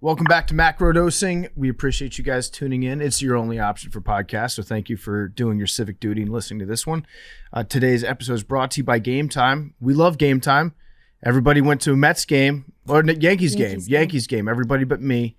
Welcome back to Macrodosing. We appreciate you guys tuning in. It's your only option for podcasts, so thank you for doing your civic duty and listening to this one. Today's episode is brought to you by Gametime. We love Gametime. Everybody went to a Mets game, or Yankees game. Everybody but me.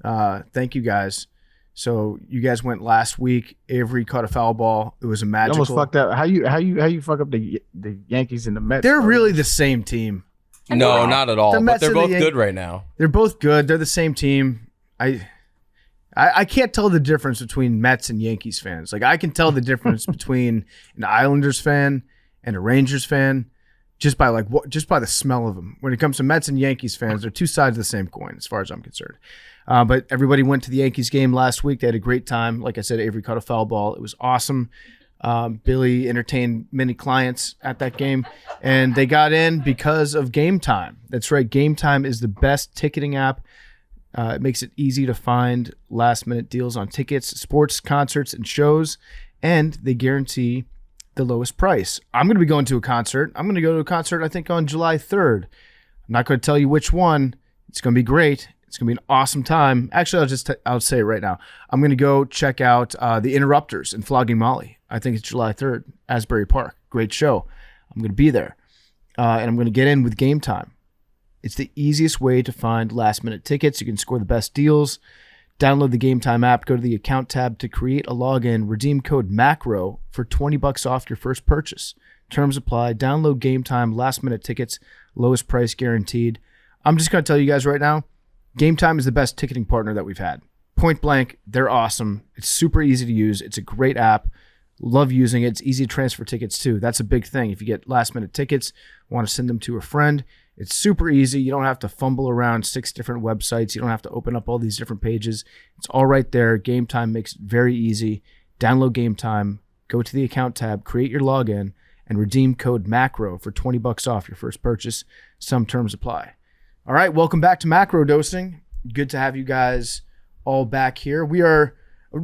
Thank you guys. So you guys went last week. Avery caught a foul ball. It was a magical. You almost fucked up. How you fuck up the Yankees and the Mets? They're really the same team. No, not at all. But they're both good right now. They're both good. They're the same team. I can't tell the difference between Mets and Yankees fans. Like I can tell the difference between an Islanders fan and a Rangers fan just by the smell of them. When it comes to Mets and Yankees fans, they're two sides of the same coin as far as I'm concerned. But everybody went to the Yankees game last week. They had a great time. Like I said, Avery caught a foul ball. It was awesome. Billy entertained many clients at that game, and they got in because of Gametime. That's right. Gametime is the best ticketing app. It makes it easy to find last-minute deals on tickets, sports, concerts, and shows, and they guarantee the lowest price. I'm going to be going to a concert. I'm going to go to a concert, I think, on July 3rd. I'm not going to tell you which one. It's going to be great. It's going to be an awesome time. Actually, I'll say it right now. I'm going to go check out The Interrupters and Flogging Molly. I think it's July 3rd, Asbury Park. Great show. I'm going to be there. And I'm going to get in with Gametime. It's the easiest way to find last-minute tickets. You can score the best deals. Download the Gametime app. Go to the account tab to create a login. Redeem code MACRO for $20 off your first purchase. Terms apply. Download Gametime. Last-minute tickets. Lowest price guaranteed. I'm just going to tell you guys right now, Gametime is the best ticketing partner that we've had. Point blank, they're awesome. It's super easy to use. It's a great app. Love using it. It's easy to transfer tickets too. That's a big thing. If you get last minute tickets, want to send them to a friend, it's super easy. You don't have to fumble around 6 different websites. You don't have to open up all these different pages. It's all right there. Gametime makes it very easy. Download Gametime, go to the account tab, create your login, and redeem code MACRO for $20 off your first purchase. Some terms apply. All right, welcome back to Macrodosing. Good to have you guys all back here. We are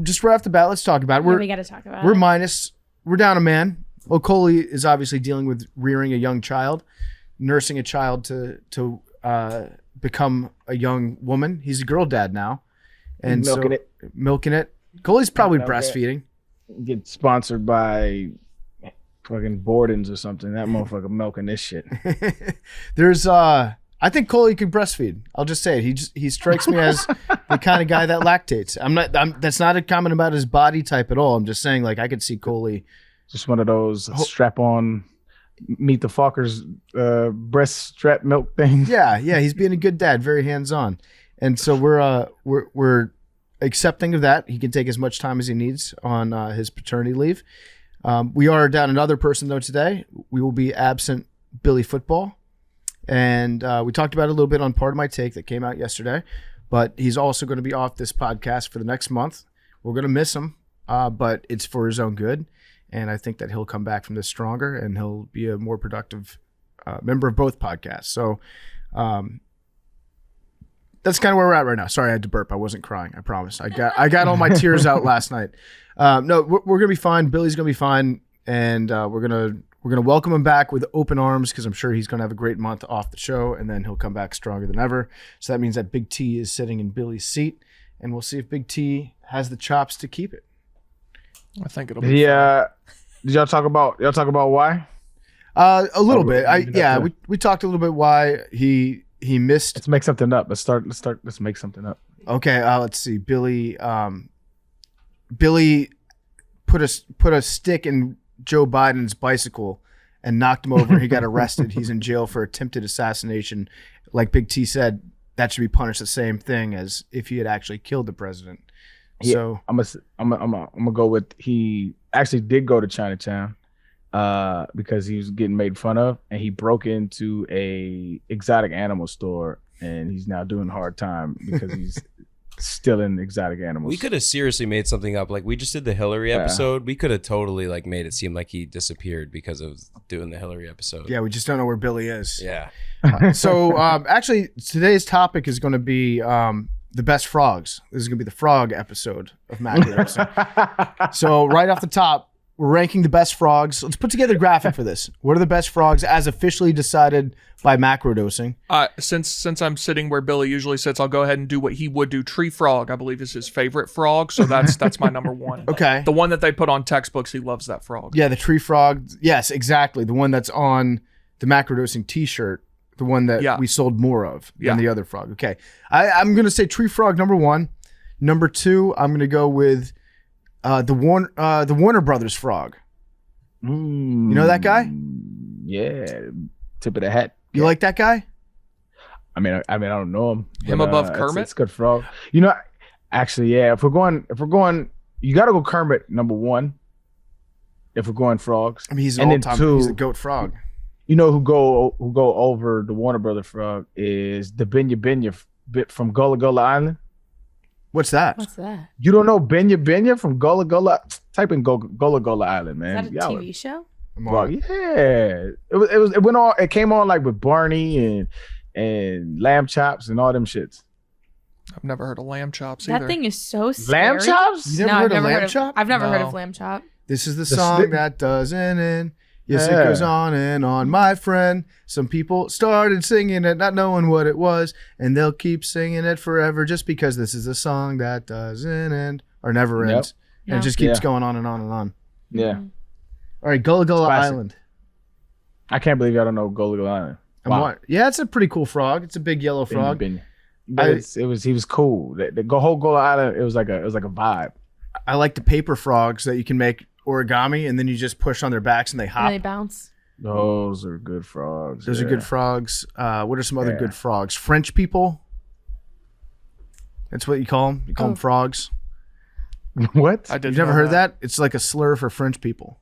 just right off the bat. Let's talk about it. We got to talk about it. We're down a man. Okoli is obviously dealing with rearing a young child, nursing a child to become a young woman. He's a girl dad now, and milking it. Cole's probably breastfeeding. Get sponsored by fucking Borden's or something. That motherfucker milking this shit. There's I think Coley could breastfeed. I'll just say it. He strikes me as the kind of guy that lactates. That's not a comment about his body type at all. I'm just saying, like, I could see Coley. Just one of those strap-on, meet the Fockers breast strap milk things. Yeah. He's being a good dad, very hands-on, and so we're accepting of that. He can take as much time as he needs on his paternity leave. We are down another person though today. We will be absent Billy Football. And we talked about it a little bit on Part of My Take that came out yesterday, but he's also going to be off this podcast for the next month. We're going to miss him, but it's for his own good. And I think that he'll come back from this stronger and he'll be a more productive member of both podcasts. So that's kind of where we're at right now. Sorry, I had to burp. I wasn't crying. I promise. I got all my tears out last night. No, we're going to be fine. Billy's going to be fine. And we're going to welcome him back with open arms because I'm sure he's going to have a great month off the show, and then he'll come back stronger than ever. So that means that Big T is sitting in Billy's seat, and we'll see if Big T has the chops to keep it. I think it'll be fun. Did y'all talk about why? A little bit. We talked a little bit why he missed. Let's make something up. Let's make something up. Okay. Let's see. Billy put a stick in Joe Biden's bicycle and knocked him over. He got arrested. He's in jail for attempted assassination. Like Big T said, that should be punished the same thing as if he had actually killed the president. Yeah, so I'm gonna go with he actually did go to Chinatown because he was getting made fun of, and he broke into a exotic animal store, and he's now doing hard time because he's still in exotic animals. We could have seriously made something up. Like we just did the Hillary episode. We could have totally like made it seem like he disappeared because of doing the Hillary episode. Yeah, we just don't know where Billy is. Yeah. So actually, today's topic is going to be the best frogs. This is going to be the frog episode of Macrodosing. So right off the top, we're ranking the best frogs. Let's put together a graphic for this. What are the best frogs as officially decided by Macrodosing? Since I'm sitting where Billy usually sits, I'll go ahead and do what he would do. Tree frog, I believe, is his favorite frog. So that's my number one. Okay. The one that they put on textbooks, he loves that frog. Yeah, the tree frog. Yes, exactly. The one that's on the Macrodosing t-shirt. The one that we sold more of than the other frog. Okay. I'm going to say tree frog number one. Number two, I'm going to go with the Warner Brothers frog. You know that guy? Yeah. Tip of the hat. You like that guy? I mean, I don't know him. Him above Kermit? It's good frog. You know, actually, yeah. If we're going, you got to go Kermit number one. If we're going frogs, I mean, he's and then all-time. two, He's a goat frog. You know who go over the Warner Brother frog is the Benya bit from Gullah Gullah Island. What's that? What's that? You don't know Benya from Gullah Gullah? Type in Gullah Gullah Island, man. Is that a TV show? Well, yeah. It went on. It came on like with Barney and lamb chops and all them shits. I've never heard of lamb chops either. That thing is so scary. Lamb chops? You never heard of lamb chop? I've never heard of lamb chop. This is the song that doesn't end. Yes, it goes on and on, my friend. Some people started singing it, not knowing what it was, and they'll keep singing it forever just because this is a song that doesn't end or never ends. And it just keeps going on and on and on. Yeah. All right, Gullah Gullah Island. I can't believe y'all don't know Gullah Gullah Island. Wow. Yeah, it's a pretty cool frog. It's a big yellow frog. But he was cool. The whole Gullah Island, it was like a vibe. I like the paper frogs that you can make origami, and then you just push on their backs and they hop. And they bounce. Those are good frogs. Those are good frogs. What are some other good frogs? French people. That's what you call them. You call them frogs. What? You've never heard that? It's like a slur for French people.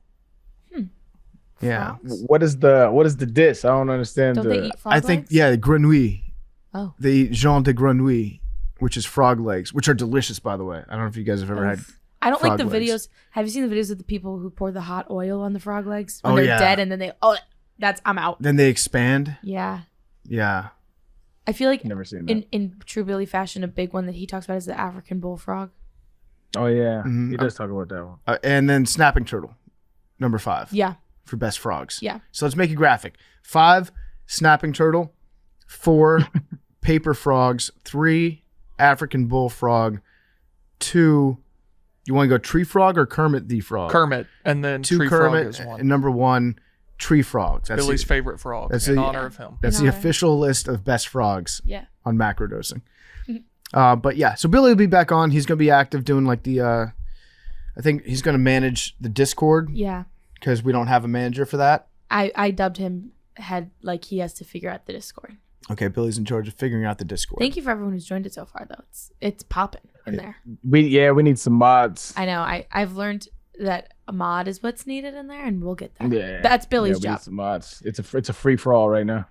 Yeah. Frogs? What is the diss? I don't understand. Don't they eat frog I think legs? grenouille. Oh. They eat Jean de Grenouille, which is frog legs, which are delicious, by the way. I don't know if you guys have ever had. I don't like the frog legs. videos. Have you seen the videos of the people who pour the hot oil on the frog legs when Oh, they're yeah. dead and then I'm out. Then they expand. Yeah. Yeah. I feel like Never seen that. in true Billy fashion, a big one that he talks about is the African bullfrog. Oh yeah, he does talk about that one. And then snapping turtle, number 5. Yeah. For best frogs. Yeah. So let's make a graphic. 5, snapping turtle. 4, paper frogs. 3, African bullfrog. 2, you want to go tree frog or Kermit the frog? Kermit, and then 2 tree Kermit, frog is one. and number 1, tree frogs. That's Billy's the, favorite frog that's in the- honor of him. that's In the honor. official list of best frogs Yeah. on Macrodosing. But yeah, so Billy will be back on. He's going to be active doing like the, I think he's going to manage the Discord Yeah. because we don't have a manager for that. I dubbed him head, like he has to figure out the Discord. Okay, Billy's in charge of figuring out the Discord. Thank you for everyone who's joined it so far, though. It's popping in there. We need some mods. I know. I've learned that a mod is what's needed in there, and we'll get that. Yeah, That's Billy's we need job. some mods. It's a free for all right now.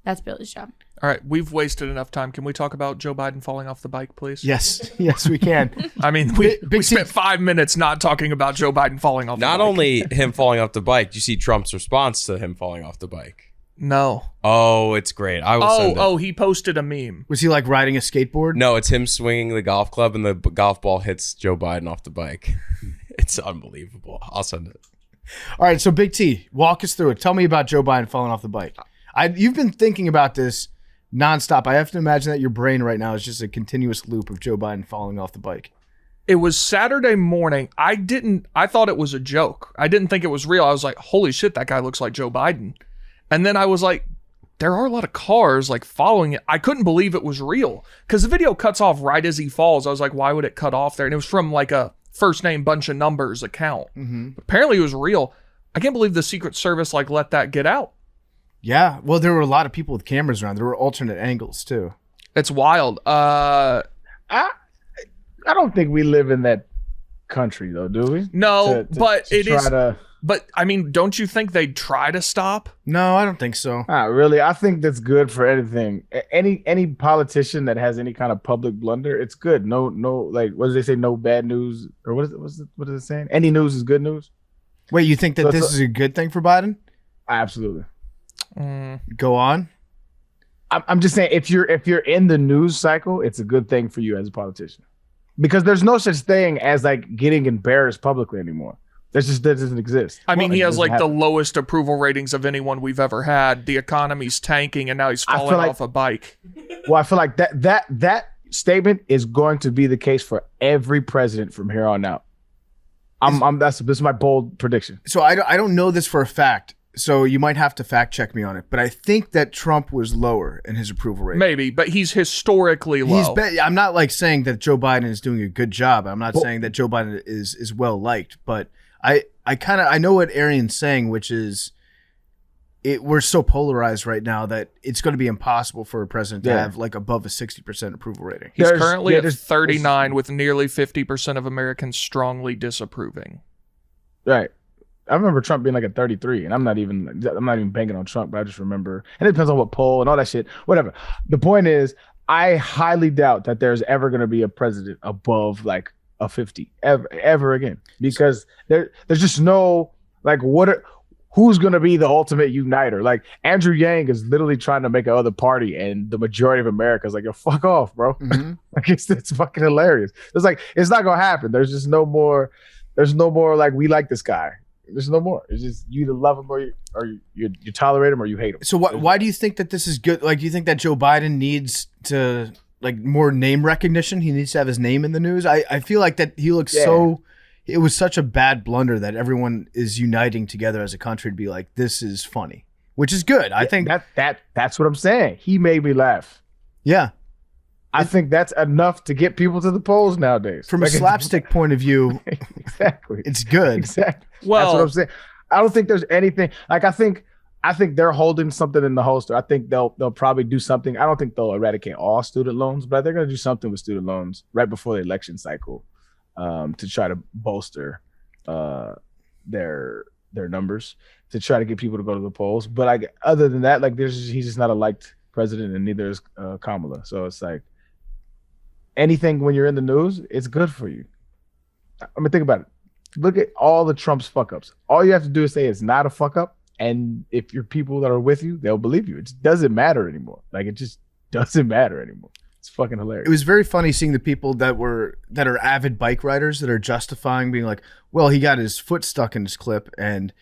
That's Billy's job. All right, we've wasted enough time. Can we talk about Joe Biden falling off the bike, please? Yes, yes, we can. I mean, we Big spent 5 minutes not talking about Joe Biden falling off the bike. Not only him falling off the bike, do you see Trump's response to him falling off the bike? No. Oh, it's great. I will send it. Oh, he posted a meme. Was he like riding a skateboard? No, it's him swinging the golf club and the golf ball hits Joe Biden off the bike. It's unbelievable. I'll send it. All right, so Big T, walk us through it. Tell me about Joe Biden falling off the bike. You've been thinking about this nonstop. I have to imagine that your brain right now is just a continuous loop of Joe Biden falling off the bike. It was Saturday morning. I thought it was a joke. I didn't think it was real. I was like, holy shit, that guy looks like Joe Biden. And then I was like, there are a lot of cars like following it. I couldn't believe it was real because the video cuts off right as he falls. I was like, why would it cut off there? And it was from like a first name bunch of numbers account. Apparently it was real. I can't believe the Secret Service like let that get out. Yeah, well, there were a lot of people with cameras around. There were alternate angles too. It's wild. I don't think we live in that country though, do we? No, but it is. To... But I mean, don't you think they'd try to stop? No, I don't think so. Not really. I think that's good for anything. Any politician that has any kind of public blunder, it's good. No, like what do they say? No bad news, or what is it saying? Any news is good news. Wait, you think that So this is a good thing for Biden? Absolutely. Go on. I'm just saying, if you're in the news cycle, it's a good thing for you as a politician, because there's no such thing as like getting embarrassed publicly anymore. That doesn't exist. I mean, he has like the happen. lowest approval ratings of anyone we've ever had. The economy's tanking, and now he's falling off a bike. Well, I feel like that statement is going to be the case for every president from here on out. This is my bold prediction. So I don't know this for a fact. So you might have to fact check me on it, but I think that Trump was lower in his approval rating. Maybe, but he's historically low. I'm not like saying that Joe Biden is doing a good job. I'm not saying that Joe Biden is well liked, but I know what Arian's saying, which is we're so polarized right now that it's going to be impossible for a president to have like above a 60% approval rating. He's currently at 39 with nearly 50% of Americans strongly disapproving. Right. I remember Trump being like at 33, and I'm not even banking on Trump, but I just remember, and it depends on what poll and all that shit, whatever. The point is, I highly doubt that there's ever going to be a president above like a 50 ever again, because there's just no like who's going to be the ultimate uniter? Like Andrew Yang is literally trying to make another party, and the majority of America is like, yo, fuck off, bro. Mm-hmm. Like it's fucking hilarious. It's like it's not going to happen. There's just no more. There's no more like we like this guy. There's no more. It's just you either love him or you tolerate him or you hate him. So why do you think that this is good? Like, do you think that Joe Biden needs to like more name recognition? He needs to have his name in the news. I feel like that he looks so. It was such a bad blunder that everyone is uniting together as a country to be like, this is funny, which is good. I think that's what I'm saying. He made me laugh. Yeah. I think that's enough to get people to the polls nowadays. From a slapstick point of view, exactly, it's good. Exactly. Well, that's what I'm saying. I don't think there's anything like I think they're holding something in the holster. I think they'll probably do something. I don't think they'll eradicate all student loans, but they're going to do something with student loans right before the election cycle to try to bolster their numbers, to try to get people to go to the polls. But like other than that, like he's just not a liked president, and neither is Kamala. So it's like. Anything when you're in the news, it's good for you. I mean, think about it. Look at all the Trump's fuck ups. All you have to do is say it's not a fuck up, and if your people that are with you, they'll believe you. It just doesn't matter anymore. Like it just doesn't matter anymore. It's fucking hilarious. It was very funny seeing the people that are avid bike riders that are justifying being like, well, he got his foot stuck in his clip, and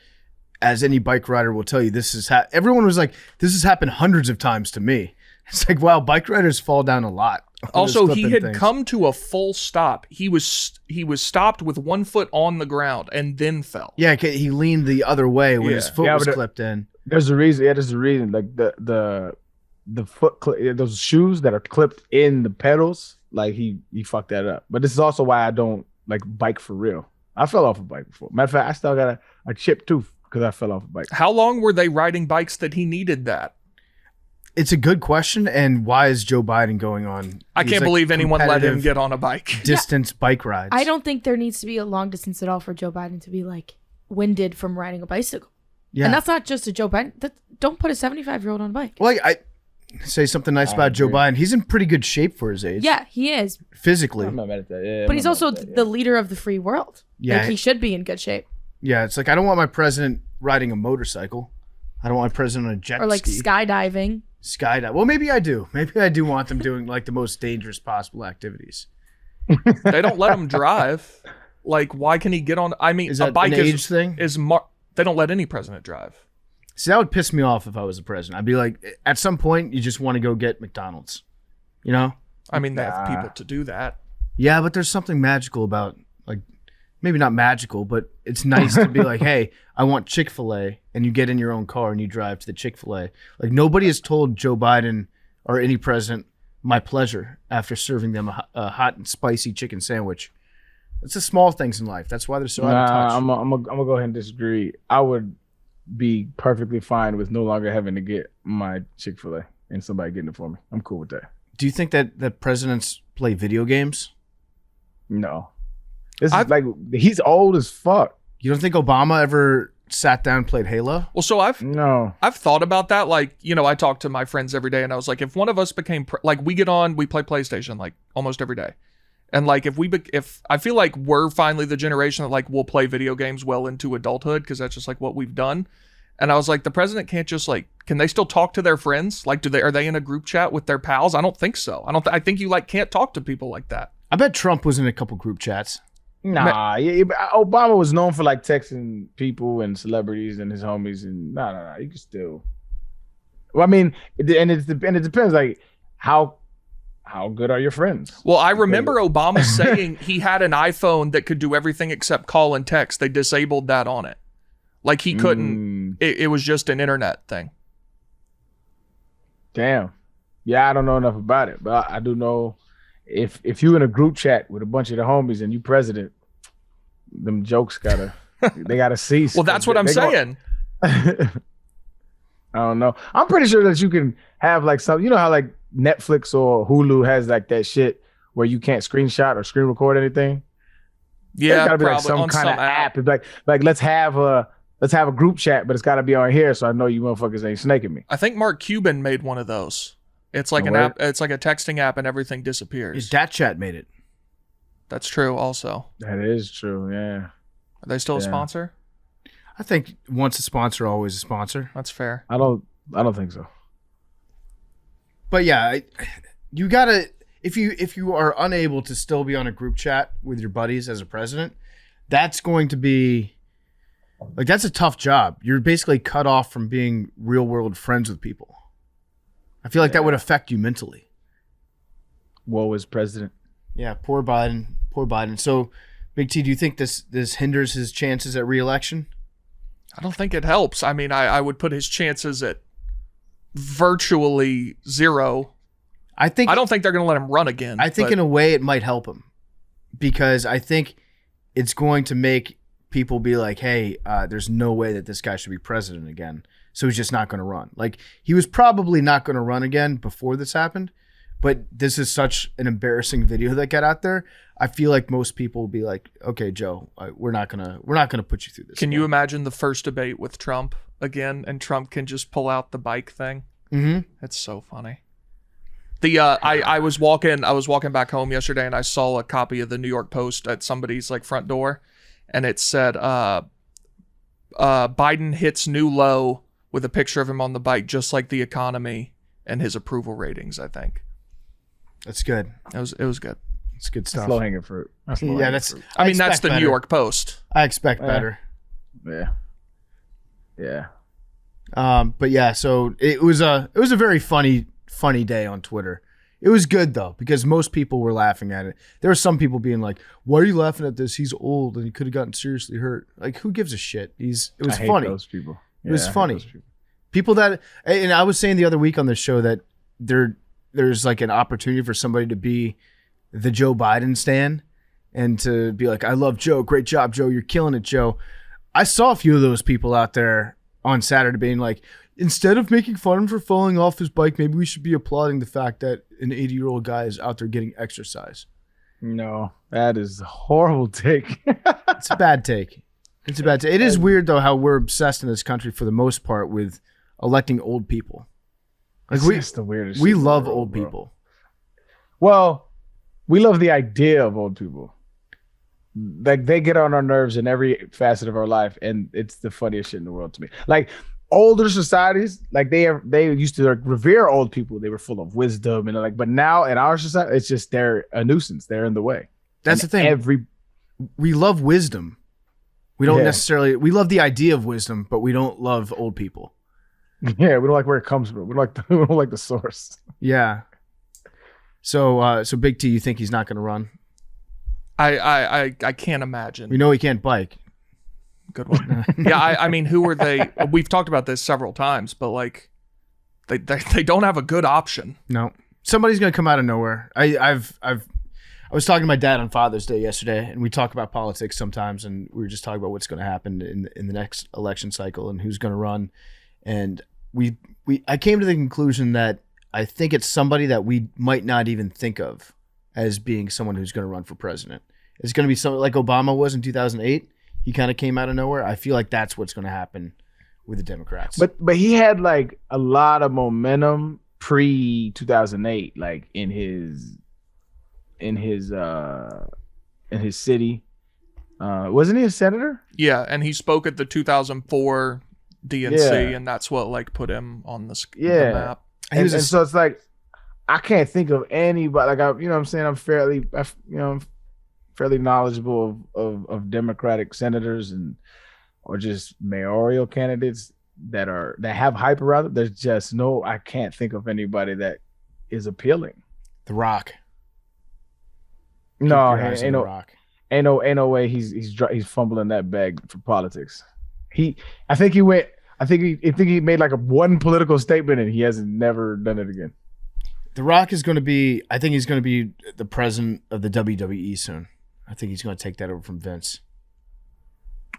as any bike rider will tell you, this is everyone was like, this has happened hundreds of times to me. It's like, wow, bike riders fall down a lot. Also, he had come to a full stop. He was stopped with 1 foot on the ground and then fell. Yeah, he leaned the other way when his foot was clipped in. There's a reason. Yeah, there's a reason. Like the foot those shoes that are clipped in the pedals. Like he fucked that up. But this is also why I don't like bike for real. I fell off a bike before. Matter of fact, I still got a chipped tooth because I fell off a bike. How long were they riding bikes that he needed that? It's a good question, and why is Joe Biden going on? I can't believe anyone let him get on a bike. Distance bike rides. I don't think there needs to be a long distance at all for Joe Biden to be like winded from riding a bicycle. Yeah. And that's not just a Joe Biden. Don't put a 75-year-old on a bike. Well, I say something nice about Joe Biden. He's in pretty good shape for his age. Yeah, he is. Physically. I'm not mad at that. Yeah, but he's also the leader of the free world. Yeah. Like, he should be in good shape. Yeah, it's like I don't want my president riding a motorcycle. I don't want my president on a jet ski. Or like skydiving. Skydive. Well, maybe I do. Maybe I do want them doing like the most dangerous possible activities. They don't let him drive. Like, why can he get on? I mean, is that a bike an age thing? They don't let any president drive. See, that would piss me off if I was the president. I'd be like, at some point, you just want to go get McDonald's. You know? I mean, they have people to do that. Yeah, but there's something magical about, like, maybe not magical, but it's nice to be like, hey, I want Chick-fil-A, and you get in your own car and you drive to the Chick-fil-A. Like, nobody has told Joe Biden or any president my pleasure after serving them a hot and spicy chicken sandwich. It's the small things in life. That's why they're so out of touch. I'm gonna go ahead and disagree. I would be perfectly fine with no longer having to get my Chick-fil-A and somebody getting it for me. I'm cool with that. Do you think that presidents play video games? No. This is like, he's old as fuck. You don't think Obama ever sat down and played Halo? Well, so I've thought about that. Like, you know, I talk to my friends every day, and I was like, if one of us became like, we get on, we play PlayStation like almost every day, and like if I feel like we're finally the generation that like will play video games well into adulthood because that's just like what we've done. And I was like, the president can't just like, can they still talk to their friends? Like, are they in a group chat with their pals? I don't think so. I think you like can't talk to people like that. I bet Trump was in a couple group chats. Nah, Obama was known for like texting people and celebrities and his homies, and nah. You can still. Well, I mean, it depends. Like, how good are your friends? Well, I remember Obama saying he had an iPhone that could do everything except call and text. They disabled that on it. Like he couldn't. It was just an internet thing. Damn. Yeah, I don't know enough about it, but I do know if you in a group chat with a bunch of the homies and you president, them jokes they gotta cease. Well, that's what I'm saying. I don't know. I'm pretty sure that you can have like some, you know how like Netflix or Hulu has like that shit where you can't screenshot or screen record anything. Yeah, there's gotta be probably like some on kind some of app. It's like let's have a group chat, but it's gotta be on here so I know you motherfuckers ain't snaking me. I think Mark Cuban made one of those. It's like an app. It's like a texting app, and everything disappears. Dat Chat made it. That's true. Also, That is true. Yeah. are they still a sponsor? I think once a sponsor, always a sponsor. That's fair. I don't think so. But yeah, you gotta if you are unable to still be on a group chat with your buddies as a president, that's going to be like that's a tough job. You're basically cut off from being real world friends with people. I feel like that would affect you mentally. Woe is president. Yeah, poor Biden. So, Big T, do you think this hinders his chances at re-election? I don't think it helps. I mean, I would put his chances at virtually zero. I don't think they're going to let him run again. I think in a way it might help him because I think it's going to make people be like, hey, there's no way that this guy should be president again. So he's just not going to run. Like, he was probably not going to run again before this happened, but this is such an embarrassing video that got out there. I feel like most people will be like, okay, Joe, we're not gonna put you through this. Can you imagine the first debate with Trump again, and Trump can just pull out the bike thing? Mm-hmm. It's so funny. I was walking back home yesterday, and I saw a copy of the New York Post at somebody's like front door, and it said, Biden hits new low with a picture of him on the bike, just like the economy and his approval ratings, I think. That's good. It was good. It's good stuff. Slow hanging fruit. That's That's the better. New York Post. I expect better. Yeah. But yeah, so it was a very funny day on Twitter. It was good though, because most people were laughing at it. There were some people being like, why are you laughing at this? He's old and he could have gotten seriously hurt. Like, who gives a shit? It was I funny. hate those people. It was funny. People that, and I was saying the other week on this show that there's like an opportunity for somebody to be the Joe Biden stan and to be like, I love Joe. Great job, Joe. You're killing it, Joe. I saw a few of those people out there on Saturday being like, instead of making fun of him for falling off his bike, maybe we should be applauding the fact that an 80-year-old guy is out there getting exercise. No, that is a horrible take. It's a bad take. It is weird though how we're obsessed in this country for the most part with electing old people. Like It's the weirdest. we shit in the love world, old bro. people. Well, we love the idea of old people. Like, they get on our nerves in every facet of our life, and it's the funniest shit in the world to me. Like, older societies, like they used to like revere old people. They were full of wisdom and like, but now in our society, it's just they're a nuisance. They're in the way. That's And the thing. We love wisdom. We don't necessarily. We love the idea of wisdom, but we don't love old people. Yeah, we don't like where it comes from. We don't like the source. Yeah. So Big T, you think he's not going to run? I can't imagine. We know he can't bike. Good one. Yeah, I mean, who are they? We've talked about this several times, but like, they don't have a good option. No, somebody's going to come out of nowhere. I was talking to my dad on Father's Day yesterday, and we talk about politics sometimes, and we were just talking about what's going to happen in the next election cycle and who's going to run. And I came to the conclusion that I think it's somebody that we might not even think of as being someone who's going to run for president. It's going to be someone like Obama was in 2008. He kind of came out of nowhere. I feel like that's what's going to happen with the Democrats. But he had like a lot of momentum pre 2008, like in his city. Wasn't he a senator? Yeah, and he spoke at the 2004 DNC, and that's what like put him on the map. And so it's like, I can't think of anybody. Like, you know what I'm saying? I'm fairly, fairly knowledgeable of Democratic senators or just mayoral candidates that have hype around it. There's just I can't think of anybody that is appealing. The Rock. No, Keep your eyes on The Rock. Ain't no way he's fumbling that bag for politics. I think he made like one political statement and he hasn't never done it again. The Rock is going to be. I think he's going to be the president of the WWE soon. I think he's going to take that over from Vince.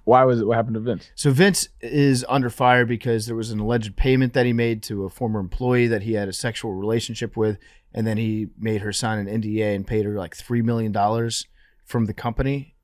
Why was it? What happened to Vince? So Vince is under fire because there was an alleged payment that he made to a former employee that he had a sexual relationship with, and then he made her sign an NDA and paid her like $3 million from the company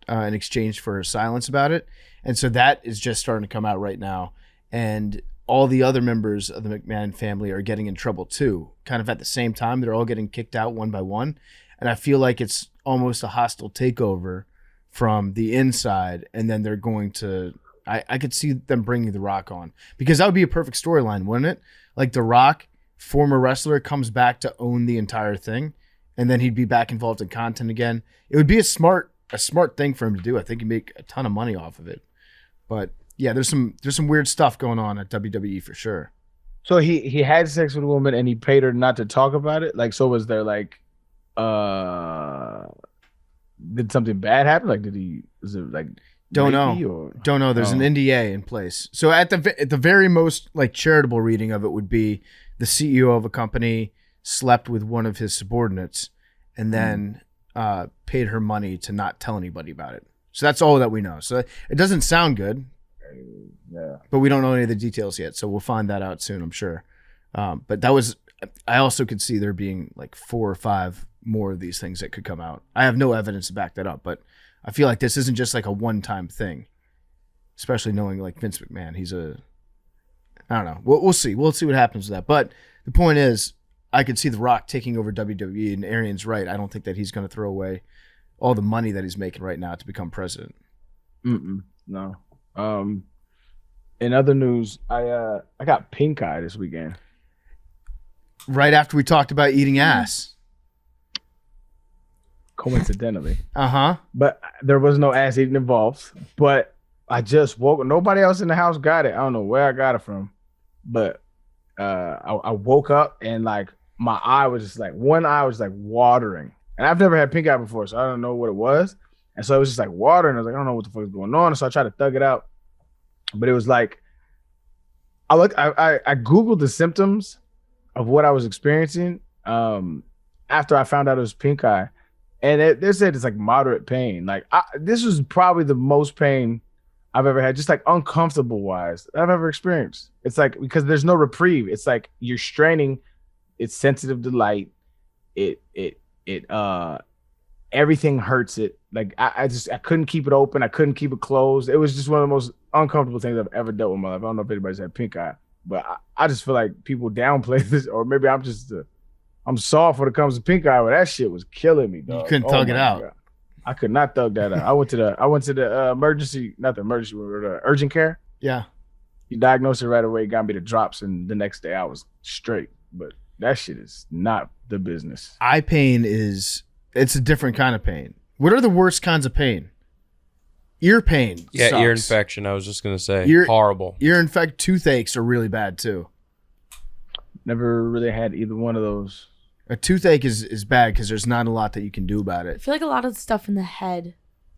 in exchange for her silence about it. And so that is just starting to come out right now. And all the other members of the McMillan family are getting in trouble too. Kind of at the same time, they're all getting kicked out one by one. And I feel like it's almost a hostile takeover from the inside. And then they're going to, I could see them bringing The Rock on, because that would be a perfect storyline, wouldn't it? Like The Rock, former wrestler, comes back to own the entire thing. And then he'd be back involved in content again. It would be a smart thing for him to do. I think he'd make a ton of money off of it. But yeah, there's some weird stuff going on at WWE for sure. So he had sex with a woman and he paid her not to talk about it. Like, so was there like, did something bad happen? Like, was it like, don't know. There's an NDA in place. So at the very most like charitable reading of it would be the CEO of a company slept with one of his subordinates and then paid her money to not tell anybody about it. So that's all that we know. So it doesn't sound good. Yeah. But we don't know any of the details yet. So we'll find that out soon, I'm sure. But I also could see there being like 4 or 5 more of these things that could come out. I have no evidence to back that up, but I feel like this isn't just like a one-time thing, especially knowing like Vince McMahon. I don't know. We'll see. We'll see what happens with that. But the point is, I could see The Rock taking over WWE, and Arian's right. I don't think that he's going to throw away all the money that he's making right now to become president. No. In other news, I got pink eye this weekend. Right after we talked about eating ass. Coincidentally. But there was no ass eating involved. But I just woke. Nobody else in the house got it. I don't know where I got it from. But I woke up and like my eye was just like, one eye was like watering. And I've never had pink eye before, so I don't know what it was. And so it was just like watering. I was like, I don't know what the fuck is going on. So I tried to thug it out. But it was like, I Googled the symptoms of what I was experiencing after I found out it was pink eye. And they said it's like moderate pain. Like this was probably the most pain I've ever had, just like uncomfortable wise I've ever experienced. It's like, because there's no reprieve. It's like you're straining. It's sensitive to light. Everything hurts it. Like I couldn't keep it open. I couldn't keep it closed. It was just one of the most uncomfortable things I've ever dealt with in my life. I don't know if anybody's had pink eye, but I just feel like people downplay this, or maybe I'm soft when it comes to pink eye, but that shit was killing me, dog. You couldn't thug it out. God. I could not thug that out. I went to the urgent care. Yeah. He diagnosed it right away, got me the drops, and the next day I was straight. But that shit is not the business. Eye pain it's a different kind of pain. What are the worst kinds of pain? Ear pain. Yeah, sucks. ear infection. I was just gonna say, horrible. Toothaches are really bad too. Never really had either one of those. A toothache is bad because there's not a lot that you can do about I it. feel like a lot of the stuff in the head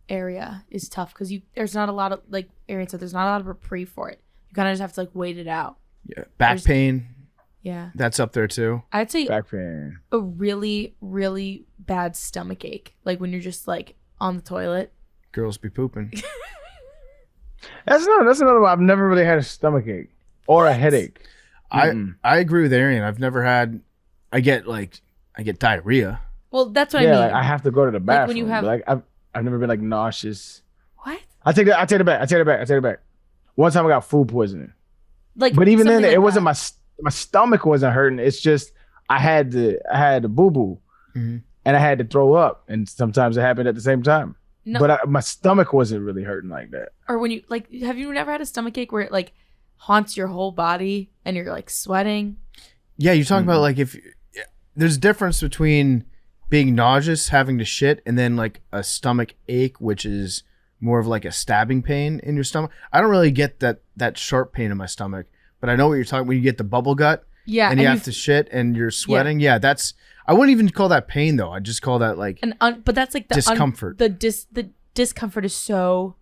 area is tough because there's not a lot of, like Arian said, there's not a lot of reprieve for it. You kind of just have to like wait it out. Yeah, back pain. Yeah, that's up there too. I'd say back pain. A really, really bad stomach ache, like when you're just like on the toilet. Girls be pooping. That's another one. I've never really had a stomach ache or a headache. I agree with Arian. I've never had. I get diarrhea. Well, that's what I mean. Like I have to go to the bathroom. Like when you have, like I've never been like nauseous. What? I take it back. One time I got food poisoning. Like, but even then, it wasn't my stomach wasn't hurting. It's just I had the boo boo, and I had to throw up, and sometimes it happened at the same time. No. But my stomach wasn't really hurting like that. Or when you like, have you never had a stomach ache where it like haunts your whole body and you're like sweating? Yeah, you're talking about like if there's a difference between being nauseous, having to shit, and then like a stomach ache, which is more of like a stabbing pain in your stomach. I don't really get that sharp pain in my stomach, but I know what you're talking when you get the bubble gut. Yeah, and you have to shit and you're sweating. Yeah, that's. I wouldn't even call that pain though. I just call that like but that's like the discomfort. The discomfort is so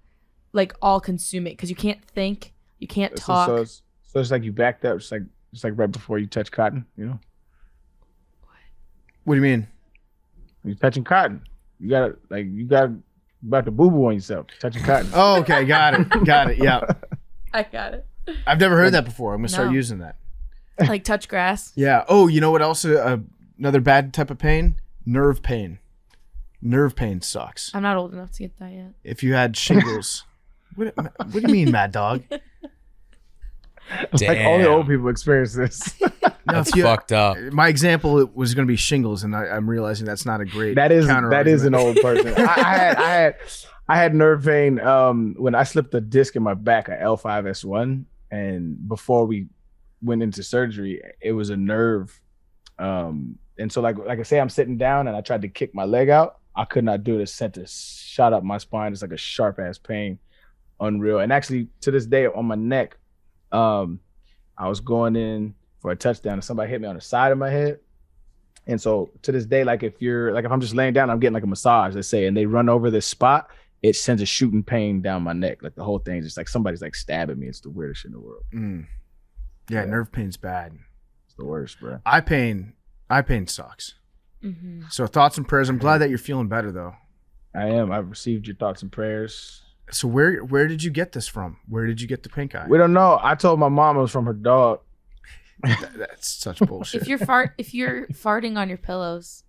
like all consuming because you can't think, you can't talk. So it's like you backed up. It's like right before you touch cotton. You know. What do you mean? When you're touching cotton, you got about to boo boo on yourself touching cotton. Oh, okay, got it. Yeah, I got it. I've never heard that before. I'm gonna start using that. Like touch grass. Yeah. Oh, you know what else? Another bad type of pain? Nerve pain. Nerve pain sucks. I'm not old enough to get that yet. If you had shingles. What do you mean, Mad Dog? Damn. Like only old people experience this. That's fucked up. My example was going to be shingles, and I'm realizing that's not a great. That is an old person. I had nerve pain when I slipped a disc in my back at L5S1, and before we went into surgery, it was a nerve. And so like I say, I'm sitting down and I tried to kick my leg out. I could not do it. It sent a shot up my spine. It's like a sharp ass pain, unreal. And actually, to this day, on my neck, I was going in for a touchdown and somebody hit me on the side of my head. And so to this day, like if I'm just laying down, I'm getting like a massage, let's say, and they run over this spot, it sends a shooting pain down my neck. Like the whole thing is just like somebody's like stabbing me. It's the weirdest shit in the world. Yeah, nerve pain's bad. It's the worst, bro. Eye pain sucks. Mm-hmm. So thoughts and prayers. I'm glad that you're feeling better though. I am. I've received your thoughts and prayers. So where did you get this from? Where did you get the pink eye? We don't know. I told my mom it was from her dog. That's such bullshit. If you're farting on your pillows.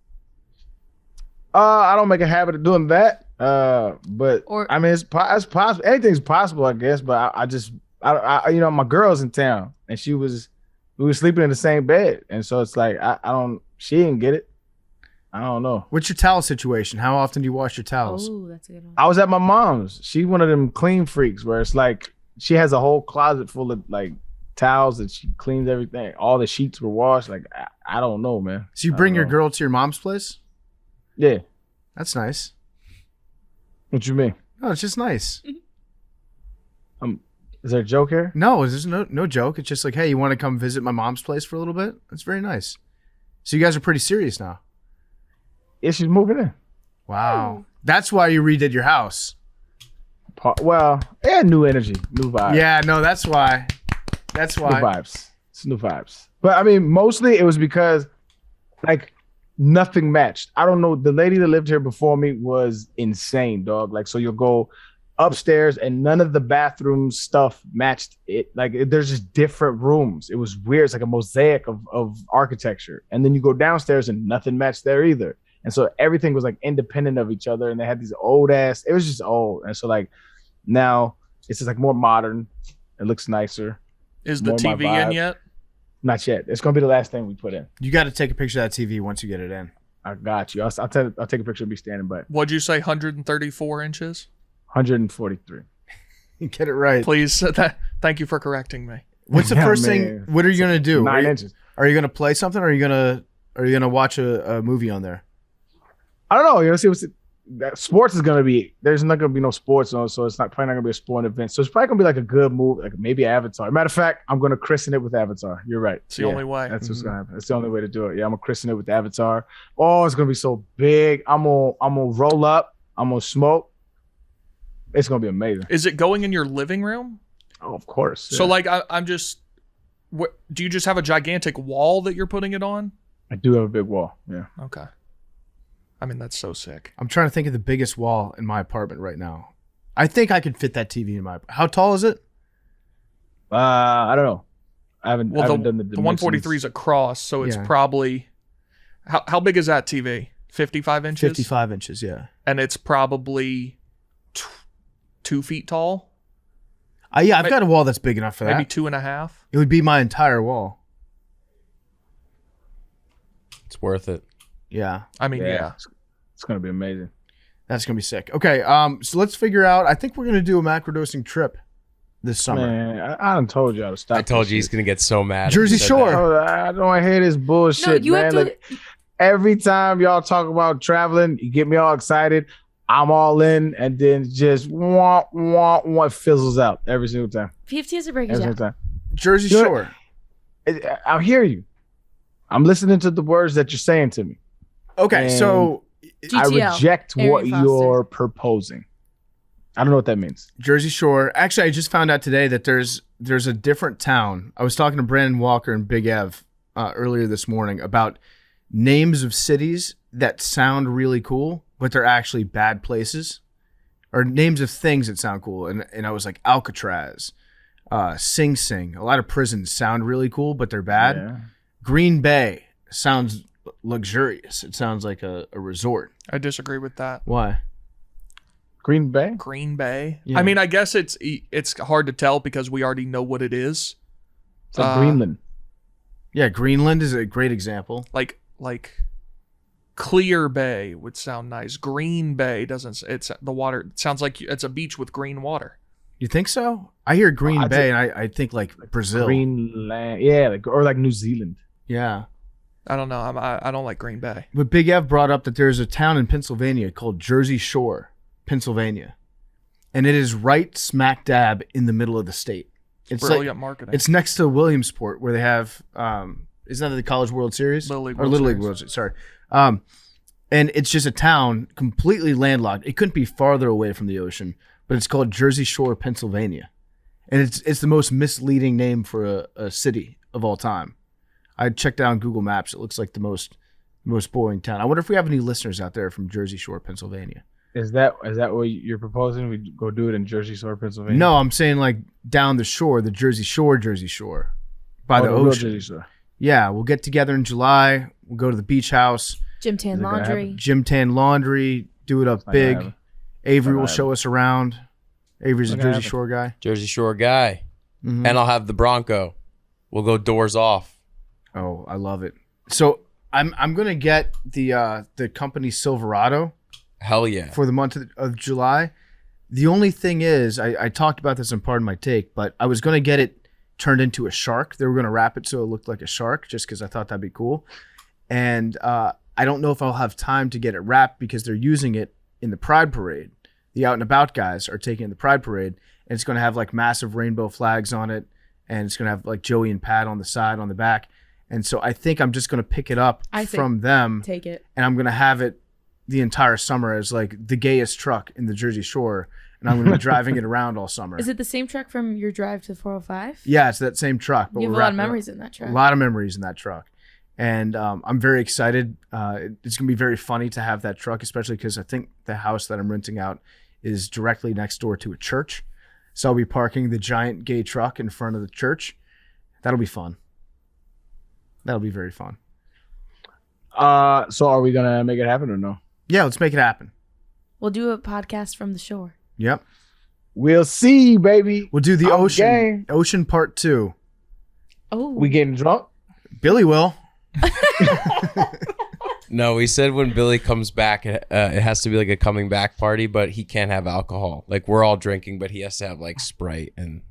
I don't make a habit of doing that. But I mean, it's possible. Anything's possible, I guess. But I you know, my girl's in town and we were sleeping in the same bed, and so it's like she didn't get it. I don't know. What's your towel situation? How often do you wash your towels? Oh, that's a good one. I was at my mom's. She one of them clean freaks where it's like she has a whole closet full of like towels that she cleans everything. All the sheets were washed. Like I don't know, man. So you bring your girl to your mom's place? Yeah. That's nice. What you mean? No, it's just nice. Is there a joke here? No, there's no joke. It's just like, hey, you want to come visit my mom's place for a little bit? That's very nice. So you guys are pretty serious now. Yeah, she's moving in. Wow. That's why you redid your house. Well, yeah, new energy, new vibes. Yeah, no, that's why. That's why. New vibes. It's new vibes. But I mean, mostly it was because like nothing matched. I don't know. The lady that lived here before me was insane, dog. Like, so you'll go upstairs and none of the bathroom stuff matched it. Like there's just different rooms. It was weird. It's like a mosaic of architecture. And then you go downstairs and nothing matched there either. And so everything was like independent of each other. And they had these old ass, it was just old. And so like now it's just like more modern. It looks nicer. Is the TV in yet? Not yet. It's going to be the last thing we put in. You got to take a picture of that TV once you get it in. I got you. I'll take a picture of me standing by it. What'd you say, 134 inches? 143. Get it right. Please. Thank you for correcting me. What's the first thing? What are you gonna do? 9 inches. Are you gonna play something? Or are you gonna watch a movie on there? I don't know. You know, see sports is gonna be. There's not gonna be no sports on, so it's probably not gonna be a sporting event. So it's probably gonna be like a good movie, like maybe Avatar. Matter of fact, I'm gonna christen it with Avatar. You're right. It's the only way. That's what's gonna happen. It's the only way to do it. Yeah, I'm gonna christen it with Avatar. Oh, it's gonna be so big. I'm gonna roll up. I'm gonna smoke. It's gonna be amazing. Is it going in your living room? Oh, of course. So like I'm just. Do you just have a gigantic wall that you're putting it on? I do have a big wall. Yeah. Okay. I mean, that's so sick. I'm trying to think of the biggest wall in my apartment right now. I think I could fit that TV in my. How tall is it? I don't know. I haven't done the 143 is across, so it's probably. How big is that TV? 55 inches. 55 inches, yeah. And it's probably 2 feet tall. Yeah, I've got a wall that's big enough for that. Maybe 2.5. It would be my entire wall. It's worth it. Yeah. I mean, yeah. It's going to be amazing. That's going to be sick. Okay, so let's figure out. I think we're going to do a macrodosing trip this summer. Man, I done told y'all to stop. I told you he's going to get so mad. Jersey Shore. I don't hear this bullshit, No, you man. have to. Every time y'all talk about traveling, you get me all excited. I'm all in, and then just what fizzles out every single time. PFT has a break Every down. single time. Jersey You know Shore. I hear you. I'm listening to the words that you're saying to me. Okay, And so I GTL, reject what Arian Foster. you're proposing. I don't know what that means. Jersey Shore. Actually, I just found out today that there's a different town. I was talking to Brandon Walker and Big Ev earlier this morning about names of cities that sound really cool, but they're actually bad places, or names of things that sound cool. And I was like, Alcatraz, Sing Sing. A lot of prisons sound really cool, but they're bad. Yeah. Green Bay sounds luxurious. It sounds like a resort. I disagree with that. Why? Green Bay? Green Bay. Yeah. I mean, I guess it's hard to tell because we already know what it is. It's like Greenland. Yeah, Greenland is a great example. Like Clear Bay would sound nice. Green Bay doesn't. It's the water. It sounds like it's a beach with green water. You think so? I hear Green I'd Bay, say- and I think like Brazil. Greenland. Yeah, or like New Zealand. Yeah. I don't know. I don't like Green Bay. But Big Ev brought up that there's a town in Pennsylvania called Jersey Shore, Pennsylvania. And it is right smack dab in the middle of the state. It's Brilliant like, marketing. it's next to Williamsport where they have, isn't that the College World Series? Little League or World Little Series. League World Series, sorry. And it's just a town completely landlocked. It couldn't be farther away from the ocean, but it's called Jersey Shore, Pennsylvania. And it's the most misleading name for a city of all time. I checked out on Google Maps. It looks like the most boring town. I wonder if we have any listeners out there from Jersey Shore, Pennsylvania. Is that what you're proposing? We go do it in Jersey Shore, Pennsylvania? No, I'm saying like down the shore, the Jersey Shore, by the real ocean. Jersey Shore. Yeah, we'll get together in July. We'll go to the beach house, Gym Tan Is it gonna Laundry. Gym Tan Laundry, do it up not gonna big. happen. Avery Not will gonna show us around. Avery's a Not gonna Jersey happen. Shore guy. Jersey Shore guy. Mhm. And I'll have the Bronco. We'll go doors off. Oh, I love it. So I'm gonna get the company Silverado Hell yeah. for the month of July. The only thing is, I talked about this in part of my take, but I was gonna get it turned into a shark. They were gonna wrap it so it looked like a shark, just because I thought that'd be cool. And I don't know if I'll have time to get it wrapped because they're using it in the Pride Parade. The Out and About guys are taking the Pride Parade, and it's gonna have like massive rainbow flags on it, and it's gonna have like Joey and Pat on the side, on the back. And so I think I'm just going to pick it up I think- from them, Take it. and I'm going to have it the entire summer as like the gayest truck in the Jersey Shore, and I'm going to be driving it around all summer. Is it the same truck from your drive to 405? Yeah, it's that same truck. But You have we're a lot of wrapping it up. memories in that truck. A lot of memories in that truck. And I'm very excited. It's going to be very funny to have that truck, especially because I think the house that I'm renting out is directly next door to a church. So I'll be parking the giant gay truck in front of the church. That'll be fun. That'll be very fun. So are we gonna make it happen or no? Yeah, let's make it happen. We'll do a podcast from the shore. Yep. We'll see, baby. We'll do the I'm ocean game. ocean part 2. Oh. We getting drunk? Billy will. No, we said when Billy comes back, it has to be like a coming back party, but he can't have alcohol. Like we're all drinking, but he has to have like Sprite and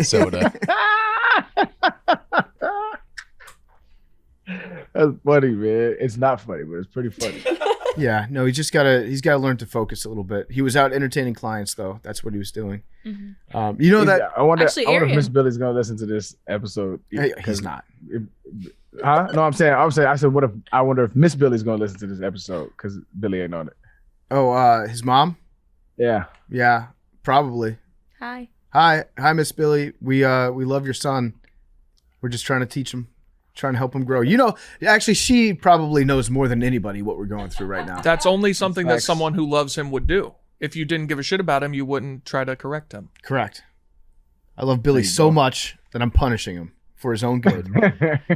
soda. That's funny, man. It's not funny, but it's pretty funny. Yeah, no, he's gotta learn to focus a little bit. He was out entertaining clients though. That's what he was doing. Mhm. You know that I wonder Actually, if Arian. Miss Billy's gonna listen to this episode. he's not. Huh? No, I said, what if I wonder if Miss Billy's gonna listen to this episode because Billy ain't on it. Oh, his mom? Yeah. Yeah, probably. Hi. Hi, Miss Billy. We love your son. We're just trying to teach him, trying to help him grow. You know, actually, she probably knows more than anybody what we're going through right now. That's only something that Facts. someone who loves him would do. If you didn't give a shit about him, you wouldn't try to correct him. Correct. I love Billy so much that I'm punishing him for his own good.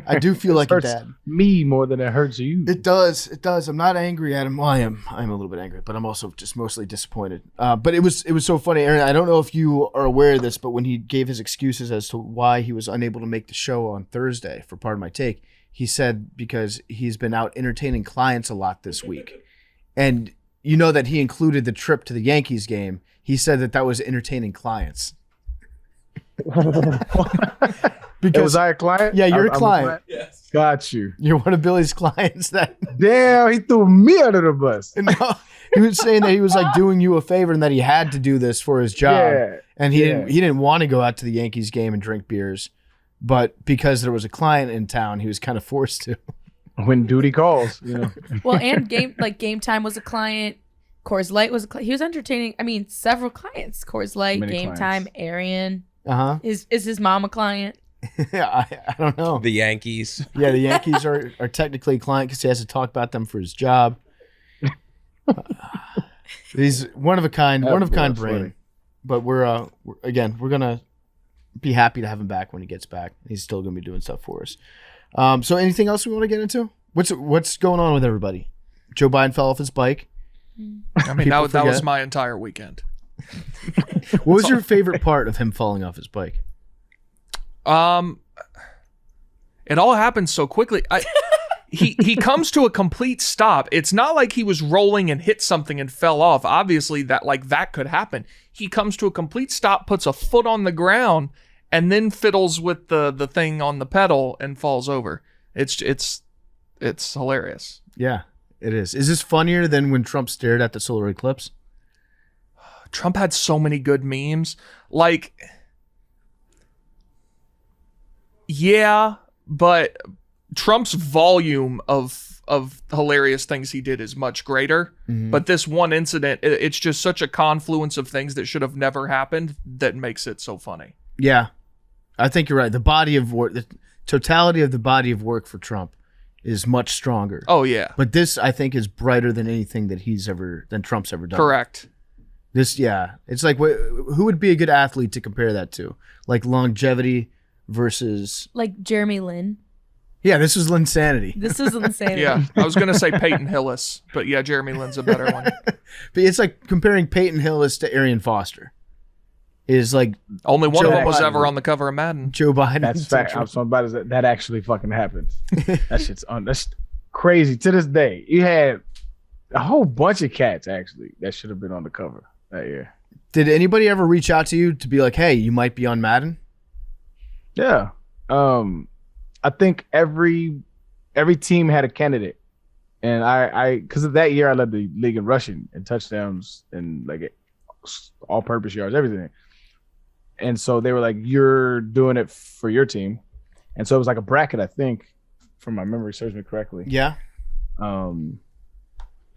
I do feel like a hurts dad. me more than it hurts you. It does. I'm not angry at him. Well, I am a little bit angry, but I'm also just mostly disappointed. But it was so funny, Aaron. I don't know if you are aware of this, but when he gave his excuses as to why he was unable to make the show on Thursday for Part of My Take, he said because he's been out entertaining clients a lot this week. And you know that he included the trip to the Yankees game. He said that was entertaining clients. Because was I a client? Yeah, you're a I'm client. Yes. Got you. You're one of Billy's clients that Damn, he threw me under the bus. no, he was saying that he was like doing you a favor and that he had to do this for his job. Yeah. And he didn't want to go out to the Yankees game and drink beers, but because there was a client in town, he was kind of forced to. When duty calls, you know. Well, and Gametime was a client. Coors Light was a he was entertaining. I mean, several clients. Coors Light, Many Gametime, clients. Arian. Uh-huh. Is his mom a client? I don't know. The Yankees. Yeah, the Yankees are technically a client because he has to talk about them for his job. He's one of a kind brain. funny. But we're gonna be happy to have him back when he gets back. He's still gonna be doing stuff for us. So anything else we want to get into? What's going on with everybody? Joe Biden fell off his bike. I mean, that was my entire weekend. What was your favorite part of him falling off his bike? It all happened so quickly. He comes to a complete stop. It's not like he was rolling and hit something and fell off. Obviously, that could happen. He comes to a complete stop, puts a foot on the ground, and then fiddles with the thing on the pedal and falls over. It's hilarious. Yeah, it is. Is this funnier than when Trump stared at the solar eclipse? Trump had so many good memes. Like, yeah, but Trump's volume of hilarious things he did is much greater. Mm-hmm. But this one incident, it's just such a confluence of things that should have never happened that makes it so funny. Yeah, I think you're right. The body of work, the totality of the body of work for Trump is much stronger. Oh yeah, But this, I think, is brighter than anything that Trump's ever done. correct. This, yeah, it's like who would be a good athlete to compare that to? Like longevity versus. Like Jeremy Lin. Yeah, this was Linsanity. This is insane. Yeah, I was gonna say Peyton Hillis, but yeah, Jeremy Lin's a better one. But it's like comparing Peyton Hillis to Arian Foster. Is like Only one Joe of them was Biden. ever on the cover of Madden. Joe Biden. That's fact. I'm so about that actually fucking happens. That's crazy. To this day, you had a whole bunch of cats actually that should have been on the cover that year. Did anybody ever reach out to you to be like, "Hey, you might be on Madden"? Yeah. I think every team had a candidate, and I because of that year I led the league in rushing and touchdowns and like all-purpose yards, everything. And so they were like, "You're doing it for your team," and so it was like a bracket, I think, from my memory serves me correctly. Yeah.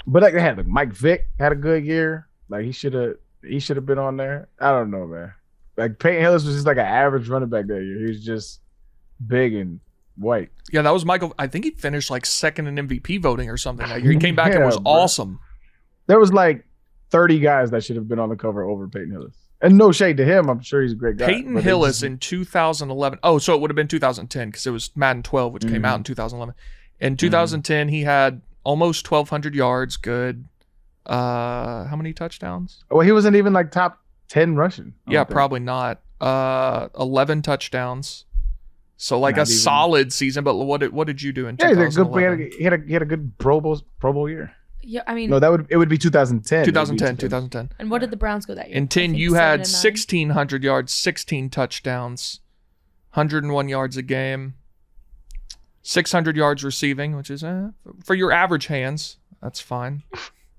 But like they had like Mike Vick had a good year. Like he should have been on there. I don't know, man. Like Peyton Hillis was just like an average running back that year. He was just big and white. Yeah, that was Michael. I think he finished like second in MVP voting or something that year. He came back and was bro. awesome. There was like 30 guys that should have been on the cover over Peyton Hillis. And no shade to him. I'm sure he's a great guy. Peyton but Hillis in 2011. Oh, so it would have been 2010 because it was Madden 12, which came out in 2011. In 2010, he had almost 1,200 yards. Good. How many touchdowns? Well, he wasn't even like top 10 rushing. I Yeah, don't think. probably not. 11 touchdowns. So like Not a even. solid season. But what did you do in Yeah, he had a 2011? good. He had a good Pro Bowl year. Yeah, I mean, No, it would be 2010. 2010. and what did the Browns go that year? In I 10, think you had 7-9. 1,600 yards, 16 touchdowns, 101 yards a game, 600 yards receiving, which is for your average hands, that's fine.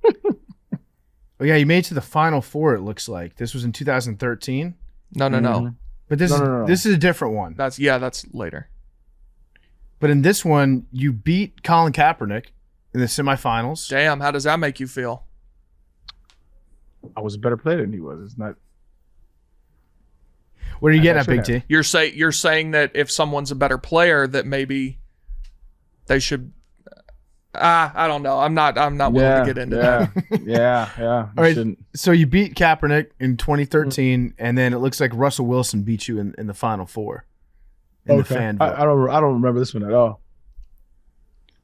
Oh yeah, you made it to the Final Four. It looks like this was in 2013. No. But this No. this is a different one. That's later. But in this one, you beat Colin Kaepernick in the semifinals. Damn, how does that make you feel? I was a better player than he was. It's not. What are you getting I at, Big should T? You're saying that if someone's a better player, that maybe they should. I don't know. I'm not willing to get into that. Yeah. All right. Shouldn't. So you beat Kaepernick in 2013, and then it looks like Russell Wilson beat you in the Final Four. In the fan vote. I don't remember this one at all.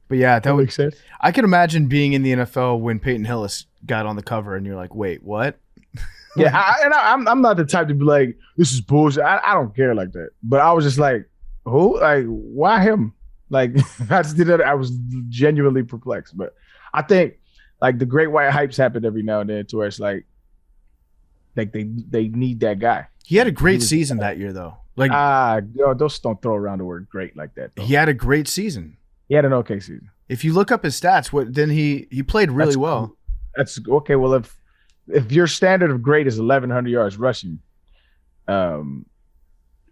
But yeah, that would. makes sense. I can imagine being in the NFL when Peyton Hillis got on the cover, and you're like, "Wait, what?" Yeah, I'm not the type to be like, this is bullshit. I don't care like that. But I was just like, who? Like, why him? Like, I just did that. I was genuinely perplexed. But I think like the great white hypes happen every now and then to where it's like they need that guy. He had a great season that year, though. Like those don't throw around the word great like that. Though. he had a great season. He had an okay season. If you look up his stats, he played really well. Cool. That's okay. Well, if your standard of great is 1,100 yards rushing,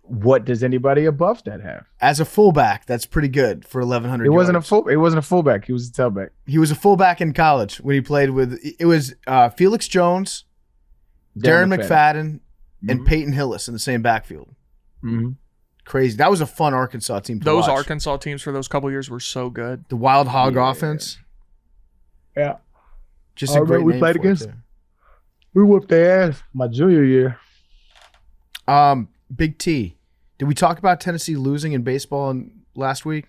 what does anybody above that have? As a fullback, that's pretty good for 1,100. It wasn't a fullback. He was a tailback. He was a fullback in college when he played with. It was Felix Jones, Darren McFadden, and Peyton Hillis in the same backfield. Mm-hmm. Crazy. That was a fun Arkansas team to watch. Those Arkansas teams for those couple years were so good. The Wild Hog offense. Yeah. Just a great we name played for against. it, too. We whooped their ass my junior year. Big T. Did we talk about Tennessee losing in baseball last week?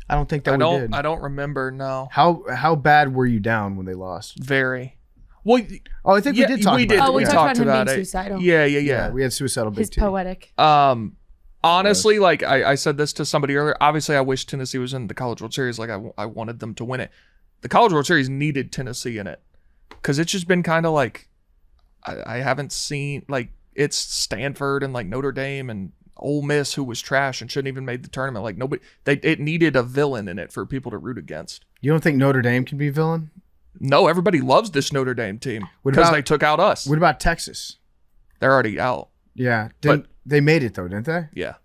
I don't think that we did. I don't remember. No. How bad were you down when they lost? Very. Well, I think we did talk about it. Oh, we Yeah. talked about him being suicidal. Yeah. We had suicidal Big His T. poetic. Honestly, like I said this to somebody earlier. Obviously, I wish Tennessee was in the College World Series. Like I wanted them to win it. The College World Series needed Tennessee in it because it's just been kind of like I haven't seen like it's Stanford and like Notre Dame and Ole Miss who was trash and shouldn't even made the tournament. Like nobody, it needed a villain in it for people to root against. You don't think Notre Dame can be villain? No, everybody loves this Notre Dame team because they took out us. What about Texas? They're already out. Yeah, they made it though, didn't they? Yeah,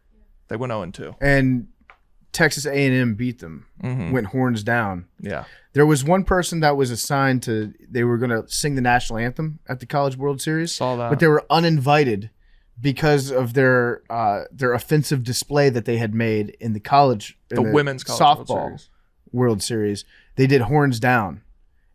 they went 0-2. And Texas A&M beat them. Went horns down. Yeah. There was one person that was assigned to. They were going to sing the national anthem at the College World Series. Saw that. But they were uninvited because of their offensive display that they had made in the college, the women's college softball World Series. They did horns down,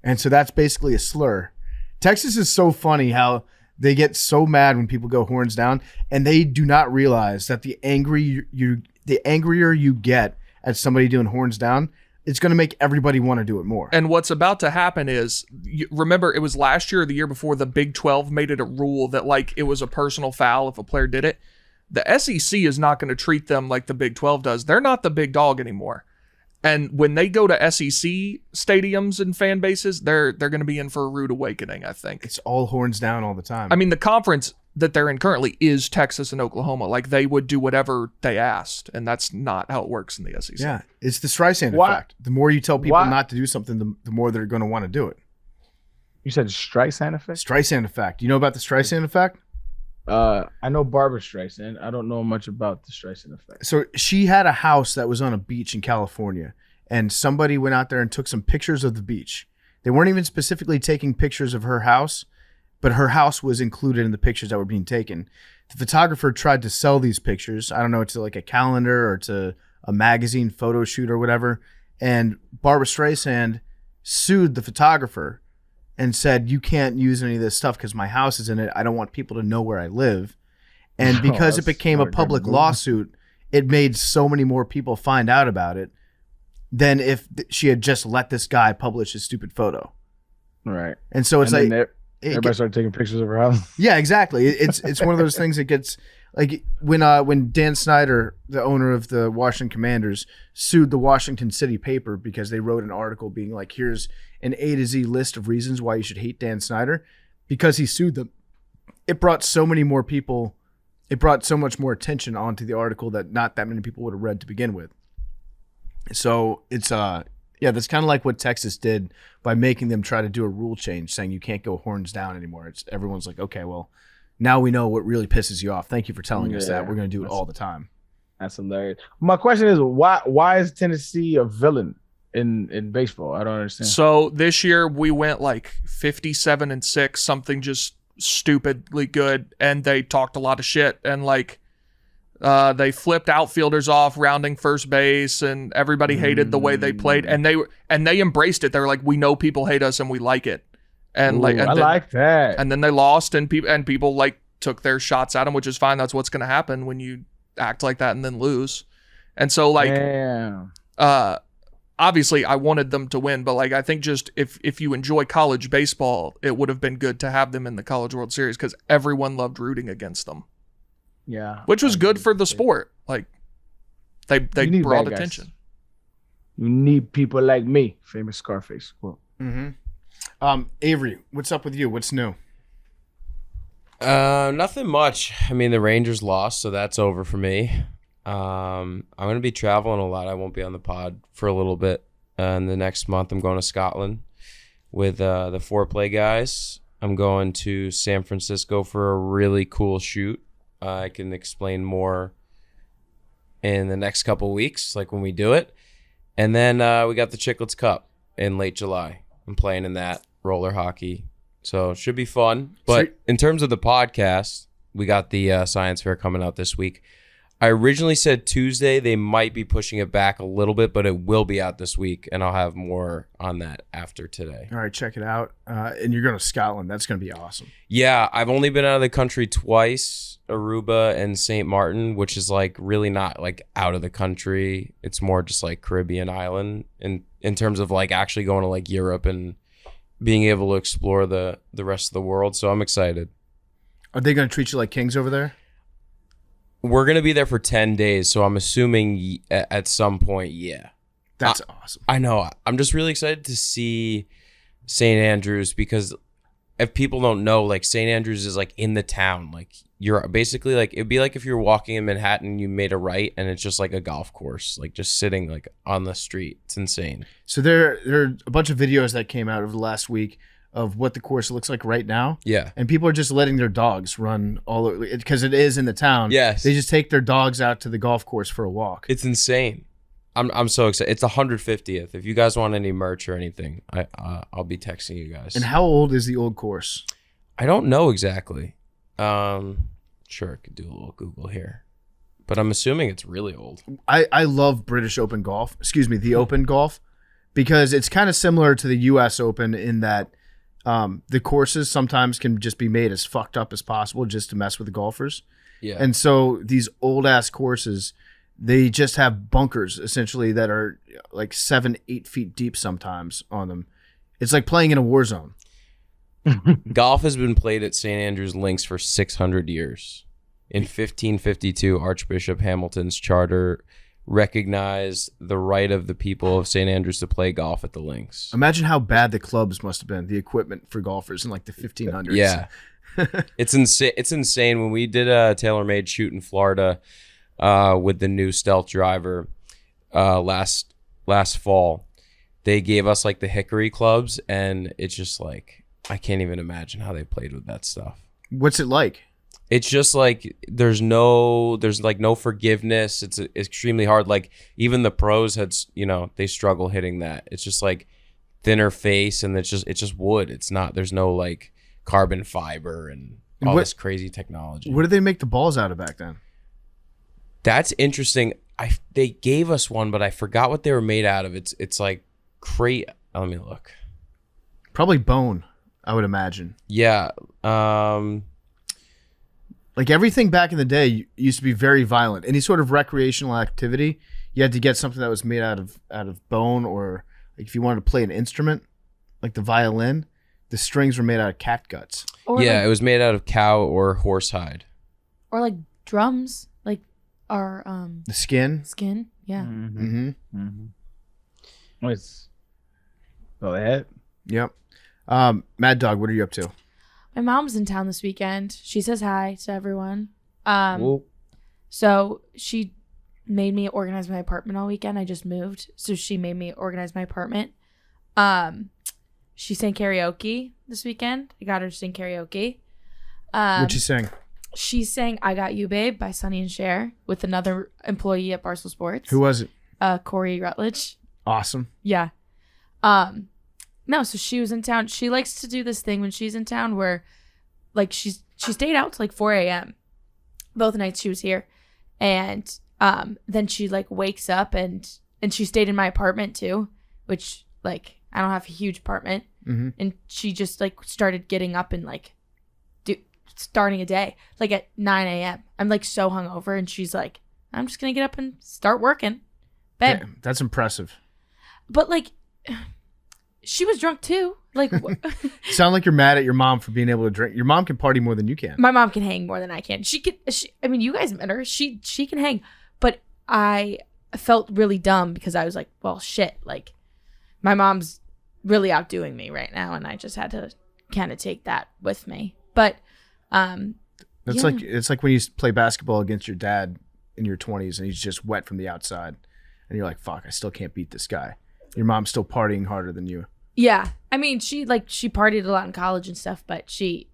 and so that's basically a slur. Texas is so funny how they get so mad when people go horns down, and they do not realize that the angrier you get at somebody doing horns down, it's going to make everybody want to do it more. And what's about to happen is, remember, it was last year or the year before the Big 12 made it a rule that like it was a personal foul if a player did it. The SEC is not going to treat them like the Big 12 does. They're not the big dog anymore. And when they go to SEC stadiums and fan bases, they're going to be in for a rude awakening, I think. It's all horns down all the time. I mean, the conference that they're in currently is Texas and Oklahoma. Like, they would do whatever they asked, and that's not how it works in the SEC. Yeah, it's the Streisand effect. The more you tell people not to do something, the more they're going to want to do it. You said Streisand effect? Streisand effect. You know about the Streisand effect? I know Barbara Streisand. I don't know much about the Streisand effect. So she had a house that was on a beach in California, and somebody went out there and took some pictures of the beach. They weren't even specifically taking pictures of her house, but her house was included in the pictures that were being taken. The photographer tried to sell these pictures, I don't know, to like a calendar or to a magazine photo shoot or whatever, and Barbara Streisand sued the photographer and said, you can't use any of this stuff because my house is in it. I don't want people to know where I live. And because it became a public lawsuit, it made so many more people find out about it than if she had just let this guy publish his stupid photo. Right. And so it's everybody started taking pictures of her house. Yeah, exactly. It's one of those things that gets like when Dan Snyder, the owner of the Washington Commanders, sued the Washington City paper because they wrote an article being like, here's an A to Z list of reasons why you should hate Dan Snyder. Because he sued them, it brought so many more people, it brought so much more attention onto the article that not that many people would have read to begin with. So it's that's kind of like what Texas did by making them try to do a rule change saying you can't go horns down anymore. Everyone's like, okay, well, now we know what really pisses you off. Thank you for telling us that. We're going to do it all the time. That's hilarious. My question is, why is Tennessee a villain in baseball? I don't understand. So this year we went like 57-6, something just stupidly good, and they talked a lot of shit, and like they flipped outfielders off rounding first base, and everybody hated the way they played, and they embraced it. They were like, we know people hate us and we like it. And I like that. And then they lost, and people like took their shots at them, which is fine. That's what's going to happen when you act like that and then lose. And so like, obviously I wanted them to win, but like, I think just if you enjoy college baseball, it would have been good to have them in the College World Series because everyone loved rooting against them. Yeah. Which was good for the sport. Like they brought attention. You need people like me. Famous Scarface quote. Mm-hmm. Avery, what's up with you? What's new? Nothing much. I mean, the Rangers lost, so that's over for me. I'm going to be traveling a lot. I won't be on the pod for a little bit. In the next month, I'm going to Scotland with the Foreplay guys. I'm going to San Francisco for a really cool shoot. I can explain more in the next couple weeks, like when we do it. And then we got the Chicklets Cup in late July. I'm playing in that, roller hockey. So it should be fun. But in terms of the podcast, we got the science fair coming out this week. I originally said Tuesday. They might be pushing it back a little bit, but it will be out this week, and I'll have more on that after today. All right, check it out. And you're going to Scotland. That's going to be awesome. Yeah, I've only been out of the country twice, Aruba and St. Martin, which is like really not like out of the country. It's more just like Caribbean island in terms of like actually going to like Europe and being able to explore the rest of the world. So I'm excited. Are they going to treat you like kings over there? We're going to be there for 10 days, so I'm assuming at some point, yeah. That's awesome. I know. I'm just really excited to see St. Andrews because if people don't know, like St. Andrews is like in the town. Like you're basically like, it'd be like if you're walking in Manhattan and you made a right and it's just like a golf course, like just sitting like on the street. It's insane. So there are a bunch of videos that came out over the last week of what the course looks like right now. Yeah. And people are just letting their dogs run all over because it is in the town. Yes. They just take their dogs out to the golf course for a walk. It's insane. I'm so excited. It's 150th. If you guys want any merch or anything, I'll be texting you guys. And how old is the old course? I don't know exactly. Sure, I could do a little Google here. But I'm assuming it's really old. I love British Open golf. Excuse me, the Open golf. Because it's kind of similar to the US Open in that the courses sometimes can just be made as fucked up as possible just to mess with the golfers. Yeah. And so these old ass courses, they just have bunkers essentially that are like 7-8 feet deep sometimes on them. It's like playing in a war zone. Golf has been played at St. Andrews Links for 600 years. In 1552, Archbishop Hamilton's charter recognized the right of the people of St. Andrews to play golf at the links. Imagine how bad the clubs must have been, the equipment for golfers in like the 1500s. Yeah. It's insane. It's insane. When we did a TaylorMade shoot in Florida with the new Stealth driver last fall, they gave us like the hickory clubs, and it's just like I can't even imagine how they played with that stuff. What's it like? It's just like there's like no forgiveness. It's extremely hard. Like even the pros they struggle hitting that. It's just like thinner face, and it's just wood. It's not. There's no like carbon fiber and all this crazy technology. What did they make the balls out of back then? That's interesting. They gave us one, but I forgot what they were made out of. It's like crate. Let me look. Probably bone, I would imagine. Yeah. Like everything back in the day used to be very violent. Any sort of recreational activity, you had to get something that was made out of bone, or like if you wanted to play an instrument, like the violin, the strings were made out of cat guts. Or yeah, it was made out of cow or horse hide. Or like drums, like our the skin. Yeah. Mm-hmm. What's that? Yep. Mad Dog, what are you up to? My mom's in town this weekend. She says hi to everyone. Whoop. So she made me organize my apartment all weekend. I just moved, so she made me organize my apartment. She sang karaoke this weekend. I got her to sing karaoke. What'd you sing? She sang "I Got You, Babe" by Sonny and Cher with another employee at Barstool Sports. Who was it? Corey Rutledge. Awesome. Yeah. No, so she was in town. She likes to do this thing when she's in town where, like, she stayed out till like 4 a.m. both nights she was here, and then she like wakes up and she stayed in my apartment too, which like I don't have a huge apartment, and she just like started getting up and like starting a day like at 9 a.m. I'm like so hungover, and she's like, I'm just gonna get up and start working, babe. Damn, that's impressive. But like. She was drunk too. Like, Sound like you're mad at your mom for being able to drink. Your mom can party more than you can. my mom can hang more than I can. I mean, you guys met her. She can hang, but I felt really dumb because I was like, well, shit. Like, my mom's really outdoing me right now, and I just had to kind of take that with me. But That's Yeah. like it's like when you play basketball against your dad in your 20s and he's just wet from the outside, and you're like, "Fuck, I still can't beat this guy." Your mom's still partying harder than you. Yeah. I mean, she partied a lot in college and stuff, but she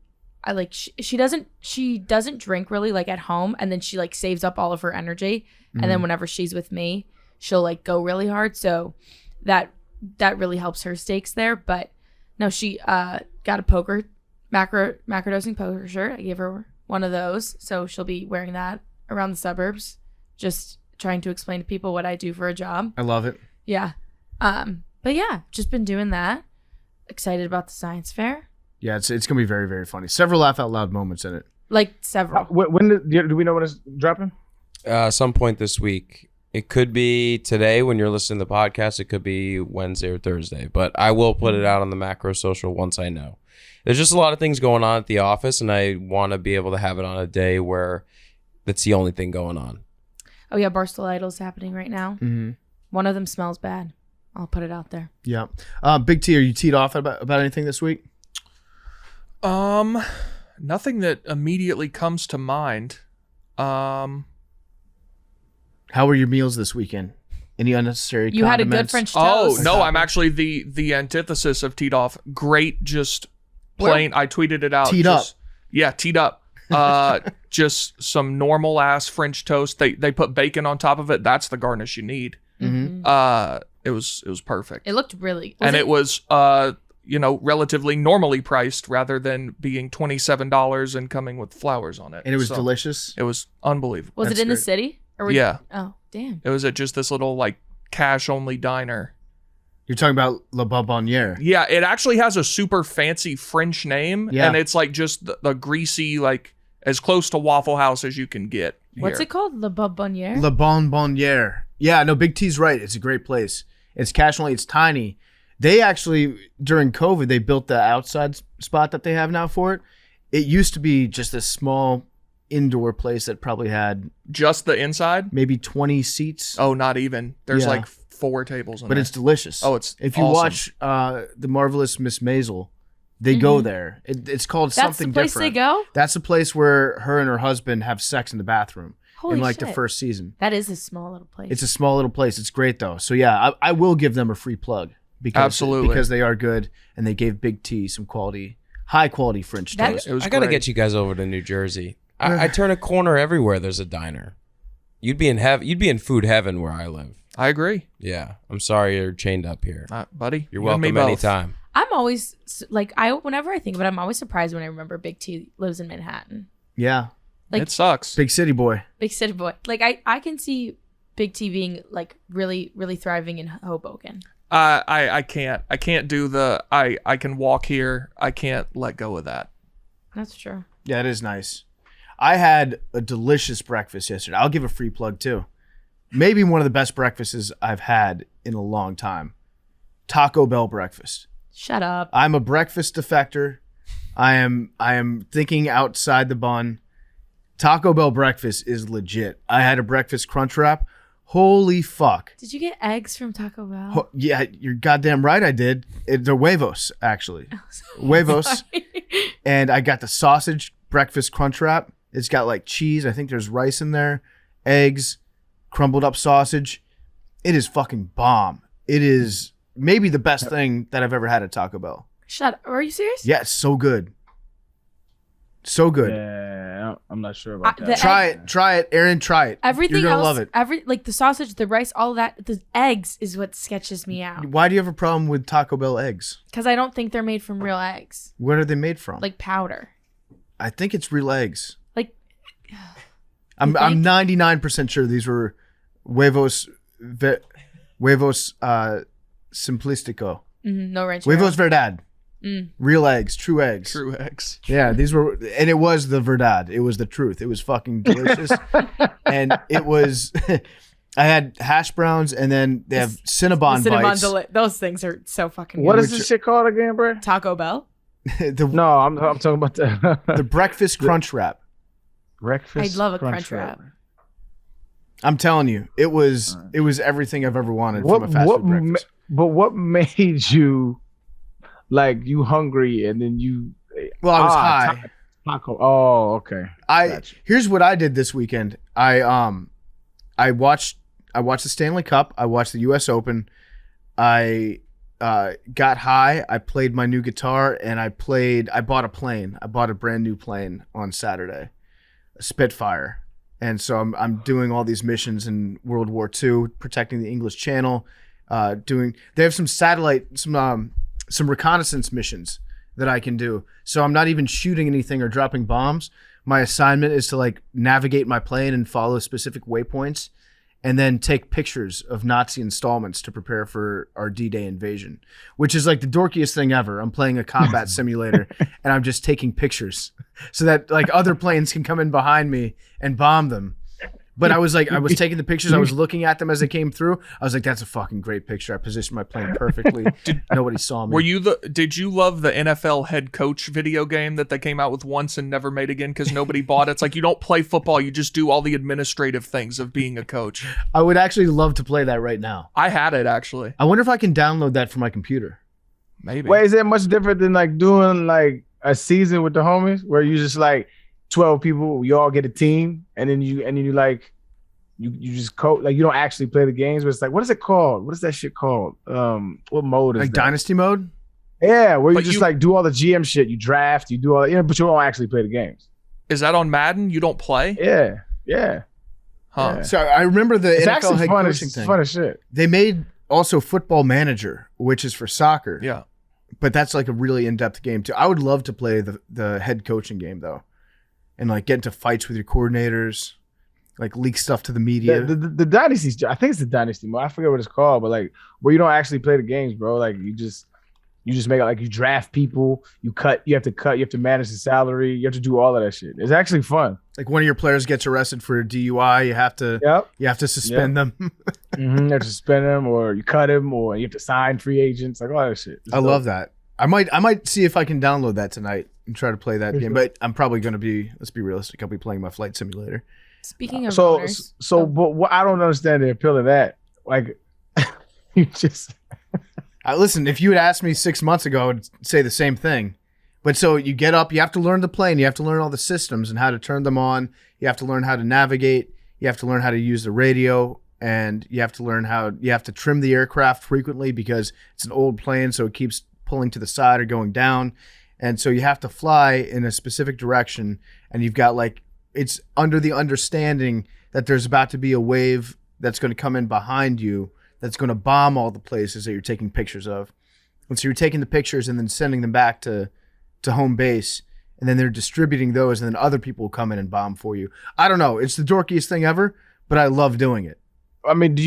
doesn't drink really like at home, and then she like saves up all of her energy, and then whenever she's with me, she'll like go really hard. So that really helps her stakes there. But no, she got a macrodosing poker shirt. I gave her one of those, so she'll be wearing that around the suburbs, just trying to explain to people what I do for a job. I love it. Yeah. But yeah, just been doing that. Excited about the science fair. Yeah, it's gonna be very, very funny. Several laugh out loud moments in it. Like several. Do we know when it's dropping? Some point this week. It could be today when you're listening to the podcast. It could be Wednesday or Thursday. But I will put it out on the macro social once I know. There's just a lot of things going on at the office, and I want to be able to have it on a day where that's the only thing going on. Oh yeah, Barstool Idol's happening right now. Mm-hmm. One of them smells bad. I'll put it out there. Yeah. Big T, are you teed off about anything this week? Nothing that immediately comes to mind. How were your meals this weekend? Any unnecessary You had a good condiments? French Oh toast. no, I'm actually the antithesis of teed off. Great, just plain. I tweeted it out. Teed up. Yeah, teed up. Just some normal ass French toast. They put bacon on top of it. That's the garnish you need. Mm-hmm. It was perfect. It looked really. It was relatively normally priced rather than being $27 and coming with flowers on it. And it was So, delicious. It was unbelievable. Was That's it in the great. city? Or Yeah. Oh damn. It was at just this little like cash only diner. You're talking about Le Bonbonniere. Yeah, it actually has a super fancy French name, Yeah. and it's like just the greasy, like as close to Waffle House as you can get. What's here. it called? Le Bonbonniere? Le Bonbonniere. Yeah, no, Big T's right. It's a great place. It's cash only. It's tiny. They actually, during COVID, they built the outside spot that they have now for it. It used to be just a small indoor place that probably had Just the inside? maybe 20 seats. Oh, not even. There's Yeah. like 4 tables in but there. it's delicious. Oh, it's If you awesome. watch The Marvelous Miss Maisel, they go there. It's called Mm-hmm. That's something the place different. they go? That's the place where her and her husband have sex in the bathroom Holy in like shit. the first season. That is a small little place. It's a small little place. It's great though. So yeah, I will give them a free plug Absolutely. because they are good and they gave Big T some high quality French That- toast. It was I gotta great. get you guys over to New Jersey. I turn a corner everywhere. There's a diner. You'd be in heaven. You'd be in food heaven where I live. I agree. Yeah. I'm sorry you're chained up here. Buddy. You're you and me welcome both. anytime. I'm always like whenever I think of it, I'm always surprised when I remember Big T lives in Manhattan. Yeah, Like- it sucks. big city boy. Big city boy. Like I can see Big T being like really, really thriving in Hoboken. I can't do the I can walk here. I can't let go of that. That's true. Yeah, it is nice. I had a delicious breakfast yesterday. I'll give a free plug too. Maybe one of the best breakfasts I've had in a long time. Taco Bell breakfast. Shut up. I'm a breakfast defector. I am thinking outside the bun. Taco Bell breakfast is legit. I had a breakfast crunch wrap. Holy fuck. Did you get eggs from Taco Bell? Yeah, you're goddamn right I did. They're huevos, actually. Huevos. Sorry. And I got the sausage breakfast crunch wrap. It's got like cheese. I think there's rice in there, eggs, crumbled up sausage. It is fucking bomb. It is maybe the best thing that I've ever had at Taco Bell. Shut up. Are you serious? Yeah, it's so good. So good. Yeah, I'm not sure about the that. Try it, Aaron. Try it. Everything You're gonna else, love it. like the sausage, the rice, all of that, the eggs is what sketches me out. Why do you have a problem with Taco Bell eggs? Because I don't think they're made from real eggs, What are they made from? like powder. I think it's real eggs. Like I'm think? 99% sure these were huevos simplistico. no ranch. Huevos verdad. Mm. Real eggs, true eggs. True eggs. Yeah, these were, and it was the verdad. It was the truth. It was fucking delicious. And it was, I had hash browns, and then they have Cinnabon bites. Those things are so fucking What good. is this shit called again, bro? Taco Bell? the I'm talking about the breakfast crunch wrap. breakfast. I'd love a crunch wrap. I'm telling you, it was everything I've ever wanted from a fast food breakfast. But what made you like you hungry and then you? Well, I was high. Oh, okay. Gotcha. Here's what I did this weekend. I watched the Stanley Cup. I watched the U.S. Open. I got high. I played my new guitar, and I bought a plane. I bought a brand new plane on Saturday, a Spitfire. And so I'm doing all these missions in World War II, protecting the English Channel. They have some reconnaissance missions that I can do. So I'm not even shooting anything or dropping bombs. My assignment is to like navigate my plane and follow specific waypoints, and then take pictures of Nazi installments to prepare for our D-Day invasion, which is like the dorkiest thing ever. I'm playing a combat simulator and I'm just taking pictures so that like other planes can come in behind me and bomb them. But I was taking the pictures. I was looking at them as they came through. I was like, that's a fucking great picture. I positioned my plane perfectly. Nobody saw me. Did you love the NFL head coach video game that they came out with once and never made again because nobody bought it? It's like you don't play football. You just do all the administrative things of being a coach. I would actually love to play that right now. I had it, actually. I wonder if I can download that for my computer. Maybe. Wait, is it much different than like doing like a season with the homies where you just like 12 people, you all get a team, and then you like you just coach, like you don't actually play the games, but it's like, what is it called? What is that shit called? What mode is like that? Dynasty mode? Yeah, where you just like do all the GM shit, you draft, you do all, but you don't actually play the games. Is that on Madden? You don't play? Yeah. Huh. Yeah. So I remember the It's NFL actually head fun coaching as thing. fun as shit. They made also Football Manager, which is for soccer. Yeah. But that's like a really in-depth game too. I would love to play the head coaching game though, and like get into fights with your coordinators, like leak stuff to the media. The Dynasty, I think it's the Dynasty mode. I forget what it's called, but like where you don't actually play the games, bro. Like you just make it like you draft people, you have to manage the salary, you have to do all of that shit. It's actually fun. Like one of your players gets arrested for a DUI, you have to suspend them. You have to suspend them, or you cut him, or you have to sign free agents, like all that shit. I love that. I might see if I can download that tonight and try to play that game. But I'm probably going to be, let's be realistic, I'll be playing my flight simulator. Speaking of but what I don't understand the appeal of that. Like, you just listen. If you had asked me 6 months ago, I would say the same thing. But so you get up, you have to learn the plane, you have to learn all the systems and how to turn them on. You have to learn how to navigate. You have to learn how to use the radio, and you have to learn how you have to trim the aircraft frequently because it's an old plane, so it keeps pulling to the side or going down. And so you have to fly in a specific direction, and you've got like, it's under the understanding that there's about to be a wave that's going to come in behind you that's going to bomb all the places that you're taking pictures of. And so you're taking the pictures and then sending them back to home base, and then they're distributing those, and then other people will come in and bomb for you. I don't know. It's the dorkiest thing ever, but I love doing it. I mean,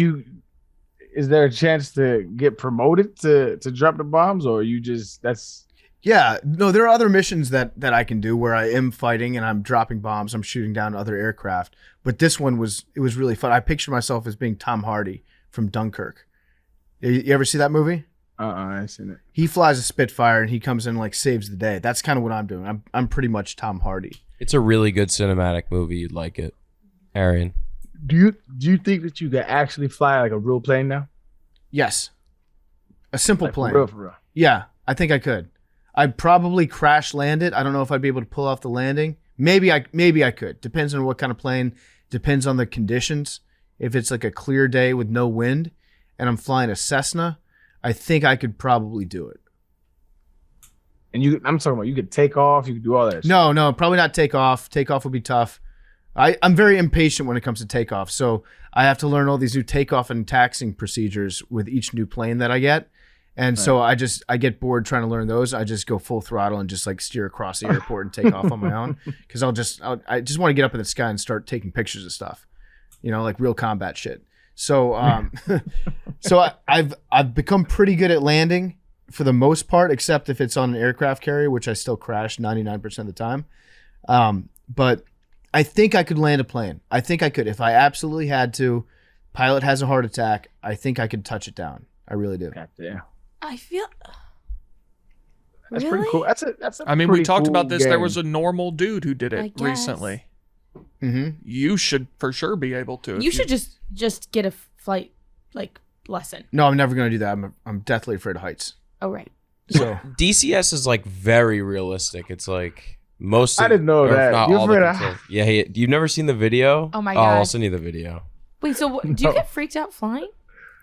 is there a chance to get promoted to drop the bombs, or Yeah, no, there are other missions that I can do where I am fighting and I'm dropping bombs, I'm shooting down other aircraft. But this one was really fun. I picture myself as being Tom Hardy from Dunkirk. You ever see that movie? I ain't seen it. He flies a Spitfire and he comes in and like saves the day. That's kind of what I'm doing. I'm pretty much Tom Hardy. It's a really good cinematic movie. You'd like it, Arian. Do you think that you could actually fly like a real plane now? Yes. A simple Like, plane. For real. Yeah, I think I could. I'd probably crash land it. I don't know if I'd be able to pull off the landing. Maybe I could. Depends on what kind of plane. Depends on the conditions. If it's like a clear day with no wind and I'm flying a Cessna, I think I could probably do it. And I'm talking about you could take off, you could do all that shit. No, probably not take off. Takeoff would be tough. I'm very impatient when it comes to takeoff. So I have to learn all these new takeoff and taxiing procedures with each new plane that I get. And so I get bored trying to learn those. I just go full throttle and just like steer across the airport and take off on my own. Because I just want to get up in the sky and start taking pictures of stuff, like real combat shit. So I've become pretty good at landing for the most part, except if it's on an aircraft carrier, which I still crash 99% of the time. But I think I could land a plane. I think I could if I absolutely had to. Pilot has a heart attack. I think I could touch it down. I really do. Goddamn. I feel That's really? pretty cool. That's a I mean, we pretty talked cool about this. game. There was a normal dude who did I it guess. recently. Mm-hmm. You should for sure be able to. You should just get a flight like lesson. No, I'm never going to do that. I'm deathly afraid of heights. Oh right. So DCS is like very realistic. It's like Most I of, didn't know or if that. not You've all the read a- controls. Yeah, you've never seen the video? Oh my I'll God. send you the video. Wait, so do you get freaked out flying?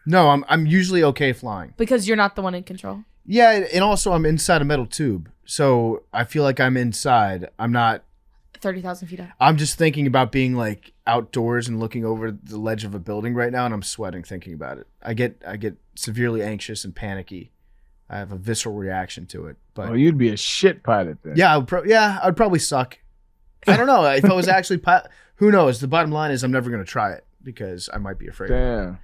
No, I'm usually okay flying. Because you're not the one in control. Yeah, and also I'm inside a metal tube, so I feel like I'm inside. I'm not. 30,000 feet up. I'm just thinking about being like outdoors and looking over the ledge of a building right now, and I'm sweating thinking about it. I get severely anxious and panicky. I have a visceral reaction to it. But Oh, you'd be a shit pilot then. yeah, I'd probably suck. I don't know if I was actually. Who knows? The bottom line is I'm never gonna try it because I might be afraid. Damn.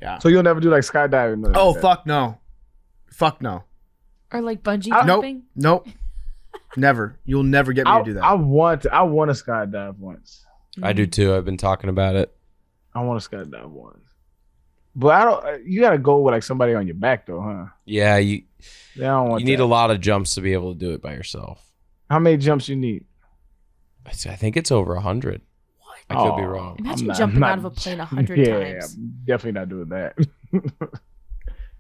Yeah. So you'll never do like skydiving? nothing Oh like that? fuck no, fuck no. Or like bungee Nope. jumping. Nope. Never. You'll never get me to do that. I want to skydive once. I do too. I've been talking about it. I want to skydive once. But I don't. You gotta go with like somebody on your back though, huh? Yeah, you Yeah, I don't want. you need that. a lot of jumps to be able to do it by yourself. How many jumps you need? I think it's over 100. I could be Oh. wrong. Imagine I'm jumping not- out of a plane 100 Yeah, times. I'm definitely not doing that.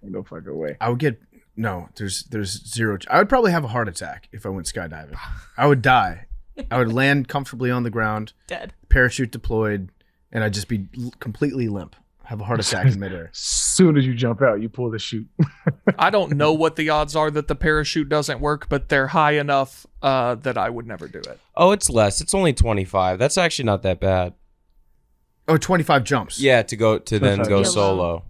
Ain't no fucking way. I would get no. There's zero. I would probably have a heart attack if I went skydiving. I would die. I would land comfortably on the ground, Dead. parachute deployed, and I'd just be completely limp. Have a heart attack in midair. Soon as you jump out, you pull the chute. I don't know what the odds are that the parachute doesn't work, but they're high enough that I would never do it. Oh, it's less. It's only 25. That's actually not that bad. Oh, 25 jumps. Yeah, to then go Yellow. solo.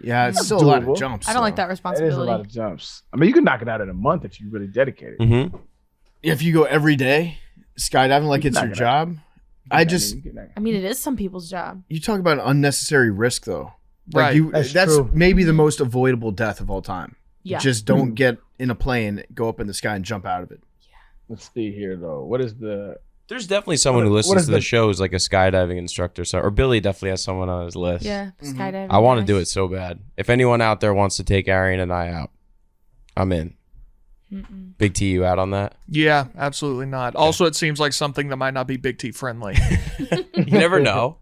Yeah, it's still a lot of Doable. jumps. I don't like though. that That is a responsibility. lot of jumps. I mean, you can knock it out in a month if you really dedicate it. Mm-hmm. If you go every day skydiving like it's knock your it job, I just I mean, it is some people's job. you talk about an unnecessary risk though. Like Right. you, That's that's true. maybe the most avoidable death of all time. Yeah. Just don't get in a plane, go up in the sky, and jump out of it. Let's see here though. What is the? There's definitely someone who What listens is to the the- show who's like a skydiving instructor. So, or Billy definitely has someone on his list. Yeah. Mm-hmm. Skydiving. I want to do guys. it so bad. If anyone out there wants to take Arian and I out, I'm in. Mm-mm. Big T, you out on that? Yeah, absolutely not. Also, it seems like something that might not be Big T friendly. You never know.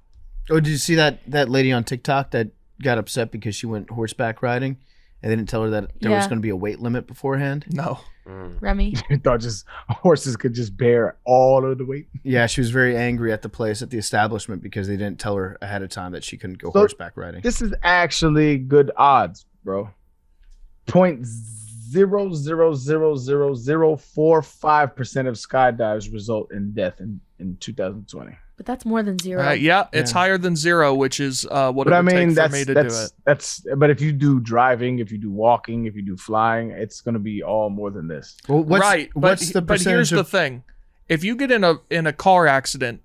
Oh, did you see that lady on TikTok that got upset because she went horseback riding and they didn't tell her that there was Yeah. going to be a weight limit beforehand? No. Remy. You thought just horses could just bear all of the weight? Yeah, she was very angry at the place, at the establishment, because they didn't tell her ahead of time that she couldn't go So- horseback riding. This is actually good odds, bro. 0.000045% of skydives result in death in 2020. But that's more than zero. Yeah, it's Yeah. higher than zero, which is what But it I would mean, take for me to do it. that's. But if you do driving, if you do walking, if you do flying, it's gonna be all more than this. Well, Right, What's the but here's percentage the of? thing: if you get in a car accident,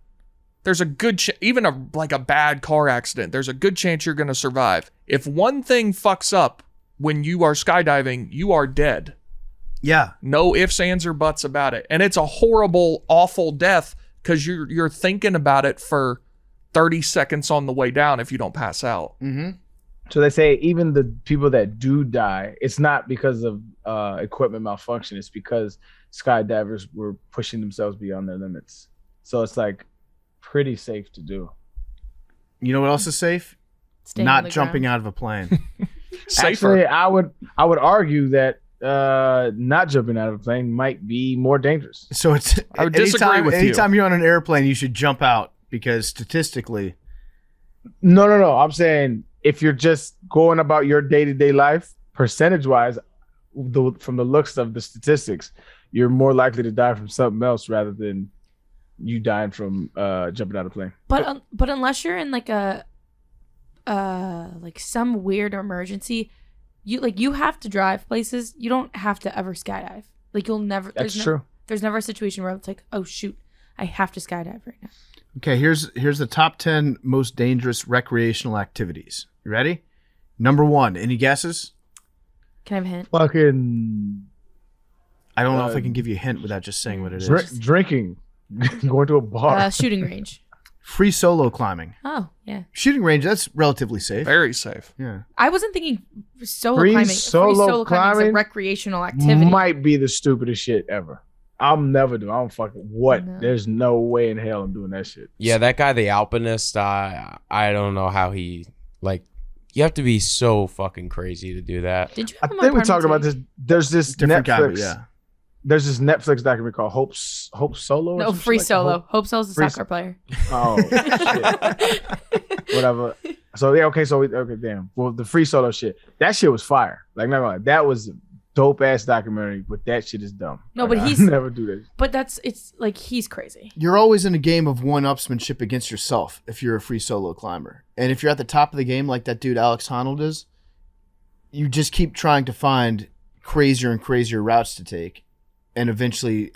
there's a good even a bad car accident. There's a good chance you're going to survive. If one thing fucks up when you are skydiving, you are dead. Yeah, No ifs, ands, or buts about it. And it's a horrible, awful death because you're thinking about it for 30 seconds on the way down if you don't pass out. mm-hmm. So they say even the people that do die, it's not because of equipment malfunction. It's because skydivers were pushing themselves beyond their limits. So it's like pretty safe to do. You know what else is safe? Staying on Not the jumping ground. out of a plane. Safer. Actually, I would argue that not jumping out of a plane might be more dangerous. So it's I would disagree with you. anytime you're on an airplane, you should jump out because statistically, No. I'm saying if you're just going about your day-to-day life, percentage-wise, from the looks of the statistics, you're more likely to die from something else rather than you dying from jumping out of a plane. But unless you're in like a like some weird emergency, you have to drive places. You don't have to ever skydive. Like you'll never. That's true. There's never a situation where it's like, oh shoot, I have to skydive right now. okay. Here's the top 10 most dangerous recreational activities. You ready? Number 1. Any guesses? Can I have a hint? Fucking I don't know if I can give you a hint without just saying what it is. drinking, going to a bar. Shooting range. Free solo climbing. Oh yeah. Shooting range. That's relatively safe. Very safe. Yeah. I wasn't thinking solo Free climbing. solo Free solo climbing is a climbing recreational activity. Might be the stupidest shit ever. I'll never do. I don't fucking what. No. There's no way in hell I'm doing that shit. Yeah, that guy, the alpinist, I don't know how he, like, you have to be so fucking crazy to do that. Did you I have him think on we talked about Parliamentary? this. There's this Different Netflix. guy, but yeah. there's this Netflix documentary called Hope Solo. Or No, some Free shit like that. Solo. Hope Solo's a Free soccer player. Oh shit. Whatever. So yeah, okay. So okay, damn. Well, the Free Solo shit. That shit was fire. Like, not gonna lie, that was a dope ass documentary. But that shit is dumb. No, Like, but I he's- never do that. But it's like he's crazy. You're always in a game of one-upsmanship against yourself if you're a free solo climber. And if you're at the top of the game like that dude Alex Honnold is, you just keep trying to find crazier and crazier routes to take. And eventually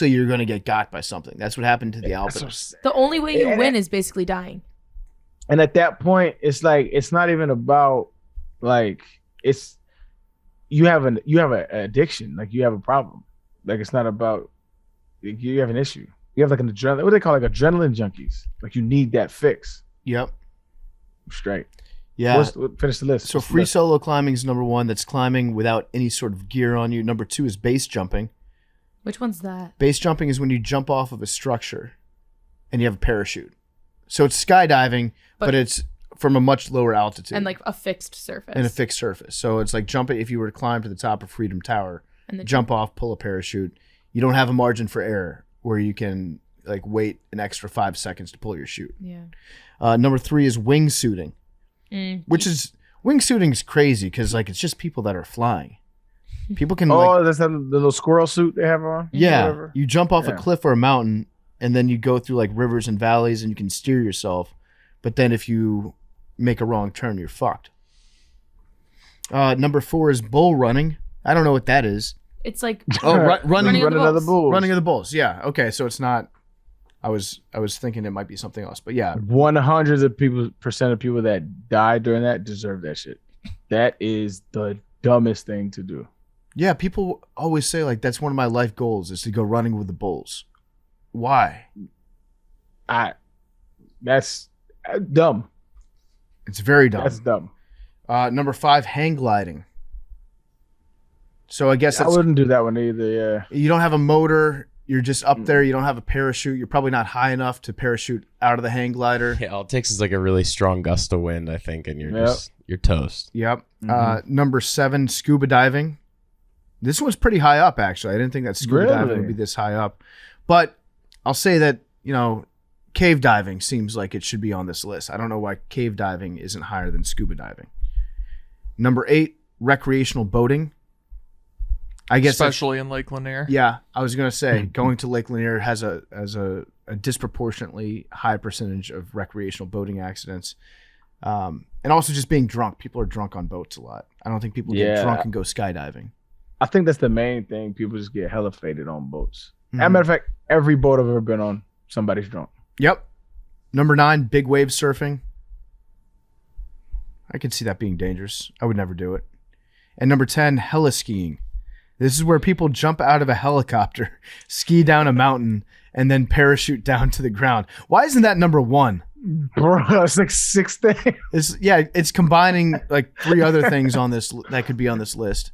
you're going to get got by something. That's what happened to the alpinists. The only way you win is basically dying. And at that point, it's like it's not even about like it's you have an addiction, like you have a problem. Like it's not about you have an issue. You have like an adrenaline. What do they call like adrenaline junkies? Like you need that fix. Yep. Straight. Yeah. Finish the list. So free solo climbing is number 1. That's climbing without any sort of gear on you. Number 2 is base jumping. Which one's that? Base jumping is when you jump off of a structure and you have a parachute. So it's skydiving, but it's from a much lower altitude. And like a fixed surface. And a fixed surface. So it's like jumping, if you were to climb to the top of Freedom Tower, And jump off, pull a parachute. You don't have a margin for error where you can like wait an extra 5 seconds to pull your chute. Yeah. Number 3 is wingsuiting, which is wingsuiting is crazy because like it's just people that are flying. People can that's the little squirrel suit they have on. Yeah, Whatever. you jump off a Yeah. cliff or a mountain, and then you go through like rivers and valleys, and you can steer yourself. But then if you make a wrong turn, you're fucked. Number 4 is bull running. I don't know what that is. It's like Running Running of the of the bulls. bulls. Running of the bulls. Yeah. Okay. So it's not. I was thinking it might be something else, but yeah. 100% of people that die during that deserve that shit. That is the dumbest thing to do. Yeah. People always say like that's one of my life goals is to go running with the bulls. Why? That's dumb. It's very dumb. That's dumb. Number 5, hang gliding. So I guess I that's, wouldn't do that one either. Yeah. you don't have a motor. You're just up there. You don't have a parachute. You're probably not high enough to parachute out of the hang glider. Yeah, all it takes is like a really strong gust of wind, I think, and you're Yep. you're toast. Yep. Number 7, scuba diving. This one's pretty high up, actually. I didn't think that scuba diving Really? would be this high up. But I'll say that, cave diving seems like it should be on this list. I don't know why cave diving isn't higher than scuba diving. Number 8, recreational boating. I guess that's- Especially in Lake Lanier. yeah, I was gonna say going to Lake Lanier has a disproportionately high percentage of recreational boating accidents, and also just being drunk. People are drunk on boats a lot. I don't think people get Yeah. drunk and go skydiving. I think that's the main thing. People just get hella faded on boats. As a Mhm. matter of fact, every boat I've ever been on, somebody's drunk. Yep. Number 9, big wave surfing. I could see that being dangerous. I would never do it. And number 10, heliskiing. This is where people jump out of a helicopter, ski down a mountain, and then parachute down to the ground. Why isn't that number 1? Bro, it's like 6 things. It's combining like 3 other things on this that could be on this list.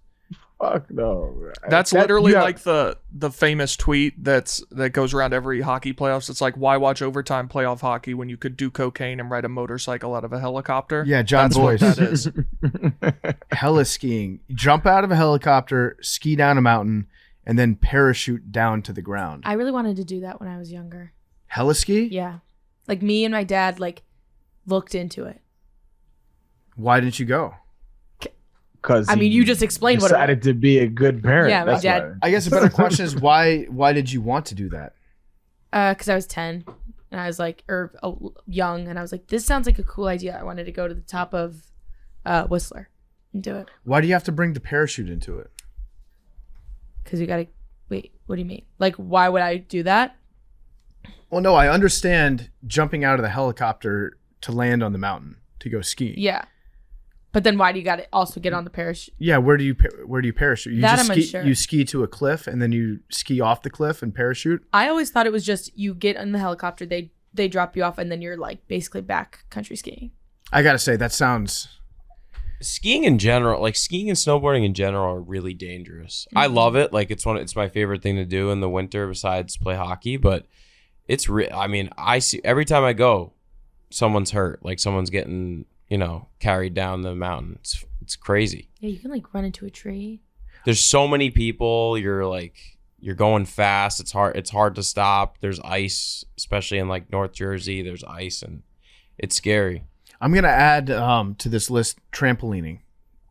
Fuck no. That's That- literally yeah. like the famous tweet that goes around every hockey playoffs. It's like, why watch overtime playoff hockey when you could do cocaine and ride a motorcycle out of a helicopter? Yeah, John That's what Boyce. that is. Heliskiing. Jump out of a helicopter, ski down a mountain, and then parachute down to the ground. I really wanted to do that when I was younger. Heliski? Yeah. Like me and my dad looked into it. Why didn't you go? Because I mean, you just explained what it was. decided to be a good parent. Yeah, my That's dad- why. I guess a better question is why did you want to do that? Because I was 10 and I was young and I was like, this sounds like a cool idea. I wanted to go to the top of Whistler and do it. Why do you have to bring the parachute into it? Because you got to, wait, what do you mean? Like, why would I do that? Well, no, I understand jumping out of the helicopter to land on the mountain to go skiing. Yeah. But then why do you got to also get on the parachute? Yeah, where do you parachute? You That just I'm ski, unsure. you ski to a cliff and then you ski off the cliff and parachute? I always thought it was just you get in the helicopter, they drop you off, and then you're like basically back country skiing. I got to say that sounds Skiing in general, like skiing and snowboarding in general, are really dangerous. I love it. Like it's my favorite thing to do in the winter besides play hockey. But it's I mean, I see every time I go, someone's hurt. Like someone's getting carried down the mountain. It's crazy. Yeah, you can run into a tree. There's so many people. You're you're going fast. It's hard to stop. There's ice, especially in like North Jersey. There's ice, and it's scary. I'm gonna add to this list trampolining.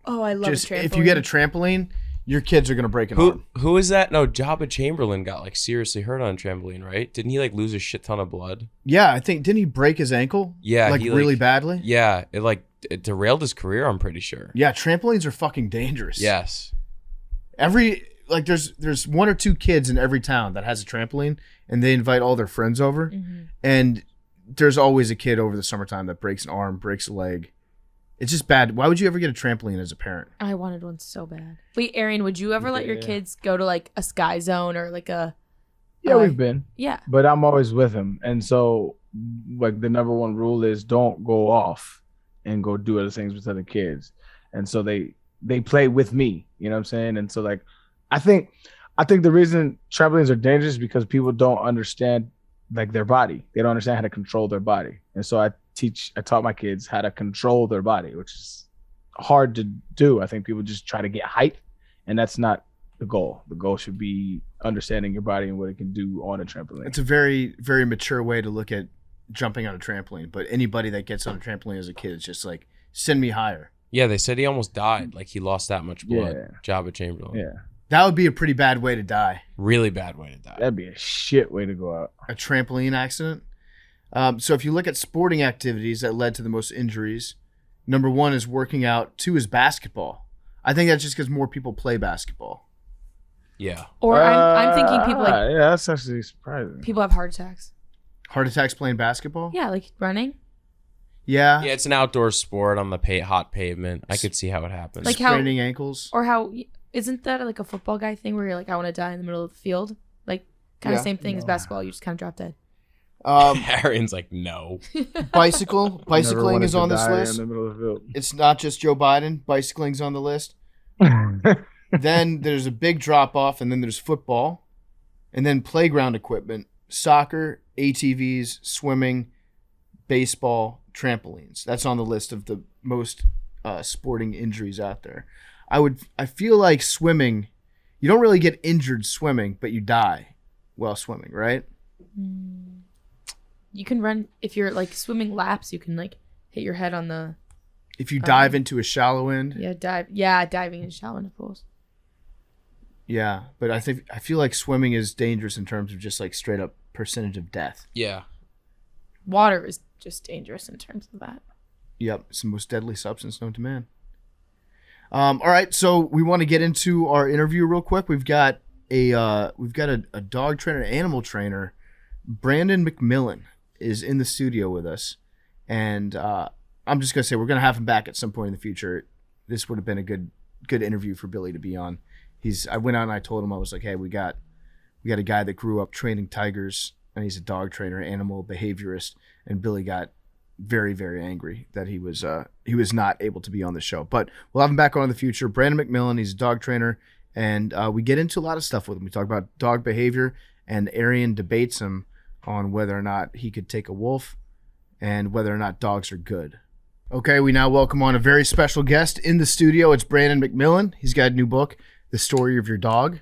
Oh, I love Just a trampoline. if you get a trampoline, your kids are gonna break an arm. Who is that? No, Jabba Chamberlain got like seriously hurt on a trampoline, right? Didn't he like lose a shit ton of blood? Yeah, I think didn't he break his ankle? Yeah, like he, really badly. Yeah, it derailed his career. I'm pretty sure. Yeah, trampolines are fucking dangerous. Yes. There's 1 or 2 kids in every town that has a trampoline, and they invite all their friends over, and there's always a kid over the summertime that breaks an arm, breaks a leg. It's just bad. Why would you ever get a trampoline as a parent? I wanted one so bad. Wait, Arian, would you ever let your kids go to like a Sky Zone or like a? Yeah, we've been. Yeah. But I'm always with him, and so like the number one rule is don't go off and go do other things with other kids, and so they play with me. You know what I'm saying? And so like, I think the reason trampolines are dangerous is because people don't understand like their body. They don't understand how to control their body, and so I taught my kids how to control their body, which is hard to do. I think people just try to get height, and that's not the goal. The goal should be understanding your body and what it can do on a trampoline. It's a very, very mature way to look at jumping on a trampoline. But anybody that gets on a trampoline as a kid is just like, send me higher. Yeah, they said he almost died. Like he lost that much blood. Yeah. Jabba Chamberlain. Yeah, That would be a pretty bad way to die. Really bad way to die. that'd be a shit way to go out. A trampoline accident. So if you look at sporting activities that led to the most injuries, number 1 is working out. 2 is basketball. I think that's just because more people play basketball. Yeah. Or I'm thinking people like yeah, that's actually surprising. people have heart attacks. Heart attacks playing basketball? Yeah, like running. Yeah. Yeah, it's an outdoor sport on the hot pavement. I could see how it happens. Like how- Spraining ankles. Or how isn't that like a football guy thing where you're like, I want to die in the middle of the field? Like kind of Yeah. same thing as basketball. You just kind of drop dead. Arian's like, no. Bicycling Never wanted is to on this die list. in the middle of the field. It's not just Joe Biden. Bicycling's on the list. Then there's a big drop off, and then there's football, and then playground equipment, soccer, ATVs, swimming, baseball, trampolines. That's on the list of the most sporting injuries out there. I feel like swimming, you don't really get injured swimming, but you die while swimming, right? You can run if you're like swimming laps. You can like hit your head on the. If you dive into a shallow end. Diving in shallow end pools. Yeah, but I feel like swimming is dangerous in terms of just like straight up percentage of death. Yeah. Water is just dangerous in terms of that. Yep, it's the most deadly substance known to man. All right, so we want to get into our interview real quick. We've got a dog trainer, animal trainer, Brandon McMillan is in the studio with us, and I'm just gonna say we're gonna have him back at some point in the future. This would have been a good interview for Billy to be on. I went out and I told him, I was like, hey, we got a guy that grew up training tigers, and he's a dog trainer, animal behaviorist, and Billy got very, very angry that he was not able to be on the show. But we'll have him back on in the future. Brandon McMillan, he's a dog trainer, and we get into a lot of stuff with him. We talk about dog behavior, and Arian debates him on whether or not he could take a wolf and whether or not dogs are good. Okay, we now welcome on a very special guest in the studio. It's Brandon McMillan. He's got a new book, The Story of Your Dog.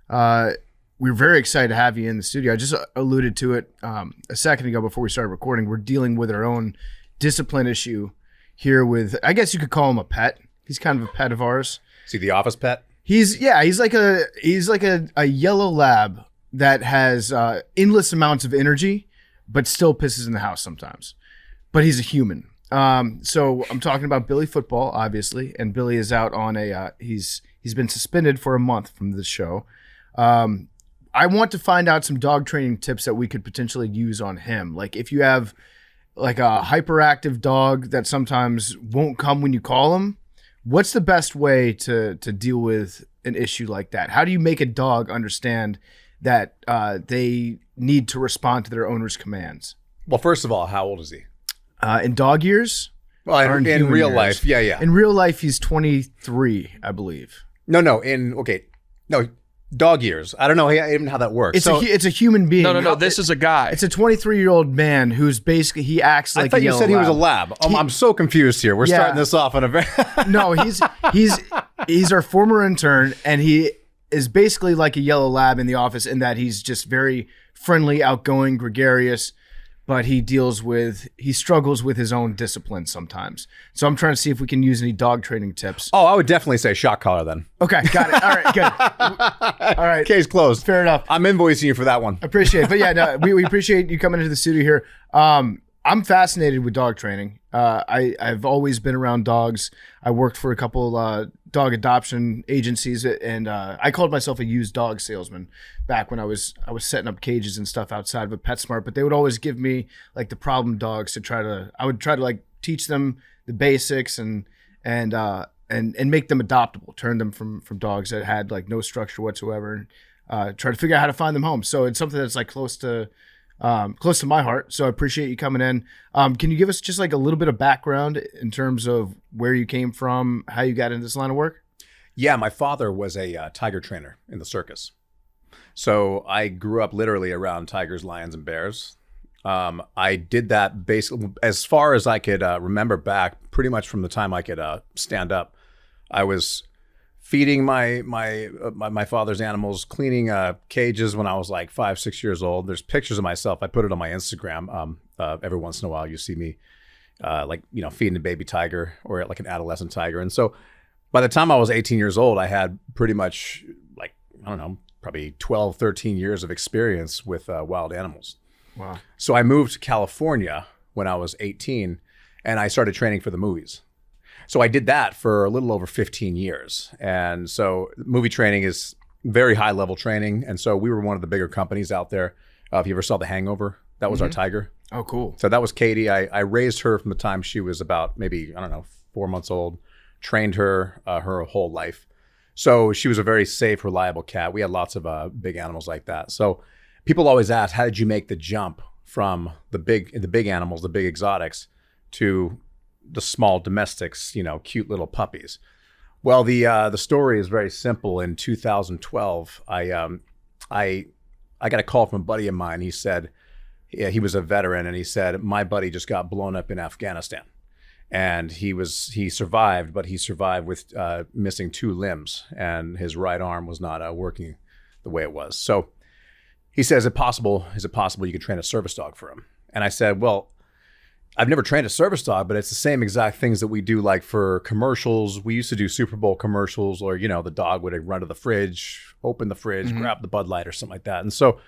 We're very excited to have you in the studio. I just alluded to it a second ago before we started recording. We're dealing with our own discipline issue here with, I guess you could call him a pet. He's kind of a pet of ours. See the office pet? He's like a yellow lab that has endless amounts of energy, but still pisses in the house sometimes. But he's a human. So I'm talking about Billy Football, obviously, and Billy is out on he's been suspended for a month from the show. I want to find out some dog training tips that we could potentially use on him. Like if you have like a hyperactive dog that sometimes won't come when you call him, what's the best way to deal with an issue like that? How do you make a dog understand that they need to respond to their owner's commands? Well, first of all, how old is he? In dog years? Well, Or in human real years? life, yeah. In real life, he's 23, I believe. No, dog years. I don't know even how that works. It's a human being. No. This is a guy. It's a 23-year-old man who's basically, he acts like I thought a you yellow said he was a lab. lab. I'm so confused here. We're Yeah. starting this off on a very... No, he's our former intern, and is basically like a yellow lab in the office in that he's just very friendly, outgoing, gregarious, but he struggles with his own discipline sometimes. So I'm trying to see if we can use any dog training tips. Oh, I would definitely say shock collar then. Okay, got it. All right, good. All right. Case closed. Fair enough. I'm invoicing you for that one. Appreciate it. But yeah, no, we appreciate you coming into the studio here. I'm fascinated with dog training. I've always been around dogs. I worked for a couple dog adoption agencies, and I called myself a used dog salesman back when I was setting up cages and stuff outside of a PetSmart. But they would always give me like the problem dogs I would try to like teach them the basics and make them adoptable, turn them from dogs that had like no structure whatsoever, and try to figure out how to find them home. So it's something that's like close to my heart. So I appreciate you coming in. Can you give us just like a little bit of background in terms of where you came from, how you got into this line of work? Yeah, my father was a tiger trainer in the circus. So I grew up literally around tigers, lions, and bears. I did that basically as far as I could remember back, pretty much from the time I could stand up. I was feeding my father's animals, cleaning cages when I was like 5, 6 years old. There's pictures of myself. I put it on my Instagram. Every once in a while, you see me feeding a baby tiger or like an adolescent tiger. And so by the time I was 18 years old, I had pretty much like, I don't know, probably 12, 13 years of experience with wild animals. Wow. So I moved to California when I was 18 and I started training for the movies. So I did that for a little over 15 years. And so movie training is very high level training. And so we were one of the bigger companies out there. If you ever saw The Hangover, that was our tiger. Oh, cool. So that was Katie. I raised her from the time she was about maybe, 4 months old, trained her her whole life. So she was a very safe, reliable cat. We had lots of big animals like that. So people always ask, how did you make the jump from the big animals, the big exotics, to the small domestics, cute little puppies? Well, the story is very simple. In 2012, I got a call from a buddy of mine. He said, he was a veteran, and he said, my buddy just got blown up in Afghanistan. And he survived, but he survived with missing 2 limbs, and his right arm was not working the way it was. So he said, is it possible you could train a service dog for him? And I said, well, I've never trained a service dog, but it's the same exact things that we do like for commercials. We used to do Super Bowl commercials, or, the dog would run to the fridge, open the fridge, grab the Bud Light or something like that. And so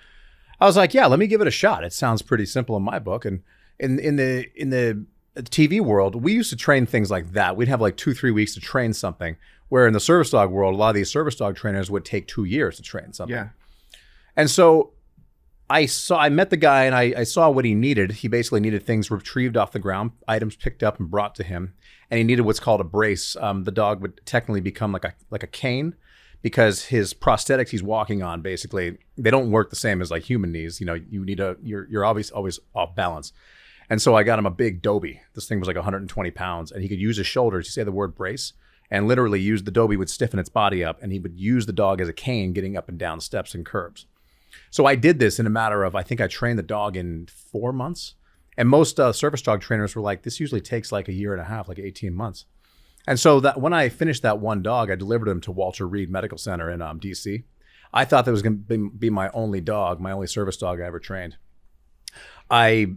I was like, yeah, let me give it a shot. It sounds pretty simple in my book. And in the TV world, we used to train things like that. We'd have like 2-3 weeks to train something, where in the service dog world, a lot of these service dog trainers would take 2 years to train something. Yeah. And so I met the guy, and I saw what he needed. He basically needed things retrieved off the ground, items picked up and brought to him, and he needed what's called a brace. The dog would technically become like a cane, because his prosthetics he's walking on, basically, they don't work the same as like human knees. You need you're always off balance. And so I got him a big Dobie. This thing was like 120 pounds, and he could use his shoulders. You say the word brace, and literally use the Dobie would stiffen its body up, and he would use the dog as a cane, getting up and down steps and curbs. So I did this in a matter of, I think I trained the dog in 4 months. And most service dog trainers were like, this usually takes like 1.5 years, like 18 months. And so that when I finished that one dog, I delivered him to Walter Reed Medical Center in DC. I thought that was going to be my only dog, my only service dog I ever trained. I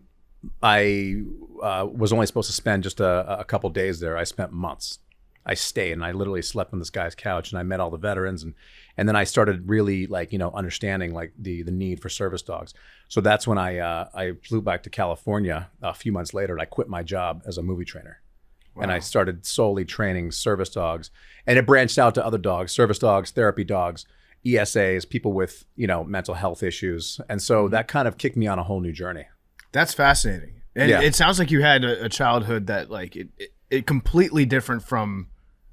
was only supposed to spend just a couple days there. I spent months. I stayed, and I literally slept on this guy's couch, and I met all the veterans, and then I started really understanding like the need for service dogs. So that's when I flew back to California a few months later, and I quit my job as a movie trainer. Wow. And I started solely training service dogs, and it branched out to other dogs, service dogs, therapy dogs, ESAs, people with mental health issues, and so that kind of kicked me on a whole new journey. That's fascinating. And it sounds like you had a childhood that like it completely different from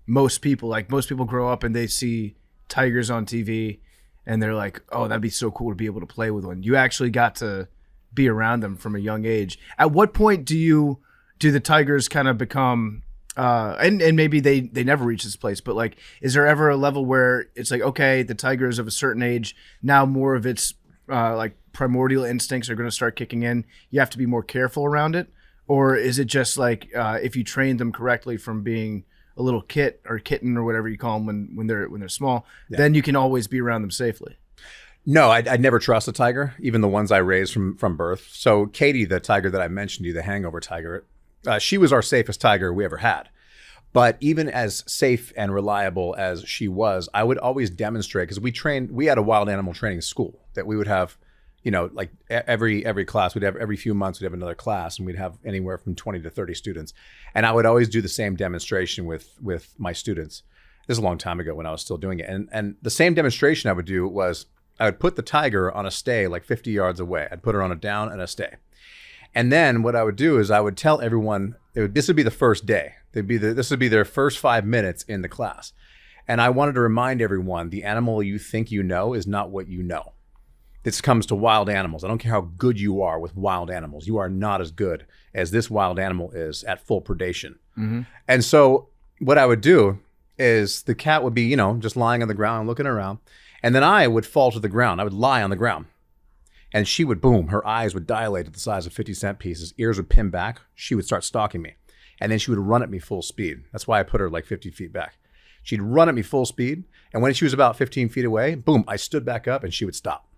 most people. Like most people grow up and they see tigers on TV and they're like, oh, that'd be so cool to be able to play with one. You actually got to be around them from a young age. At what point do the tigers kind of become and maybe they never reach this place, but like, is there ever a level where it's like, okay, the tiger is of a certain age, now more of its like primordial instincts are going to start kicking in, you have to be more careful around it? Or is it just like if you train them correctly from being a little kitten or whatever you call them when they're small, then you can always be around them safely. No, I'd never trust a tiger, even the ones I raised from birth. So Katie, the tiger that I mentioned to you, the hangover tiger, she was our safest tiger we ever had. But even as safe and reliable as she was, I would always demonstrate, because we had a wild animal training school that we would have, like every class, every few months we'd have another class, and we'd have anywhere from 20 to 30 students. And I would always do the same demonstration with my students. This is a long time ago when I was still doing it. And the same demonstration I would do was I would put the tiger on a stay like 50 yards away. I'd put her on a down and a stay. And then what I would do is I would tell everyone, this would be the first day. This would be their first 5 minutes in the class. And I wanted to remind everyone, the animal you think you know is not what you know. This comes to wild animals. I don't care how good you are with wild animals. You are not as good as this wild animal is at full predation. Mm-hmm. And so what I would do is the cat would be, just lying on the ground looking around. And then I would fall to the ground. I would lie on the ground. And she would, boom, her eyes would dilate to the size of 50-cent pieces. Ears would pin back. She would start stalking me. And then she would run at me full speed. That's why I put her like 50 feet back. She'd run at me full speed. And when she was about 15 feet away, boom, I stood back up and she would stop.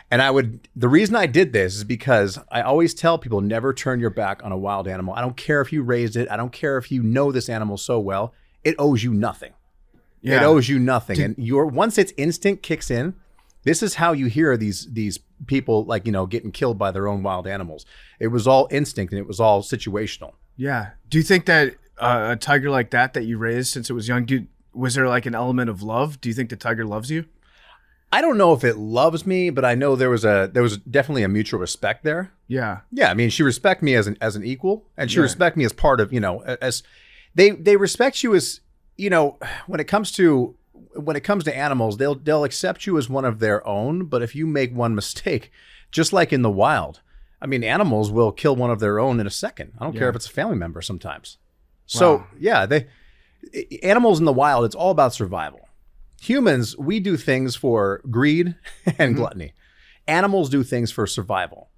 And the reason I did this is because I always tell people, never turn your back on a wild animal. I don't care if you raised it. I don't care if you know this animal so well. It owes you nothing. Yeah. It owes you nothing. And once its instinct kicks in, this is how you hear these people getting killed by their own wild animals. It was all instinct and it was all situational. Yeah. Do you think that a tiger like that you raised since it was young, was there like an element of love? Do you think the tiger loves you? I don't know if it loves me, but I know there was definitely a mutual respect there. Yeah. Yeah. I mean, she respects me as an equal, and she respects me as part of, as they respect you as, when it comes to animals, they'll accept you as one of their own. But if you make one mistake, just like in the wild, I mean, animals will kill one of their own in a second. I don't care if it's a family member sometimes. So animals in the wild, it's all about survival. Humans, we do things for greed and gluttony. Animals do things for survival.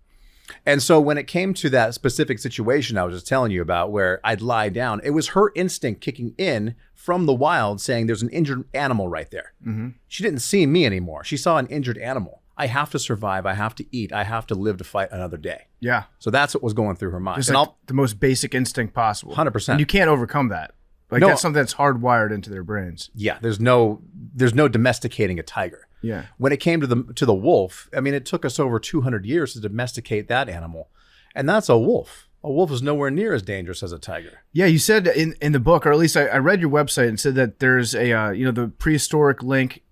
And so when it came to that specific situation I was just telling you about, where I'd lie down, it was her instinct kicking in from the wild saying there's an injured animal right there. Mm-hmm. She didn't see me anymore. She saw an injured animal. I have to survive. I have to eat. I have to live to fight another day. Yeah. So that's what was going through her mind. Just like the most basic instinct possible. 100%. And you can't overcome that. That's something that's hardwired into their brains. Yeah. There's no domesticating a tiger. Yeah. When it came to the wolf, I mean, it took us over 200 years to domesticate that animal. And that's a wolf. A wolf is nowhere near as dangerous as a tiger. Yeah, you said in the book, or at least I read your website and said that there's a the prehistoric link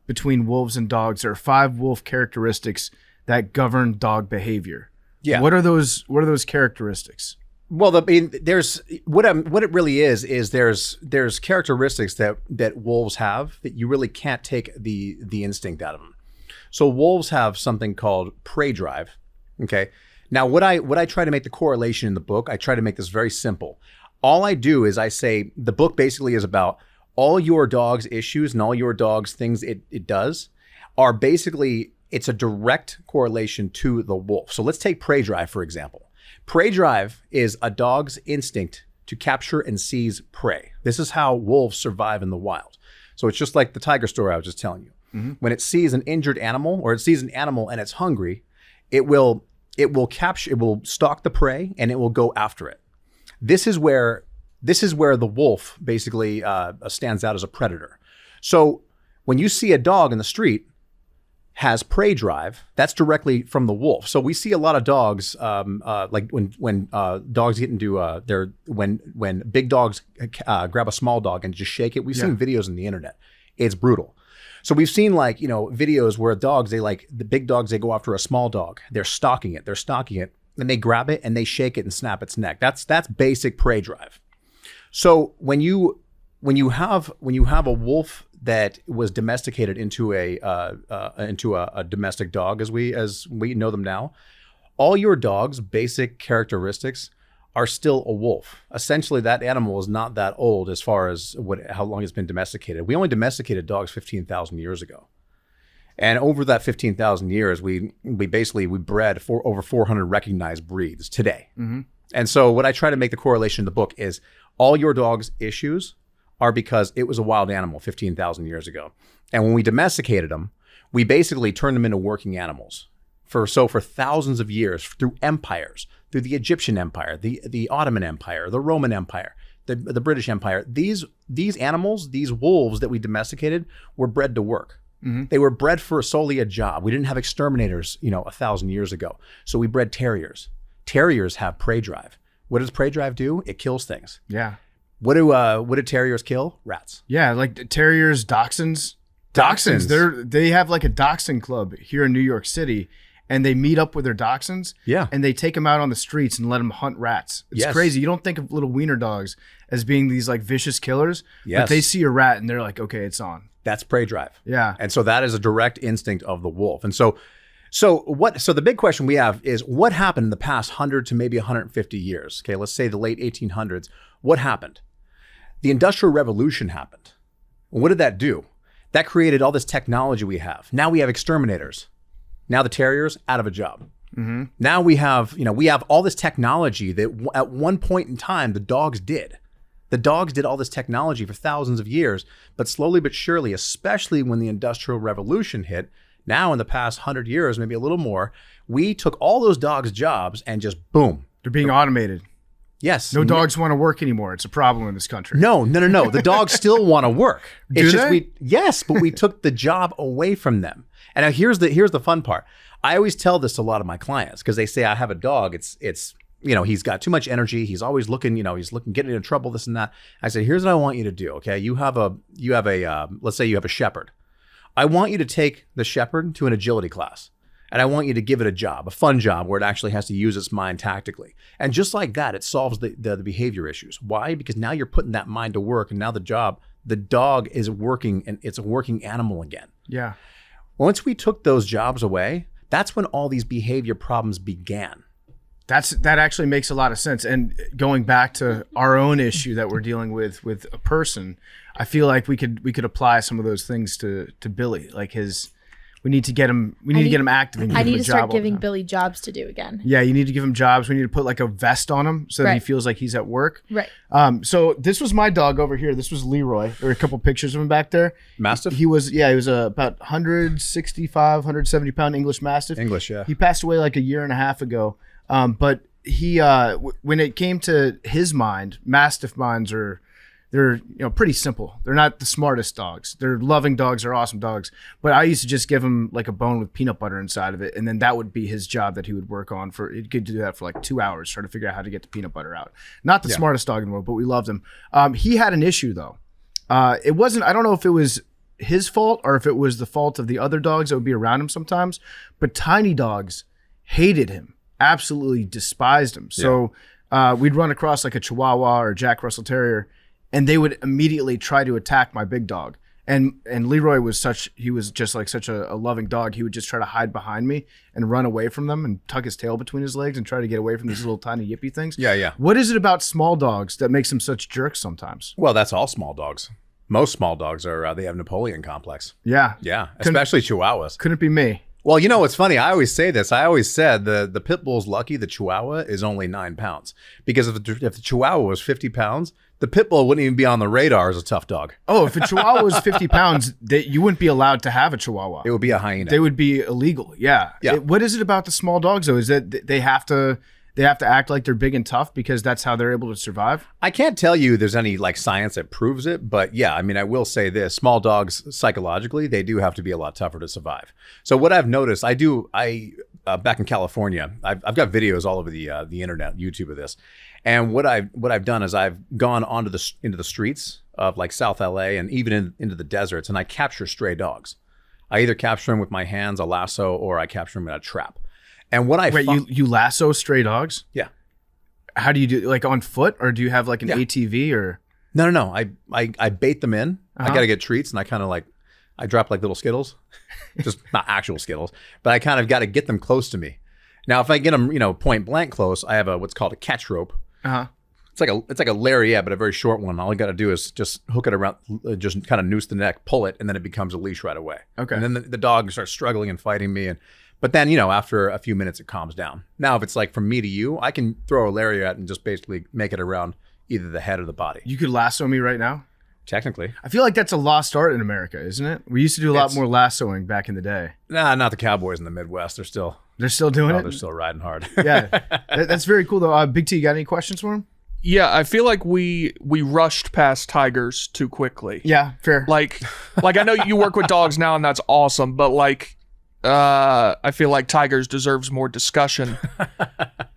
between wolves and dogs. There are 5 wolf characteristics that govern dog behavior. Yeah. What are those characteristics? Well, there's what it really is there's characteristics that wolves have that you really can't take the instinct out of them. So wolves have something called prey drive. Okay. Now, what I try to make the correlation in the book, I try to make this very simple. All I do is I say the book basically is about all your dog's issues and all your dog's things it does are basically, it's a direct correlation to the wolf. So let's take prey drive, for example. Prey drive is a dog's instinct to capture and seize prey. This is how wolves survive in the wild. So it's just like the tiger story I was just telling you. Mm-hmm. When it sees an injured animal, or it sees an animal and it's hungry, it will stalk the prey and it will go after it. This is where the wolf basically stands out as a predator. So when you see a dog in the street has prey drive, that's directly from the wolf. So we see a lot of dogs, like when dogs get into when big dogs grab a small dog and just shake it. We've seen videos on the internet. It's brutal. So we've seen videos where the big dogs, they go after a small dog. They're stalking it, and they grab it and they shake it and snap its neck. That's basic prey drive. So when you have a wolf that was domesticated into a domestic dog, as we know them now, all your dog's basic characteristics are still a wolf. Essentially, that animal is not that old as far as how long it's been domesticated. We only domesticated dogs 15,000 years ago. And over that 15,000 years, we bred over 400 recognized breeds today. Mm-hmm. And so what I try to make the correlation in the book is All your dog's issues are because it was a wild animal 15,000 years ago. And when we domesticated them, we basically turned them into working animals. For thousands of years, through empires, through the Egyptian Empire, the Ottoman Empire, the Roman Empire, the British Empire, these animals, these wolves that we domesticated, were bred to work. Mm-hmm. They were bred for solely a job. We didn't have exterminators, 1,000 years ago. So we bred terriers. Terriers have prey drive. What does prey drive do? It kills things. Yeah. What do terriers kill? Rats. Yeah, like terriers, dachshunds. They have like a dachshund club here in New York City, and they meet up with their dachshunds. Yeah. And they take them out on the streets and let them hunt rats. It's Yes. crazy. You don't think of little wiener dogs as being these like vicious killers. Yes. But they see a rat and they're like, okay, it's on. That's prey drive. Yeah. And so that is a direct instinct of the wolf. And so the big question we have is, what happened in the past 100 to maybe 150 years? Okay, let's say the late 1800s. What happened? The Industrial Revolution happened. What did that do? That created all this technology we have. Now we have exterminators. Now the terriers out of a job. Mm-hmm. Now we have all this technology that at one point in time the dogs did. The dogs did all this technology for thousands of years, but slowly but surely, especially when the Industrial Revolution hit, now in the past 100 years, maybe a little more, we took all those dogs' jobs and just boom. They're being automated. Yes. No dogs want to work anymore. It's a problem in this country. No. The dogs still want to work. Do they? Yes, but we took the job away from them. And now here's the fun part. I always tell this to a lot of my clients because they say, I have a dog. It's he's got too much energy. He's always looking, getting into trouble, this and that. I said, here's what I want you to do. Okay. You have a let's say you have a shepherd. I want you to take the shepherd to an agility class. And I want you to give it a job, a fun job where it actually has to use its mind tactically. And just like that, it solves the behavior issues. Why? Because now you're putting that mind to work, and now the dog is working, and it's a working animal again. Yeah. Once we took those jobs away, that's when all these behavior problems began. That actually makes a lot of sense. And going back to our own issue that we're dealing with a person, I feel like we could apply some of those things to Billy, like his. We need to get him. We need to get him active. And I need him a to start job giving Billy jobs to do again. Yeah, you need to give him jobs. We need to put like a vest on him so that he Right. feels like he's at work. Right. So this was my dog over here. This was Leroy. There are a couple pictures of him back there. Mastiff? He was about 165, 170 pound English Mastiff. English, yeah. He passed away like a year and a half ago. But he, when it came to his mind, Mastiff minds they're pretty simple. They're not the smartest dogs. They're loving dogs. They're awesome dogs. But I used to just give him like a bone with peanut butter inside of it, and then that would be his job that he would work on for. He could do that for like 2 hours, try to figure out how to get the peanut butter out. Not the smartest dog in the world, but we loved him. He had an issue though. It wasn't. I don't know if it was his fault or if it was the fault of the other dogs that would be around him sometimes. But tiny dogs hated him, absolutely despised him. So we'd run across like a Chihuahua or a Jack Russell Terrier, and they would immediately try to attack my big dog. And Leroy was just like such a loving dog. He would just try to hide behind me and run away from them and tuck his tail between his legs and try to get away from these little tiny yippy things. Yeah. What is it about small dogs that makes them such jerks sometimes? Well, that's all small dogs. Most small dogs they have Napoleon complex. Yeah. Yeah, especially Chihuahuas. Couldn't be me. Well, what's funny? I always say this. I always said the pit bull's lucky the Chihuahua is only 9 pounds. Because if the Chihuahua was 50 pounds, the pit bull wouldn't even be on the radar as a tough dog. Oh, if a Chihuahua was 50 pounds, you wouldn't be allowed to have a Chihuahua. It would be a hyena. They would be illegal. Yeah. Yeah. What is it about the small dogs though? Is that they have to act like they're big and tough because that's how they're able to survive? I can't tell you there's any like science that proves it, but yeah, I mean, I will say this: small dogs psychologically, they do have to be a lot tougher to survive. So what I've noticed, back in California, I've got videos all over the internet, YouTube of this, and what I've done is I've gone into the streets of like South LA and even into the deserts, and I capture stray dogs. I either capture them with my hands, a lasso, or I capture them in a trap. And what I you lasso stray dogs? Yeah. How do you do, like on foot, or do you have like an ATV or? No. I bait them in. I got to get treats, and I kind of like, I drop like little Skittles, just not actual Skittles, but I kind of got to get them close to me. Now, if I get them, point blank close, I have what's called a catch rope. It's like a lariat, but a very short one. All I got to do is just hook it around, just kind of noose the neck, pull it, and then it becomes a leash right away. Okay. And then the dog starts struggling and fighting me, but then, after a few minutes, it calms down. Now, if it's like from me to you, I can throw a lariat and just basically make it around, either the head or the body. You could lasso me right now? Technically. I feel like that's a lost art in America, isn't it? We used to do a lot It's- more lassoing back in the day. Nah, not the Cowboys in the Midwest. They're still doing it? they're still riding hard. Yeah. That's very cool, though. Big T, you got any questions for him? Yeah, I feel like we rushed past tigers too quickly. Yeah, fair. Like I know you work with dogs now, and that's awesome. But like, I feel like tigers deserves more discussion.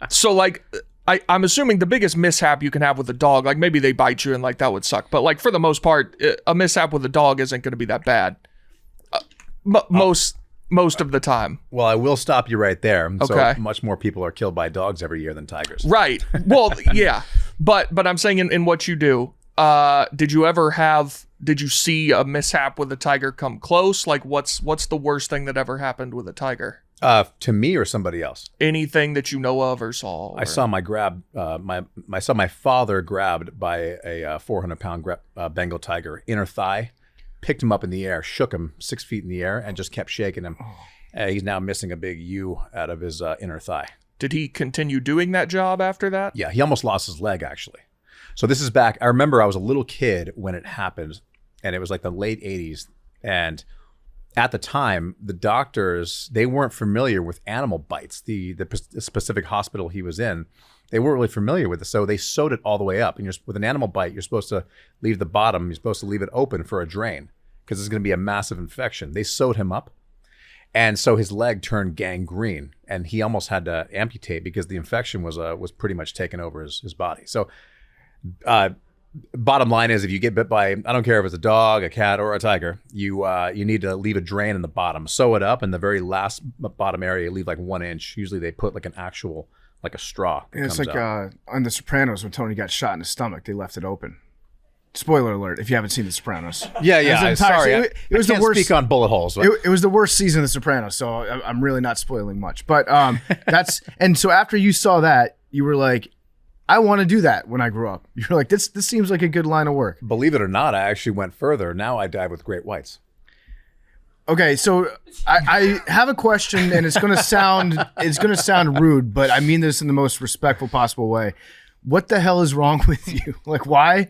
So like, I'm assuming the biggest mishap you can have with a dog, like maybe they bite you and like that would suck. But like for the most part, a mishap with a dog isn't going to be that bad. Most of the time. Well, I will stop you right there. Okay. So much more people are killed by dogs every year than tigers. Right. Well, yeah. But I'm saying in what you do, did you see a mishap with a tiger come close? Like what's the worst thing that ever happened with a tiger? To me or somebody else? Anything that you know of or saw? I saw my father grabbed by a 400-pound Bengal tiger, inner thigh, picked him up in the air, shook him 6 feet in the air, and just kept shaking him. He's now missing a big U out of his inner thigh. Did he continue doing that job after that? Yeah, he almost lost his leg, actually. So this is back. I remember I was a little kid when it happened, and it was like the late 80s. And at the time, the doctors, they weren't familiar with animal bites. The specific hospital he was in, they weren't really familiar with it. So they sewed it all the way up. And with an animal bite, you're supposed to leave the bottom. You're supposed to leave it open for a drain because it's going to be a massive infection. They sewed him up. And so his leg turned gangrene, and he almost had to amputate because the infection was pretty much taking over his body. So bottom line is, if you get bit by, I don't care if it's a dog, a cat, or a tiger, you need to leave a drain in the bottom, sew it up, and the very last bottom area, leave like 1 inch. Usually they put like an actual, like a straw. That It's comes like out. on The Sopranos when Tony got shot in the stomach, they left it open. Spoiler alert if you haven't seen The Sopranos. Yeah. It was I the worst. Speak on bullet holes. But It was the worst season of The Sopranos, so I'm really not spoiling much. But that's and so after you saw that, you were like, I want to do that when I grow up. You're like, this seems like a good line of work. believe it or not, I actually went further. Now I dive with great whites. Okay, so I have a question, and it's gonna sound rude, but I mean this in the most respectful possible way. What the hell is wrong with you? Like, why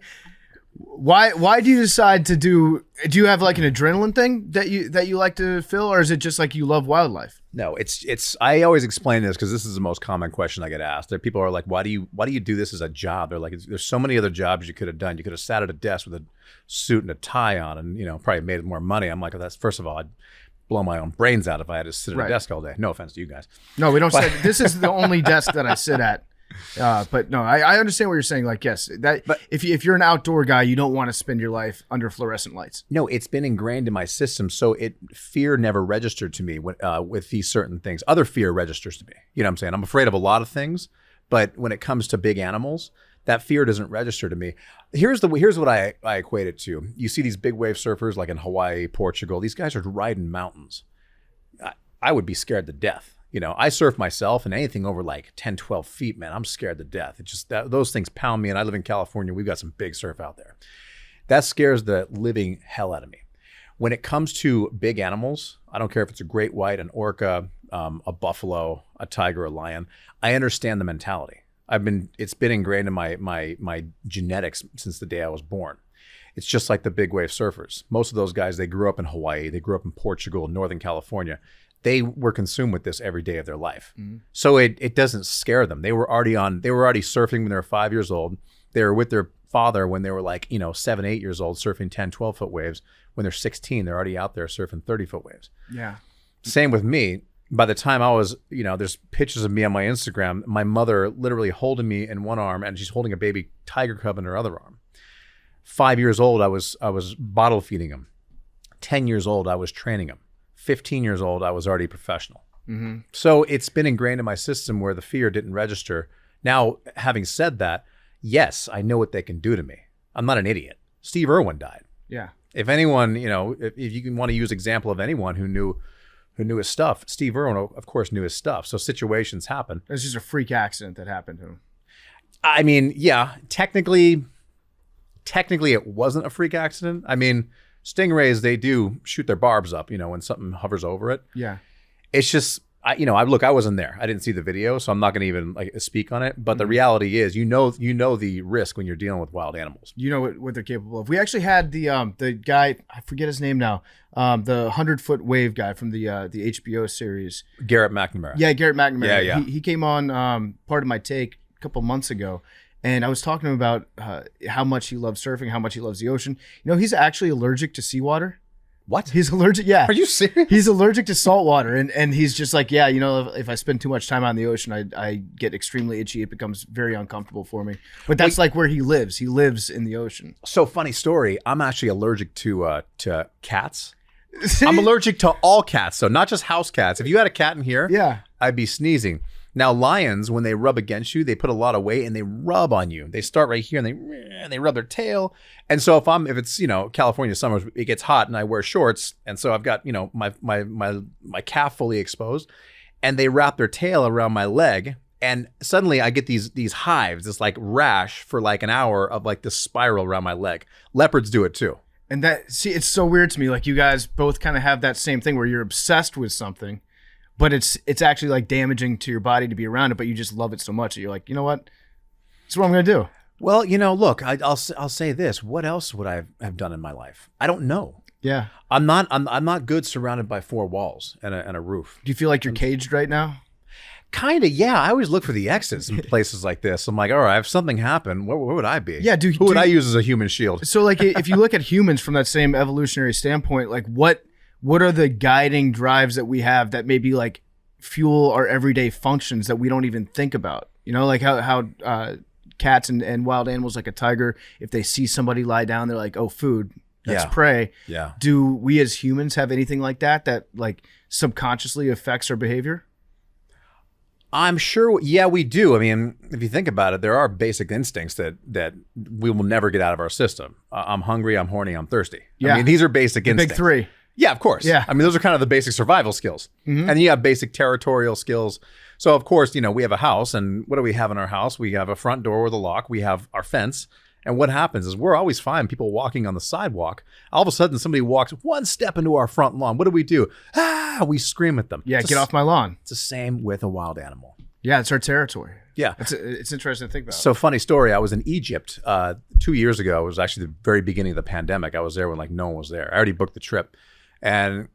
do you decide to do you have like an adrenaline thing that you like to fill, or is it just like you love wildlife? No, it's. I always explain this because this is the most common question I get asked. There, people are like, "Why do you do this as a job?" They're like, "There's so many other jobs you could have done. You could have sat at a desk with a suit and a tie on, and probably made more money." I'm like, "That's first of all, I'd blow my own brains out if I had to sit at Right. a desk all day." No offense to you guys. No, we don't say this is the only desk that I sit at. But no, I understand what you're saying. Like, yes, but if you're an outdoor guy, you don't want to spend your life under fluorescent lights. No, it's been ingrained in my system, so fear never registered to me with these certain things. Other fear registers to me. You know what I'm saying? I'm afraid of a lot of things, but when it comes to big animals, that fear doesn't register to me. Here's what I equate it to. You see these big wave surfers like in Hawaii, Portugal. These guys are riding mountains. I would be scared to death. I surf myself, and anything over like 10, 12 feet, man, I'm scared to death. It's just those things pound me, and I live in California. We've got some big surf out there. That scares the living hell out of me. When it comes to big animals, I don't care if it's a great white, an orca, a buffalo, a tiger, a lion. I understand the mentality. It's been ingrained in my genetics since the day I was born. It's just like the big wave surfers. Most of those guys, they grew up in Hawaii, they grew up in Portugal, Northern California. They were consumed with this every day of their life. Mm-hmm. So it doesn't scare them. They were already surfing when they were 5 years old. They were with their father when they were like, 7, 8 years old, surfing 10, 12 foot waves. When they're 16, they're already out there surfing 30 foot waves. Yeah. Same with me. By the time I was, there's pictures of me on my Instagram, my mother literally holding me in one arm, and she's holding a baby tiger cub in her other arm. 5 years old, I was bottle feeding him. 10 years old, I was training him. 15 years old, I was already professional. Mm-hmm. So it's been ingrained in my system where the fear didn't register. Now, having said that, yes, I know what they can do to me. I'm not an idiot. Steve Irwin died. Yeah. If anyone, if you want to use example of anyone who knew his stuff, Steve Irwin, of course, knew his stuff. So situations happen. It's just a freak accident that happened to him. I mean, yeah, technically it wasn't a freak accident. I mean, stingrays, they do shoot their barbs up, when something hovers over it. Yeah. It's just, I wasn't there. I didn't see the video, so I'm not going to even like speak on it. But the reality is, you know the risk when you're dealing with wild animals. You know what they're capable of. We actually had the guy, I forget his name now, the 100-foot wave guy from the HBO series. Garrett McNamara. Yeah, Garrett McNamara. Yeah. He came on Part of My Take a couple months ago, and I was talking to him about how much he loves surfing, how much he loves the ocean. You know, he's actually allergic to seawater. What? He's allergic. Yeah. Are you serious? He's allergic to salt water, and he's just like, yeah, you know, if I spend too much time out in the ocean, I get extremely itchy. It becomes very uncomfortable for me. But that's like where he lives. He lives in the ocean. So funny story. I'm actually allergic to cats. I'm allergic to all cats, so not just house cats. If you had a cat in here, Yeah. I'd be sneezing. Now, lions, when they rub against you, they put a lot of weight and they rub on you. They start right here and they rub their tail. And so if it's, California summer, it gets hot and I wear shorts. And so I've got, my calf fully exposed, and they wrap their tail around my leg. And suddenly I get these hives, this like rash for like an hour of like this spiral around my leg. Leopards do it too. And it's so weird to me. Like, you guys both kind of have that same thing where you're obsessed with something, but it's actually like damaging to your body to be around it, but you just love it so much that you're like, you know what? That's what I'm going to do. Well, look, I'll say this. What else would I have done in my life? I don't know. Yeah. I'm not good surrounded by four walls and a roof. Do you feel like you're caged right now? Kind of, yeah. I always look for the exits in places like this. I'm like, all right, if something happened, where would I be? Yeah, who would I use as a human shield? So, like, if you look at humans from that same evolutionary standpoint, like, what are the guiding drives that we have that maybe like fuel our everyday functions that we don't even think about? You know, like how cats and wild animals like a tiger, if they see somebody lie down, they're like, oh, food, that's prey. Yeah. Do we as humans have anything like that like subconsciously affects our behavior? I'm sure, yeah, we do. I mean, if you think about it, there are basic instincts that we will never get out of our system. I'm hungry, I'm horny, I'm thirsty. Yeah. I mean, these are basic instincts. Big three. Yeah, of course. Yeah. I mean, those are kind of the basic survival skills. Mm-hmm. And then you have basic territorial skills. So, of course, we have a house, and what do we have in our house? We have a front door with a lock. We have our fence. And what happens is we're always fine people walking on the sidewalk. All of a sudden, somebody walks one step into our front lawn. What do? We scream at them. Yeah, get off my lawn. It's the same with a wild animal. Yeah, it's our territory. Yeah. It's interesting to think about. So funny story. I was in Egypt 2 years ago. It was actually the very beginning of the pandemic. I was there when like no one was there. I already booked the trip. And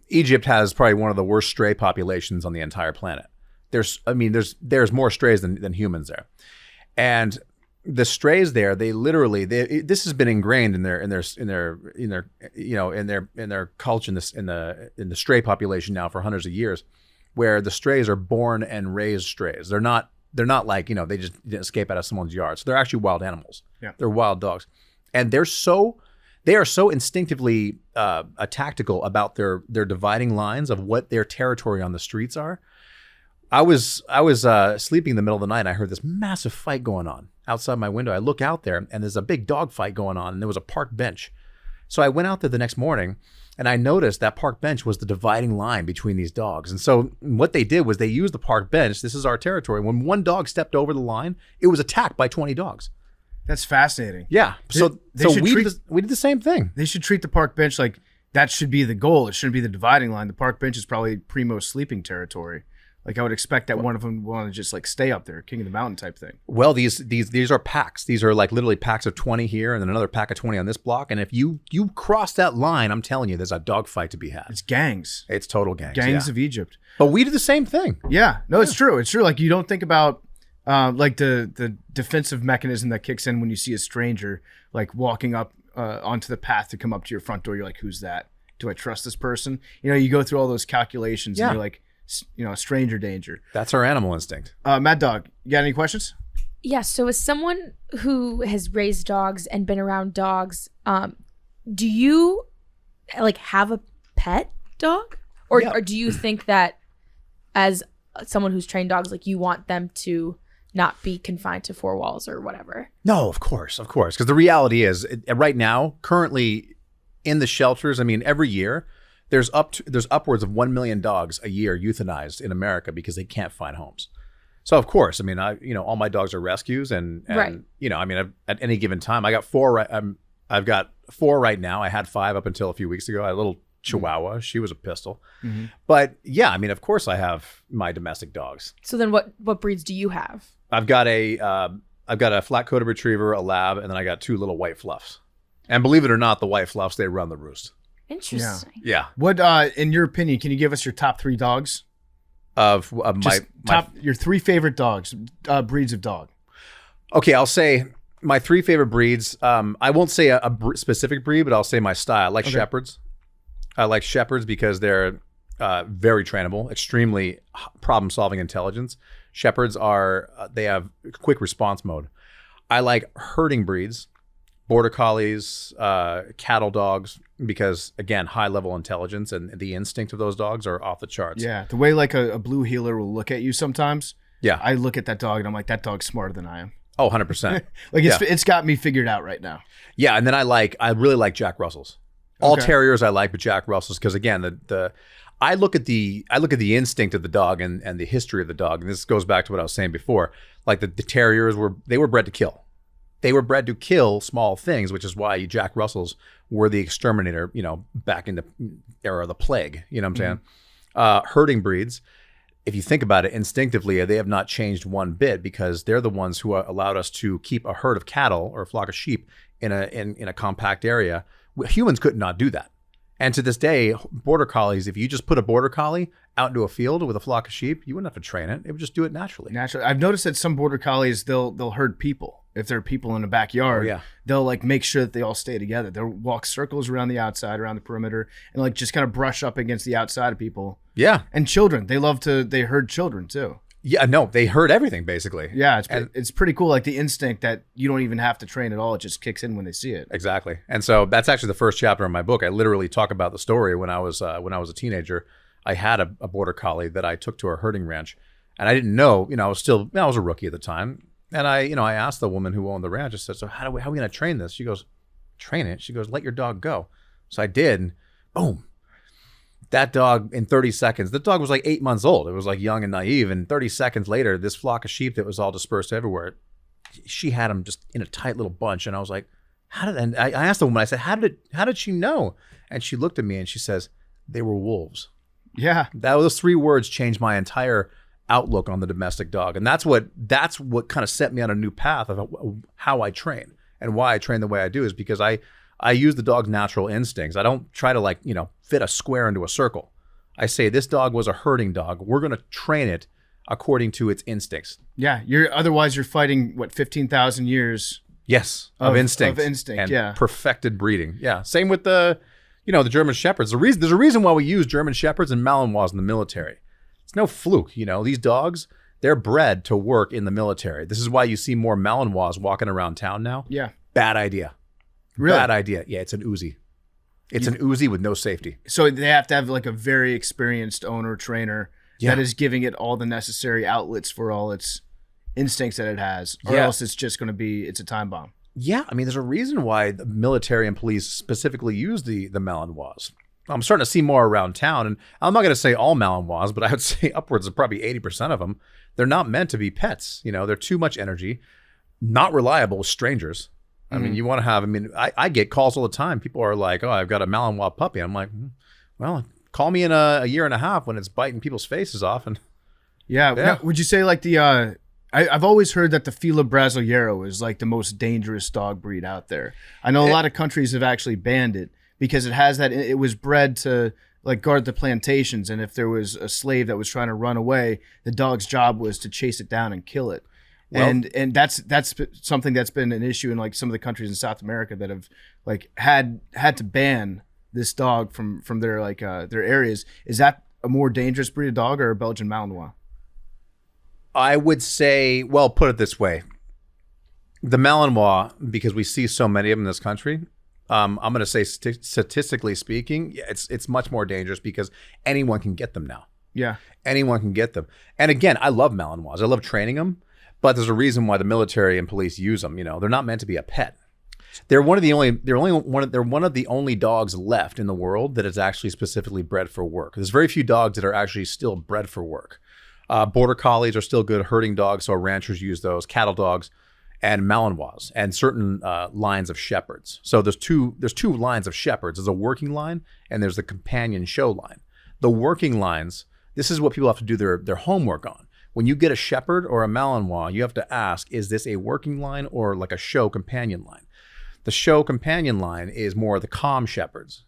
Egypt has probably one of the worst stray populations on the entire planet. There's more strays than humans there. And the strays there, this has been ingrained in their culture in the stray population now for hundreds of years, where the strays are born and raised strays. They're not like, they just didn't escape out of someone's yard. So they're actually wild animals. Yeah. They're wild dogs. And they are so instinctively tactical about their dividing lines of what their territory on the streets are. I was sleeping in the middle of the night, and I heard this massive fight going on outside my window. I look out there, and there's a big dog fight going on, and there was a park bench. So I went out there the next morning, and I noticed that park bench was the dividing line between these dogs. And so what they did was they used the park bench. This is our territory. When one dog stepped over the line, it was attacked by 20 dogs. That's fascinating. Yeah. So we did the same thing. They should treat the park bench like that should be the goal. It shouldn't be the dividing line. The park bench is probably primo sleeping territory. Like, I would expect that one of them want to just like stay up there, king of the mountain type thing. Well, these are packs. These are like literally packs of 20 here and then another pack of 20 on this block. And if you cross that line, I'm telling you, there's a dog fight to be had. It's gangs. It's total gangs. Gangs of Egypt. But we do the same thing. Yeah. No, it's true. It's true. Like, you don't think about like the defensive mechanism that kicks in when you see a stranger like walking up onto the path to come up to your front door. You're like, who's that? Do I trust this person? You go through all those calculations and you're like, stranger danger. That's our animal instinct. Mad Dog, you got any questions? Yeah. So as someone who has raised dogs and been around dogs, do you like have a pet dog? Or do you think that as someone who's trained dogs, like you want them to not be confined to four walls or whatever? No, of course. Because the reality is right now, currently in the shelters, I mean, every year, there's upwards of 1 million dogs a year euthanized in America because they can't find homes. So of course, I mean, all my dogs are rescues, and right. I mean, at any given time, I got four. I've got 4 right now. I had 5 up until a few weeks ago. I had a little Chihuahua. She was a pistol. Mm-hmm. But yeah, I mean, of course I have my domestic dogs. So then what breeds do you have? I've got a flat-coated retriever, a lab, and then I got 2 little white fluffs. And believe it or not, the white fluffs, they run the roost. Interesting. Yeah. What, in your opinion, can you give us your top 3 dogs? Of Just your 3 favorite dogs, breeds of dog. Okay, I'll say my 3 favorite breeds. I won't say a specific breed, but I'll say my style. I like Shepherds. I like Shepherds because they're very trainable, extremely problem-solving intelligence. Shepherds they have quick response mode. I like herding breeds, border collies, cattle dogs, because again, high level intelligence and the instinct of those dogs are off the charts. Yeah, the way like a blue heeler will look at you sometimes. Yeah. I look at that dog and I'm like, that dog's smarter than I am. Oh, 100%. Like it's got me figured out right now. Yeah, and then I really like Jack Russells. All Okay. terriers I like, but Jack Russells, because again, I look at the instinct of the dog and the history of the dog, and this goes back to what I was saying before. Like the terriers were bred to kill. They were bred to kill small things, which is why Jack Russells were the exterminator, back in the era of the plague. You know what I'm saying? Herding breeds, if you think about it instinctively, they have not changed one bit because they're the ones who allowed us to keep a herd of cattle or a flock of sheep in a compact area. Humans could not do that. And to this day, border collies, if you just put a border collie out into a field with a flock of sheep, you wouldn't have to train it. It would just do it naturally. Naturally, I've noticed that some border collies they'll herd people. If there are people in the backyard, they'll like make sure that they all stay together. They'll walk circles around the outside, around the perimeter, and like just kind of brush up against the outside of people. Yeah. And children, they herd children too. Yeah, no, they herd everything basically. Yeah, it's pretty cool. Like the instinct that you don't even have to train at all; it just kicks in when they see it. Exactly. And so that's actually the first chapter in my book. I literally talk about the story when I was a teenager. I had a border collie that I took to our herding ranch, and I didn't know. I was a rookie at the time, and I asked the woman who owned the ranch. I said, "So how are we going to train this?" She goes, "Train it." She goes, "Let your dog go." So I did, and boom. That dog in 30 seconds, the dog was like 8 months old. It was like young and naive. And 30 seconds later, this flock of sheep that was all dispersed everywhere, she had them just in a tight little bunch. And I was like, and I asked the woman, I said, how did she know? And she looked at me and she says, they were wolves. Yeah. Those 3 words changed my entire outlook on the domestic dog. And that's what kind of set me on a new path of how I train and why I train the way I do is because I use the dog's natural instincts. I don't try to fit a square into a circle. I say this dog was a herding dog. We're going to train it according to its instincts. Yeah, otherwise you're fighting 15,000 years. Yes, of instinct. Of instinct, and yeah. perfected breeding. Yeah, same with the German Shepherds. There's a reason why we use German Shepherds and Malinois in the military. It's no fluke. These dogs, they're bred to work in the military. This is why you see more Malinois walking around town now. Yeah. Bad idea. Really? Bad idea. Yeah, it's an Uzi. It's an Uzi with no safety. So they have to have like a very experienced owner trainer that is giving it all the necessary outlets for all its instincts that it has, or else it's just going to be it's a time bomb. Yeah, I mean, there's a reason why the military and police specifically use the Malinois. I'm starting to see more around town, and I'm not going to say all Malinois, but I would say upwards of probably 80% of them. They're not meant to be pets. They're too much energy, not reliable with strangers. I mean, you want to have, I get calls all the time. People are like, oh, I've got a Malinois puppy. I'm like, well, call me in a year and a half when it's biting people's faces off. And yeah. Now, would you say like I've always heard that the Fila Brasileiro is like the most dangerous dog breed out there. I know a lot of countries have actually banned it because it has that, it was bred to like guard the plantations. And if there was a slave that was trying to run away, the dog's job was to chase it down and kill it. Well, and that's something that's been an issue in like some of the countries in South America that have like had to ban this dog from their their areas. Is that a more dangerous breed of dog or a Belgian Malinois? I would say, well, put it this way. The Malinois, because we see so many of them in this country, I'm going to say statistically speaking, it's much more dangerous because anyone can get them now. Yeah. Anyone can get them. And again, I love Malinois. I love training them. But there's a reason why the military and police use them. They're not meant to be a pet. They're one of the only dogs left in the world that is actually specifically bred for work. There's very few dogs that are actually still bred for work. Border collies are still good herding dogs, so ranchers use those. Cattle dogs, and Malinois, and certain lines of shepherds. So there's two lines of shepherds. There's a working line and there's the companion show line. The working lines, this is what people have to do their homework on. When you get a shepherd or a Malinois, you have to ask, is this a working line or like a show companion line? The show companion line is more the calm shepherds.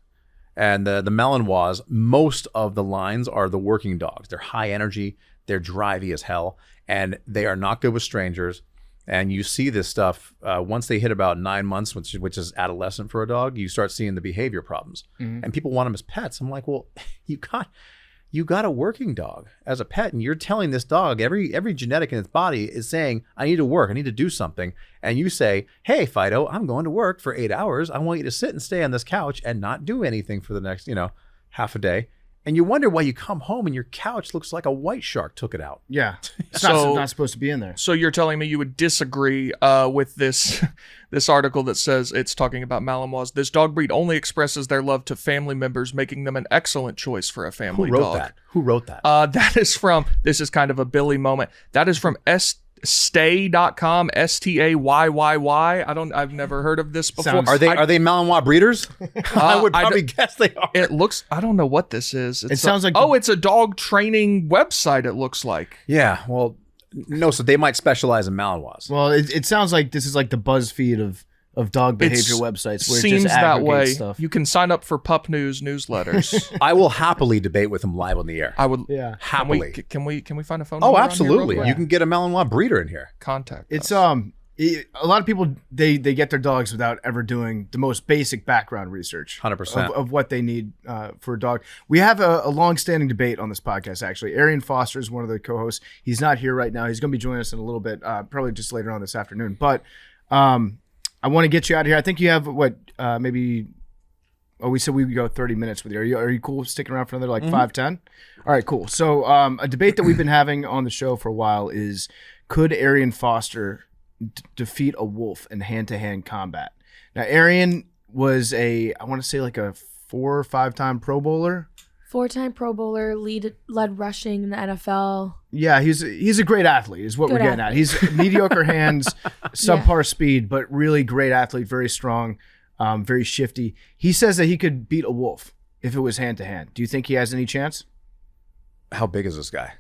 And the Malinois, most of the lines are the working dogs. They're high energy, they're drivey as hell, and they are not good with strangers. And you see this stuff once they hit about 9 months, which is adolescent for a dog, you start seeing the behavior problems. And people want them as pets. I'm like, well, you got a working dog as a pet, and you're telling this dog, every genetic in its body is saying, I need to work, I need to do something. And you say, hey, Fido, I'm going to work for 8 hours. I want you to sit and stay on this couch and not do anything for the next, half a day. And you wonder why you come home and your couch looks like a white shark took it out. Yeah. It's So- not supposed to be in there. So you're telling me you would disagree with this this article that says it's talking about Malinois. This dog breed only expresses their love to family members, making them an excellent choice for a family Who wrote dog. that? Who wrote that? That is from, this is kind of a Billy moment. That is from stay.com, STAYYY. I've never heard of this before. Sounds- Are they Malinois breeders? I would probably guess they are. It looks, I don't know what this is. It's sounds like- it's a dog training website, it looks like. Yeah, well, no, so they might specialize in Malinois. Well, it sounds like this is like the BuzzFeed of dog behavior websites where it Seems just that aggregates way. stuff. You can sign up for Pup News newsletters. I will happily debate with them live on the air. I would. Yeah. Happily. Can we find a phone Oh, number? on here real absolutely. quick? You can get a Malinois breeder in here. Contact. It's us. a lot of people they get their dogs without ever doing the most basic background research 100%. of what they need for a dog. We have a long-standing debate on this podcast, actually. Arian Foster is one of the co-hosts. He's not here right now. He's going to be joining us in a little bit, probably just later on this afternoon. But I want to get you out of here. I think you have maybe. Oh, we said we would go 30 minutes with you. Are you cool sticking around for another 5-10? All right, cool. So a debate that we've been having on the show for a while is, could Arian Foster defeat a wolf in hand-to-hand combat? Now, Arian was I want to say like a 4 or 5-time Pro Bowler. 4-time Pro Bowler, led rushing in the NFL. Yeah, he's a great athlete is what Good we're getting at. He's mediocre hands, subpar speed, but really great athlete, very strong, very shifty. He says that he could beat a wolf if it was hand-to-hand. Do you think he has any chance? How big is this guy?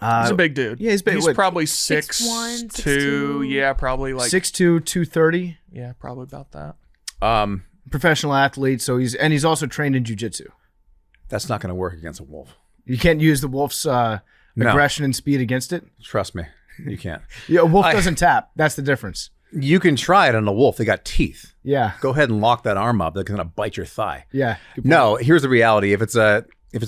He's a big dude. Yeah, he's big. He's What, probably 6'1", 6'2". 6'2". Yeah, probably like 6'2", 230. Yeah, probably about that. Professional athlete, so he's also trained in jiu-jitsu. That's not going to work against a wolf. You can't use the wolf's aggression and speed against it. Trust me, you can't. Yeah, a wolf doesn't tap. That's the difference. You can try it on a wolf. They got teeth. Yeah, Go ahead and lock that arm up. They're going to bite your thigh. yeah. Good point. No, here's the reality. If it's a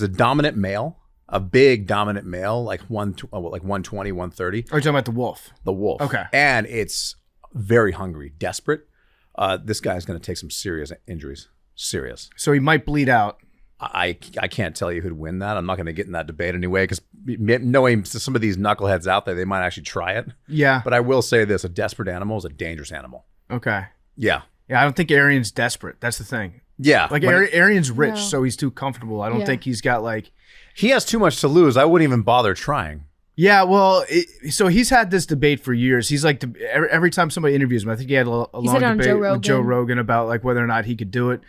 dominant male, a big dominant male, like 120, 130, Are you talking about the wolf? the wolf. Okay. And it's very hungry, desperate. This guy's going to take some serious injuries. Serious. So he might bleed out. I can't tell you who'd win that. I'm not going to get in that debate anyway, because knowing some of these knuckleheads out there, they might actually try it. Yeah. But I will say this: a desperate animal is a dangerous animal. Okay. Yeah. Yeah, I don't think Arian's desperate. That's the thing. Yeah. Like When Arian's rich, No. so he's too comfortable. I don't Yeah. think he's got like. he has too much to lose. I wouldn't even bother trying. Yeah, well, so he's had this debate for years. He's like every time somebody interviews him, I think he had a long said it on debate Joe with Joe Rogan. Rogan about like whether or not he could do it.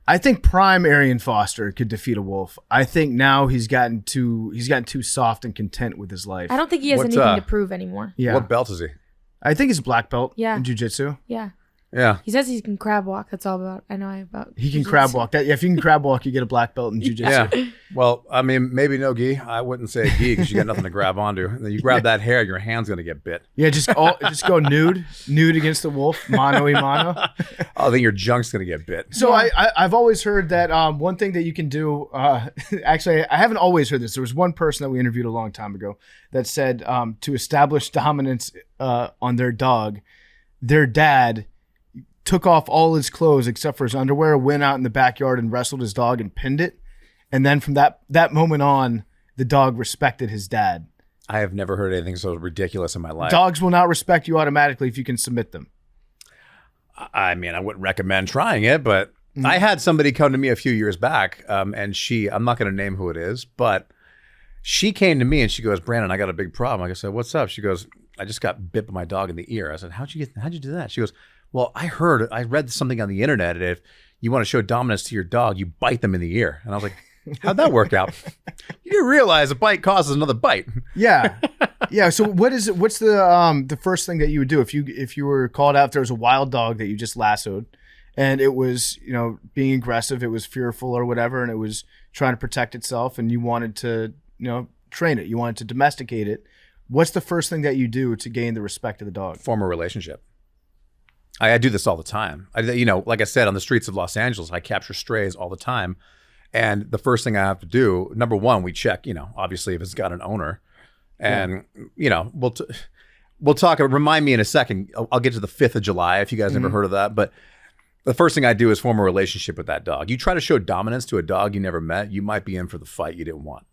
I think prime Arian Foster could defeat a wolf. I think now he's gotten too soft and content with his life. I don't think he has What's, anything to prove anymore. Yeah, What belt is he? I think he's a black belt Yeah. in jiu-jitsu. Yeah. Yeah. He says he can crab walk. That's all about. I know about. He can jiu-jitsu. crab walk. That if you can crab walk, you get a black belt in jiu-jitsu. Yeah. Well, I mean, maybe no gi. I wouldn't say gi because you got nothing to grab onto. And then you grab that hair, your hand's going to get bit. Yeah, just go nude against the wolf, mano a mano. Oh, then your junk's going to get bit. So I've always heard that one thing that you can do. Actually, I haven't always heard this. There was one person that we interviewed a long time ago that said to establish dominance on their dog, their dad took off all his clothes except for his underwear, went out in the backyard and wrestled his dog and pinned it, and then from that moment on, the dog respected his dad. I have never heard anything so ridiculous in my life. Dogs will not respect you automatically if you can submit them. I mean, I wouldn't recommend trying it, but I had somebody come to me a few years back, and I'm not going to name who it is, but she came to me and she goes, Brandon, I got a big problem. Like I said, what's up? She goes, I just got bit by my dog in the ear. I said, how'd you do that? She goes, well, I read something on the internet, and if you want to show dominance to your dog, you bite them in the ear. And I was like, how'd that work out? You didn't realize a bite causes another bite. Yeah. Yeah. So what's the first thing that you would do if you were called out, if there was a wild dog that you just lassoed and it was, being aggressive, it was fearful or whatever, and it was trying to protect itself, and you wanted to, train it, you wanted to domesticate it. What's the first thing that you do to gain the respect of the dog? Form a relationship. I do this all the time. Like I said, on the streets of Los Angeles, I capture strays all the time. And the first thing I have to do, number one, we check, obviously if it's got an owner. And, we'll talk, remind me in a second. I'll get to the 5th of July if you guys never heard of that. But the first thing I do is form a relationship with that dog. You try to show dominance to a dog you never met, you might be in for the fight you didn't want.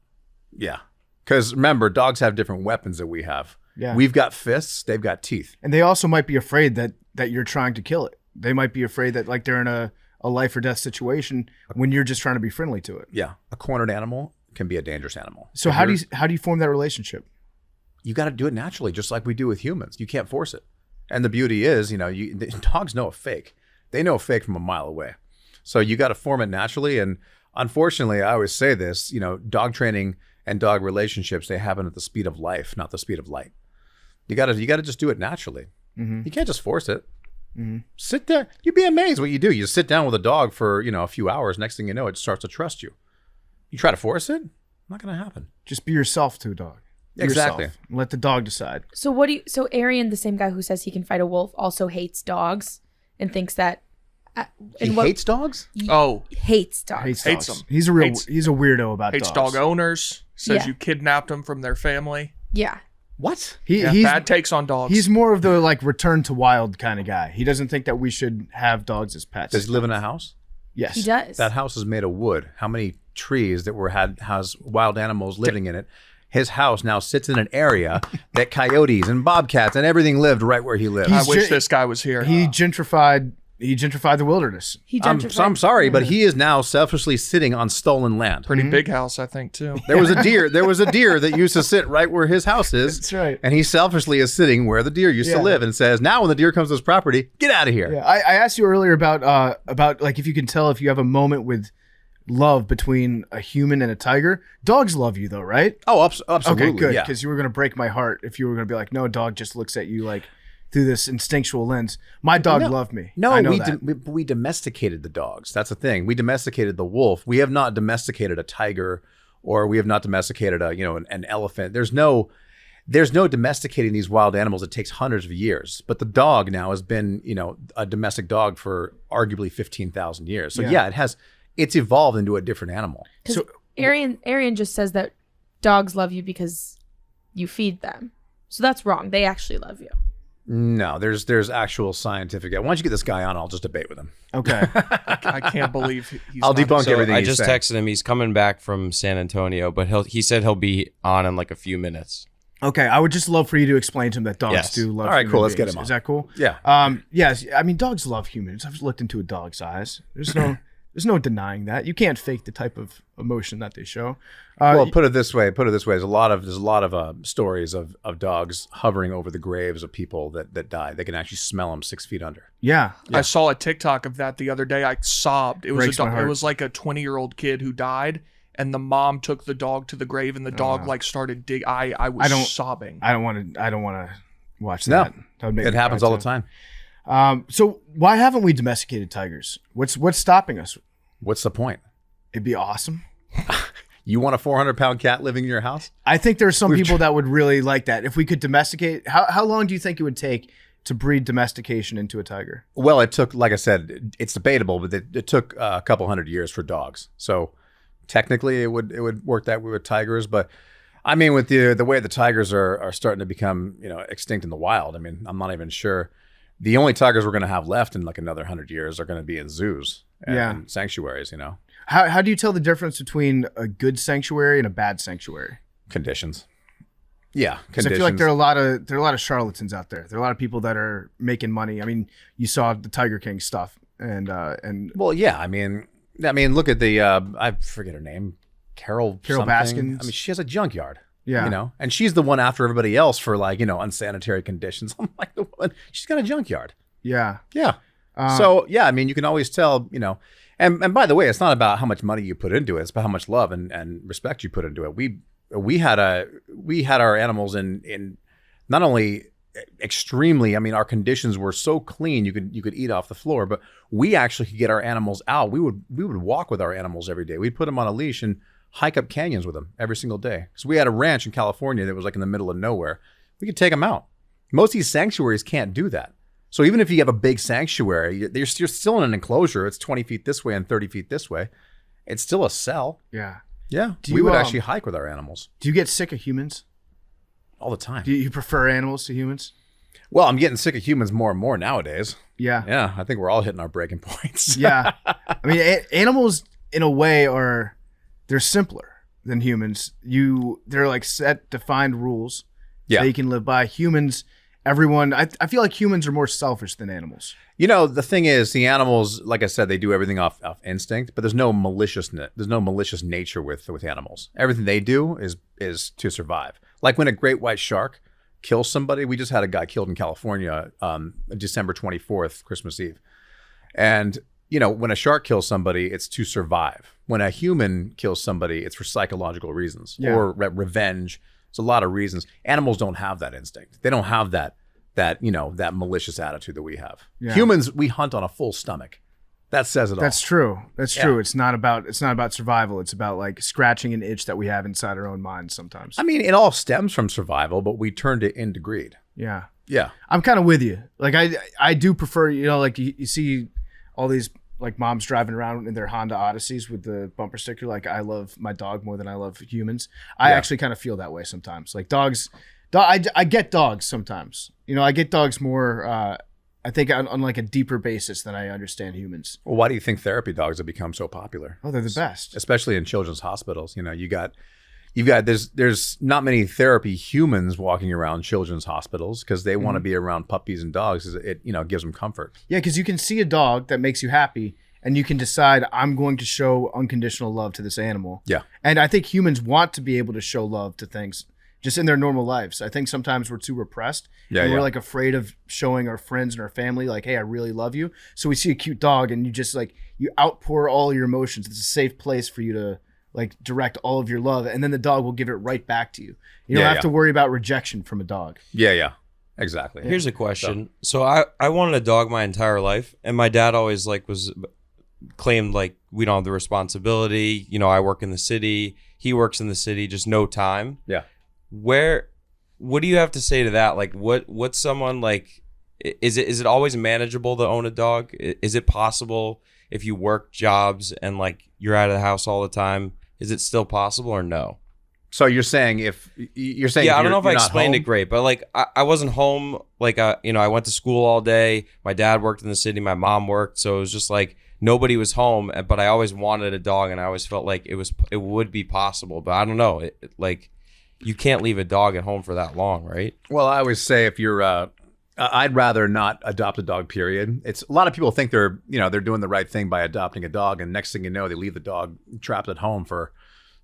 Yeah. Because remember, dogs have different weapons that we have. Yeah. We've got fists, they've got teeth. And they also might be afraid that you're trying to kill it. They might be afraid that like they're in a life or death situation when you're just trying to be friendly to it. Yeah. A cornered animal can be a dangerous animal. So how do you form that relationship? You got to do it naturally, just like we do with humans. You can't force it. And the beauty is, dogs know a fake. They know a fake from a mile away. So you got to form it naturally. And unfortunately, I always say this, dog training and dog relationships, they happen at the speed of life, not the speed of light. You got to just do it naturally. Mm-hmm. You can't just force it. Mm-hmm. Sit there. You'd be amazed what you do. You sit down with a dog for, a few hours. Next thing you know, it starts to trust you. You try to force it, not going to happen. Just be yourself to a dog. Exactly. Yourself. Let the dog decide. So so Arian, the same guy who says he can fight a wolf, also hates dogs and thinks that he hates dogs? Hates dogs. Hates them. He's a weirdo about hates dogs. Dog owners. Says you kidnapped them from their family. Yeah. What? He's bad takes on dogs. He's more of the return to wild kind of guy. He doesn't think that we should have dogs as pets. Does he live in a house? Yes. He does. That house is made of wood. How many trees that has wild animals living in it? His house now sits in an area that coyotes and bobcats and everything lived right where he lived. I wish this guy was here. He gentrified the wilderness. I'm sorry, but he is now selfishly sitting on stolen land. Pretty big house, I think, too. There was a deer that used to sit right where his house is. That's right. And he selfishly is sitting where the deer used to live and says, now when the deer comes to his property, get out of here. Yeah, I asked you earlier about like if you can tell if you have a moment with love between a human and a tiger. Dogs love you though, right? Oh, absolutely. Okay, good. Yeah. Because you were going to break my heart if you were going to be like, no, a dog just looks at you like through this instinctual lens. My dog loved me. No, I know we domesticated the dogs. That's the thing. We domesticated the wolf. We have not domesticated a tiger, or we have not domesticated an elephant. There's no domesticating these wild animals. It takes hundreds of years. But the dog now has been, a domestic dog for arguably 15,000 years. So it's evolved into a different animal. So Arian just says that dogs love you because you feed them. So that's wrong. They actually love you. No, there's actual scientific. Why don't you get this guy on? I'll just debate with him. Okay. I can't believe I'll debunk everything. I just texted him. He's coming back from San Antonio, but he said he'll be on in like a few minutes. Okay, I would just love for you to explain to him that dogs do love. All right, human cool. Let's beings. get him on. Is that cool? Yeah. Yes. I mean, dogs love humans. I've looked into a dog's eyes. There's no denying that. You can't fake the type of emotion that they show. Well, put it this way. There's a lot of stories of dogs hovering over the graves of people that died. They can actually smell them 6 feet under. Yeah. I saw a TikTok of that the other day. I sobbed. It Breaks my heart. It was like a 20-year-old kid who died, and the mom took the dog to the grave, and the dog started dig. I was sobbing. I don't want to watch No, that. That would make it me happens cry, all too. the time. So why haven't we domesticated tigers? What's stopping us? What's the point? It'd be awesome. You want a 400-pound cat living in your house? I think there's some people that would really like that. If we could domesticate, how long do you think it would take to breed domestication into a tiger? Well, it took, like I said, it's debatable, but it took a couple hundred years for dogs. So technically, it would work that way with tigers. But I mean, with the way the tigers are starting to become extinct in the wild, I mean, I'm not even sure. The only tigers we're going to have left in like another 100 years are going to be in zoos and sanctuaries. How do you tell the difference between a good sanctuary and a bad sanctuary? Conditions. Yeah, because I feel like there are a lot of charlatans out there. There are a lot of people that are making money. I mean, you saw the Tiger King stuff, and well, yeah. I mean, look at the I forget her name, Carol Baskin. I mean, she has a junkyard. Yeah. You know, and she's the one after everybody else for like, you know, unsanitary conditions. I'm like the one, she's got a junkyard. Yeah. Yeah. So yeah, I mean, you can always tell, you know, and by the way, it's not about how much money you put into it. It's about how much love and respect you put into it. We had our animals in not only extremely, I mean, our conditions were so clean you could eat off the floor, but we actually could get our animals out. We would walk with our animals every day. We'd put them on a leash and hike up canyons with them every single day. So we had a ranch in California that was like in the middle of nowhere. We could take them out. Most of these sanctuaries can't do that. So even if you have a big sanctuary, you're still in an enclosure. It's 20 feet this way and 30 feet this way. It's still a cell. Yeah. Yeah. Do We you, would actually hike with our animals Do you get sick of humans? all the time. Do you prefer animals to humans? Well, I'm getting sick of humans more and more nowadays. Yeah. Yeah. I think we're all hitting our breaking points. Yeah. I mean, animals in a way they're simpler than humans. They're like set defined rules Yeah. that you can live by. Humans, everyone, I feel like humans are more selfish than animals. You know, the thing is, the animals, like I said, they do everything off instinct, but there's no malicious nature with animals. Everything they do is to survive. Like when a great white shark kills somebody, we just had a guy killed in California, December 24th, Christmas Eve. And, you know, when a shark kills somebody, it's to survive. When a human kills somebody, it's for psychological reasons or revenge. It's a lot of reasons. Animals don't have that instinct. They don't have that malicious attitude that we have. Yeah. Humans, we hunt on a full stomach. That says it all. That's true. That's true. It's not about survival. It's about like scratching an itch that we have inside our own minds sometimes. I mean, it all stems from survival, but we turned it into greed. Yeah. Yeah. I'm kind of with you. Like I do prefer, you know, like you see all these like moms driving around in their Honda Odysseys with the bumper sticker like I love my dog more than I love humans. I actually kind of feel that way sometimes. Like dogs, I get dogs sometimes. You know, I get dogs more I think on like a deeper basis than I understand humans. Well, why do you think therapy dogs have become so popular? Oh, they're the best. Especially in children's hospitals. You know, you've got there's not many therapy humans walking around children's hospitals because they want to be around puppies and dogs. It gives them comfort. Yeah, because you can see a dog that makes you happy and you can decide I'm going to show unconditional love to this animal. Yeah. And I think humans want to be able to show love to things just in their normal lives. I think sometimes we're too repressed. Yeah, and we're like afraid of showing our friends and our family like, hey, I really love you. So we see a cute dog and you just like, you outpour all your emotions. It's a safe place for you to like direct all of your love. And then the dog will give it right back to you. You don't have to worry about rejection from a dog. Yeah. Exactly. Here's a question. So I wanted a dog my entire life, and my dad always claimed like we don't have the responsibility. You know, I work in the city, he works in the city, just no time. Yeah. What do you have to say to that? Like what's someone like, is it always manageable to own a dog? Is it possible if you work jobs and like you're out of the house all the time? Is it still possible or no? So you're saying Yeah, I don't know if I explained it home? great, but like I wasn't home. Like I went to school all day. My dad worked in the city. My mom worked, so it was just like nobody was home. But I always wanted a dog, and I always felt like it would be possible. But I don't know. Like you can't leave a dog at home for that long, right? Well, I always say if you're, I'd rather not adopt a dog. Period. It's a lot of people think they're doing the right thing by adopting a dog, and next thing you know, they leave the dog trapped at home for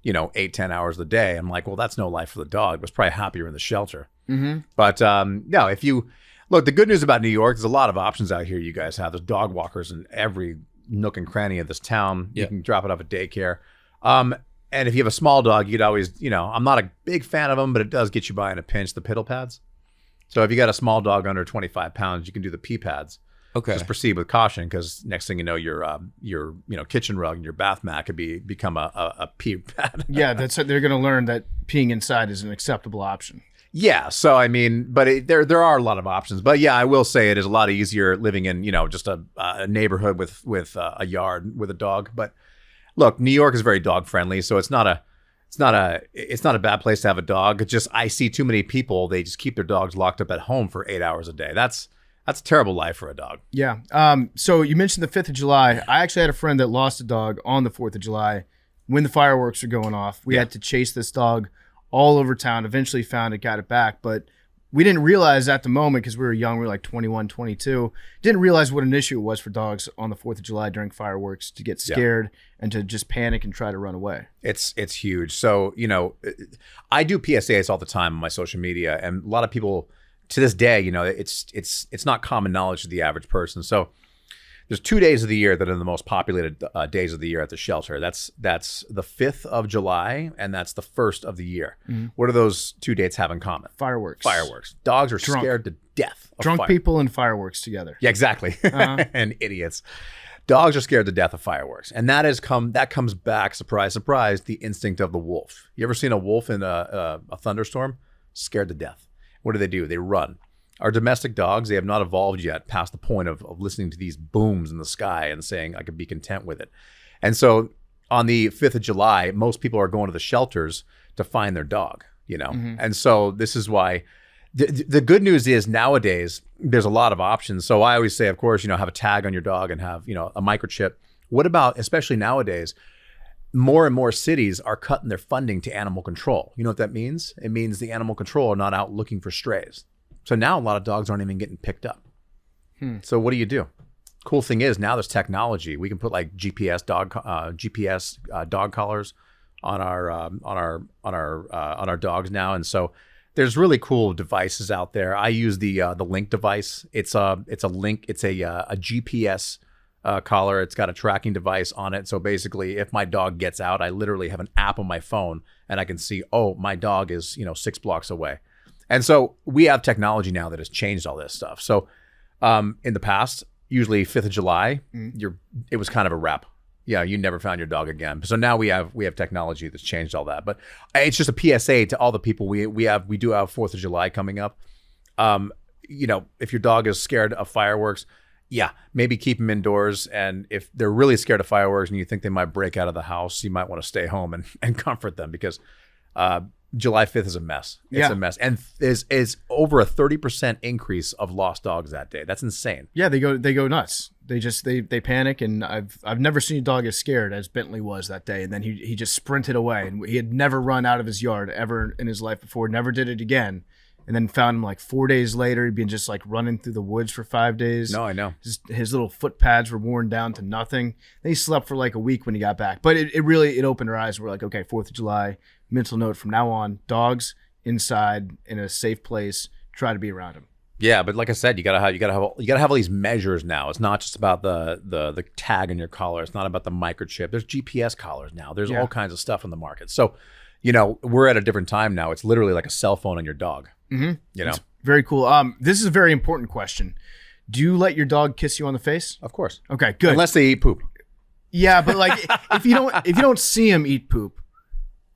8-10 hours a day. I'm like, well, that's no life for the dog. It was probably happier in the shelter. Mm-hmm. But no, if you look, the good news about New York, there's a lot of options out here. You guys have there's dog walkers in every nook and cranny of this town. You can drop it off at daycare. And if you have a small dog, you could always, I'm not a big fan of them, but it does get you by in a pinch, the piddle pads. So if you got a small dog under 25 pounds, you can do the pee pads. Okay. Just proceed with caution, because next thing you know, your kitchen rug and your bath mat could become a pee pad. Yeah, they're going to learn that peeing inside is an acceptable option. Yeah, so I mean, but there are a lot of options. But yeah, I will say it is a lot easier living in just a neighborhood with a yard with a dog. But look, New York is very dog friendly, so it's not a bad place to have a dog. It's just I see too many people, they just keep their dogs locked up at home for 8 hours a day. That's a terrible life for a dog. Yeah. So you mentioned the 5th of July. I actually had a friend that lost a dog on the 4th of July when the fireworks were going off. We had to chase this dog all over town. Eventually found it, got it back. But we didn't realize at the moment, because we were young, we were like 21, 22, didn't realize what an issue it was for dogs on the 4th of July during fireworks to get scared and to just panic and try to run away. It's huge. So, I do PSAs all the time on my social media, and a lot of people to this day, it's not common knowledge to the average person. So there's 2 days of the year that are the most populated days of the year at the shelter. That's the 5th of July, and that's the 1st of the year. Mm-hmm. What do those 2 dates have in common? Fireworks. Dogs are Drunk. scared to death of Drunk people and fireworks together. Yeah, exactly. And idiots. Dogs are scared to death of fireworks. And that comes back, surprise, surprise, the instinct of the wolf. You ever seen a wolf in a thunderstorm? Scared to death. What do? They run. Our domestic dogs, they have not evolved yet past the point of listening to these booms in the sky and saying, I could be content with it. And so on the 5th of July, most people are going to the shelters to find their dog, Mm-hmm. And so this is why the good news is nowadays there's a lot of options. So I always say, of course, have a tag on your dog and have, a microchip. What about, especially nowadays, more and more cities are cutting their funding to animal control. You know what that means? It means the animal control are not out looking for strays. So now a lot of dogs aren't even getting picked up. So what do? Cool thing is now there's technology. We can put like GPS dog collars on our dogs now, and so there's really cool devices out there. I use the Link device. It's a Link. It's a GPS collar. It's got a tracking device on it. So basically, if my dog gets out, I literally have an app on my phone, and I can see, oh, my dog is 6 blocks away. And so we have technology now that has changed all this stuff. So in the past, usually 5th of July, it was kind of a wrap. Yeah, you never found your dog again. So now we have technology that's changed all that. But it's just a PSA to all the people. We do have 4th of July coming up. If your dog is scared of fireworks, maybe keep them indoors. And if they're really scared of fireworks and you think they might break out of the house, you might want to stay home and comfort them, because July 5th is a mess. It's a mess. And is over a 30% increase of lost dogs that day. That's insane. Yeah, they go nuts. They panic, and I've never seen a dog as scared as Bentley was that day. And then he just sprinted away, and he had never run out of his yard ever in his life before, never did it again. And then found him like 4 days later. He'd been just like running through the woods for 5 days. No, I know. His little foot pads were worn down to nothing. Then he slept for like a week when he got back. But it really opened our eyes. We're like, okay, 4th of July, mental note from now on, dogs inside in a safe place, try to be around them. Yeah, but like I said, you gotta have all these measures now. It's not just about the tag on your collar. It's not about the microchip. There's GPS collars now. There's all kinds of stuff in the market. So, we're at a different time now. It's literally like a cell phone on your dog. Mm-hmm. It's very cool. This is a very important question. Do you let your dog kiss you on the face? Of course. Okay, good. Unless they eat poop. Yeah, but like if you don't see him eat poop,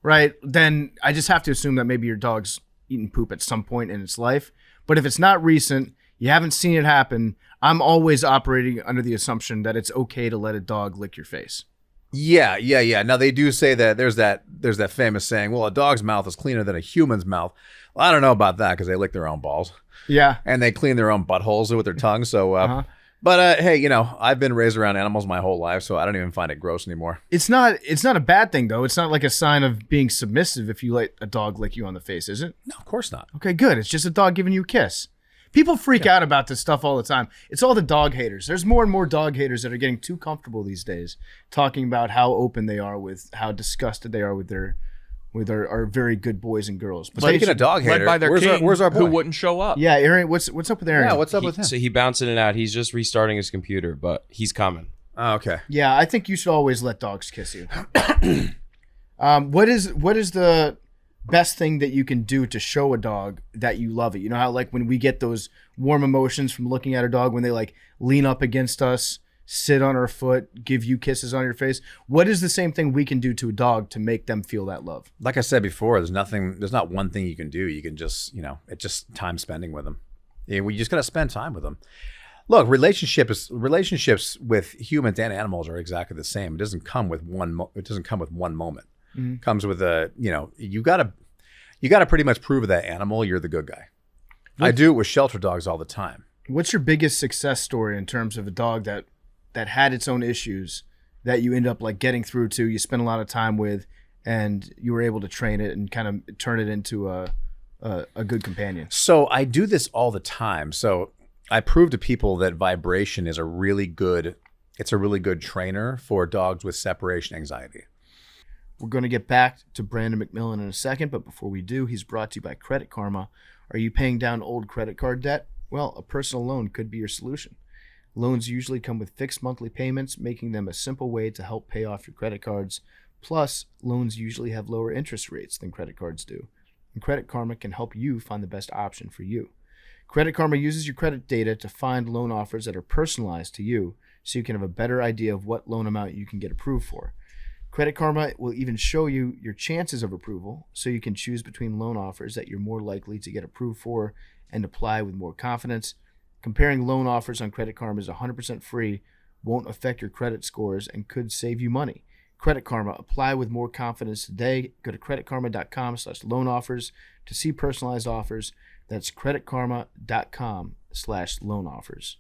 right? Then I just have to assume that maybe your dog's eaten poop at some point in its life. But if it's not recent, you haven't seen it happen, I'm always operating under the assumption that it's okay to let a dog lick your face. Yeah. Now they do say that there's that famous saying, well, a dog's mouth is cleaner than a human's mouth. Well, I don't know about that, because they lick their own balls. Yeah. And they clean their own buttholes with their tongue. So, but hey, I've been raised around animals my whole life, so I don't even find it gross anymore. It's not a bad thing, though. It's not like a sign of being submissive if you let a dog lick you on the face, is it? No, of course not. Okay, good. It's just a dog giving you a kiss. People freak out about this stuff all the time. It's all the dog haters. There's more and more dog haters that are getting too comfortable these days, talking about how open they are with how disgusted they are with our very good boys and girls. But speaking of dog hater, led by their where's our boy? who wouldn't show up. Yeah, Arian, what's up with Arian? Yeah, what's up with him? So he bouncing it out. He's just restarting his computer, but he's coming. Oh, okay. Yeah, I think you should always let dogs kiss you. What is the best thing that you can do to show a dog that you love it? You know how like when we get those warm emotions from looking at a dog when they like lean up against us, sit on our foot, give you kisses on your face. What is the same thing we can do to a dog to make them feel that love? Like I said before, there's not one thing you can do. You can just, it's just time spending with them. We just got to spend time with them. Look, relationships with humans and animals are exactly the same. It doesn't come with one moment. Mm-hmm. It comes with you gotta pretty much prove to that animal you're the good guy. I do it with shelter dogs all the time. What's your biggest success story in terms of a dog that had its own issues that you end up like getting through to, you spend a lot of time with, and you were able to train it and kind of turn it into a a good companion. So I do this all the time. So I prove to people that vibration is a really good trainer for dogs with separation anxiety. We're going to get back to Brandon McMillan in a second, but before we do, he's brought to you by Credit Karma. Are you paying down old credit card debt? Well, a personal loan could be your solution. Loans usually come with fixed monthly payments, making them a simple way to help pay off your credit cards. Plus, loans usually have lower interest rates than credit cards do. And Credit Karma can help you find the best option for you. Credit Karma uses your credit data to find loan offers that are personalized to you, so you can have a better idea of what loan amount you can get approved for. Credit Karma will even show you your chances of approval, so you can choose between loan offers that you're more likely to get approved for and apply with more confidence. Comparing loan offers on Credit Karma is 100% free, won't affect your credit scores, and could save you money. Credit Karma. Apply with more confidence today. Go to creditkarma.com/loan offers to see personalized offers. That's creditkarma.com/loan offers.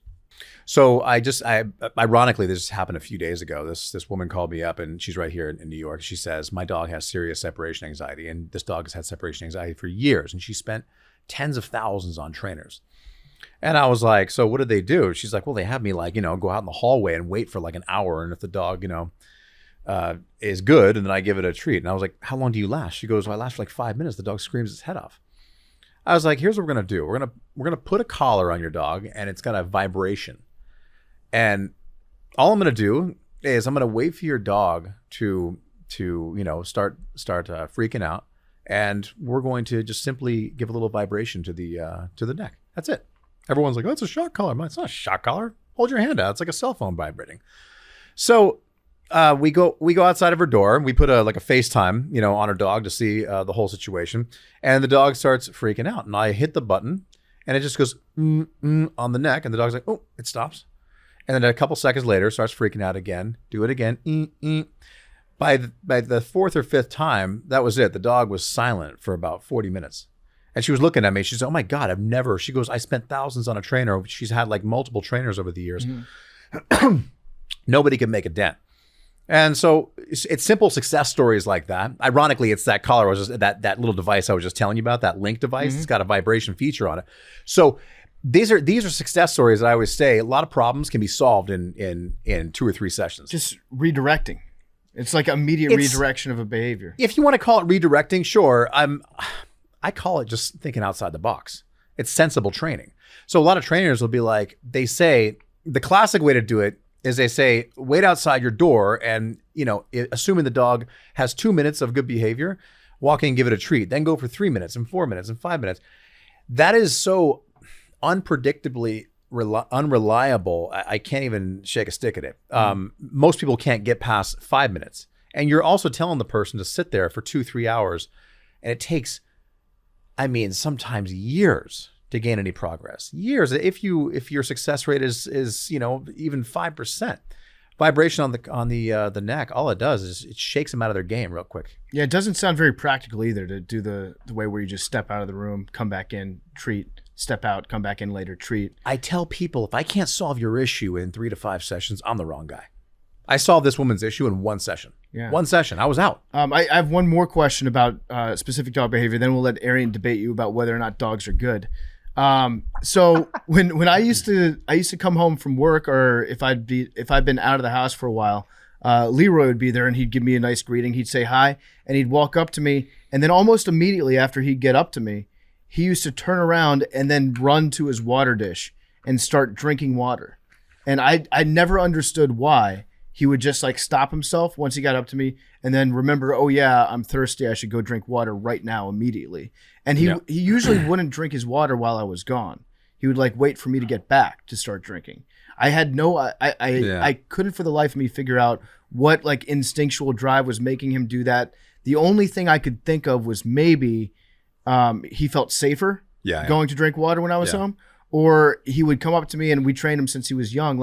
So ironically, this happened a few days ago. This woman called me up, and she's right here in New York. She says, my dog has serious separation anxiety, and this dog has had separation anxiety for years, and she spent tens of thousands on trainers. And I was like, so what did they do? She's like, well, they have me go out in the hallway and wait for like an hour, and if the dog, is good, and then I give it a treat. And I was like, how long do you last? She goes, well, I last for like 5 minutes. The dog screams its head off. I was like, here's what we're gonna do. We're gonna put a collar on your dog, and it's got a vibration. And all I'm gonna do is I'm gonna wait for your dog to start freaking out, and we're going to just simply give a little vibration to the neck. That's it. Everyone's like, oh, it's a shock collar. It's not a shock collar. Hold your hand out. It's like a cell phone vibrating. So we go outside of her door, and we put a FaceTime, on her dog to see the whole situation. And the dog starts freaking out, and I hit the button, and it just goes on the neck, and the dog's like, oh, it stops. And then a couple seconds later, starts freaking out again. Do it again. By the fourth or fifth time, that was it. The dog was silent for about 40 minutes. And she was looking at me. She said, oh my God, she goes, I spent thousands on a trainer. She's had like multiple trainers over the years. Mm-hmm. Nobody can make a dent. And so it's simple success stories like that. Ironically, it's that collar, that little device I was just telling you about, that Link device. Mm-hmm. It's got a vibration feature on it. So these are success stories that I always say a lot of problems can be solved in 2 or 3 sessions. Just redirecting. It's like immediate redirection of a behavior. If you want to call it redirecting, sure. I call it just thinking outside the box. It's sensible training. So a lot of trainers will be like, they say, the classic way to do it is they say, wait outside your door and, assuming the dog has 2 minutes of good behavior, walk in and give it a treat, then go for 3 minutes and 4 minutes and 5 minutes. That is so unpredictably unreliable. I can't even shake a stick at it. Most people can't get past 5 minutes. And you're also telling the person to sit there for 2-3 hours. And it takes, sometimes years to gain any progress. Years. If your success rate is even 5%, vibration on the neck, all it does is it shakes them out of their game real quick. Yeah, it doesn't sound very practical either to do the way where you just step out of the room, come back in, treat, step out, come back in later, treat. I tell people, if I can't solve your issue in 3 to 5 sessions, I'm the wrong guy. I solved this woman's issue in 1 session. Yeah. 1 session. I was out. I have one more question about specific dog behavior. Then we'll let Arian debate you about whether or not dogs are good. So when I used to come home from work, or if I'd been out of the house for a while, Leroy would be there and he'd give me a nice greeting. He'd say hi, and he'd walk up to me, and then almost immediately after he'd get up to me, he used to turn around and then run to his water dish and start drinking water. And I never understood why. He would just stop himself once he got up to me and then remember, oh yeah, I'm thirsty. I should go drink water right now immediately. And he usually wouldn't drink his water while I was gone. He would wait for me to get back to start drinking. I had I couldn't for the life of me figure out what instinctual drive was making him do that. The only thing I could think of was maybe he felt safer going to drink water when I was home, or he would come up to me, and we trained him since he was young,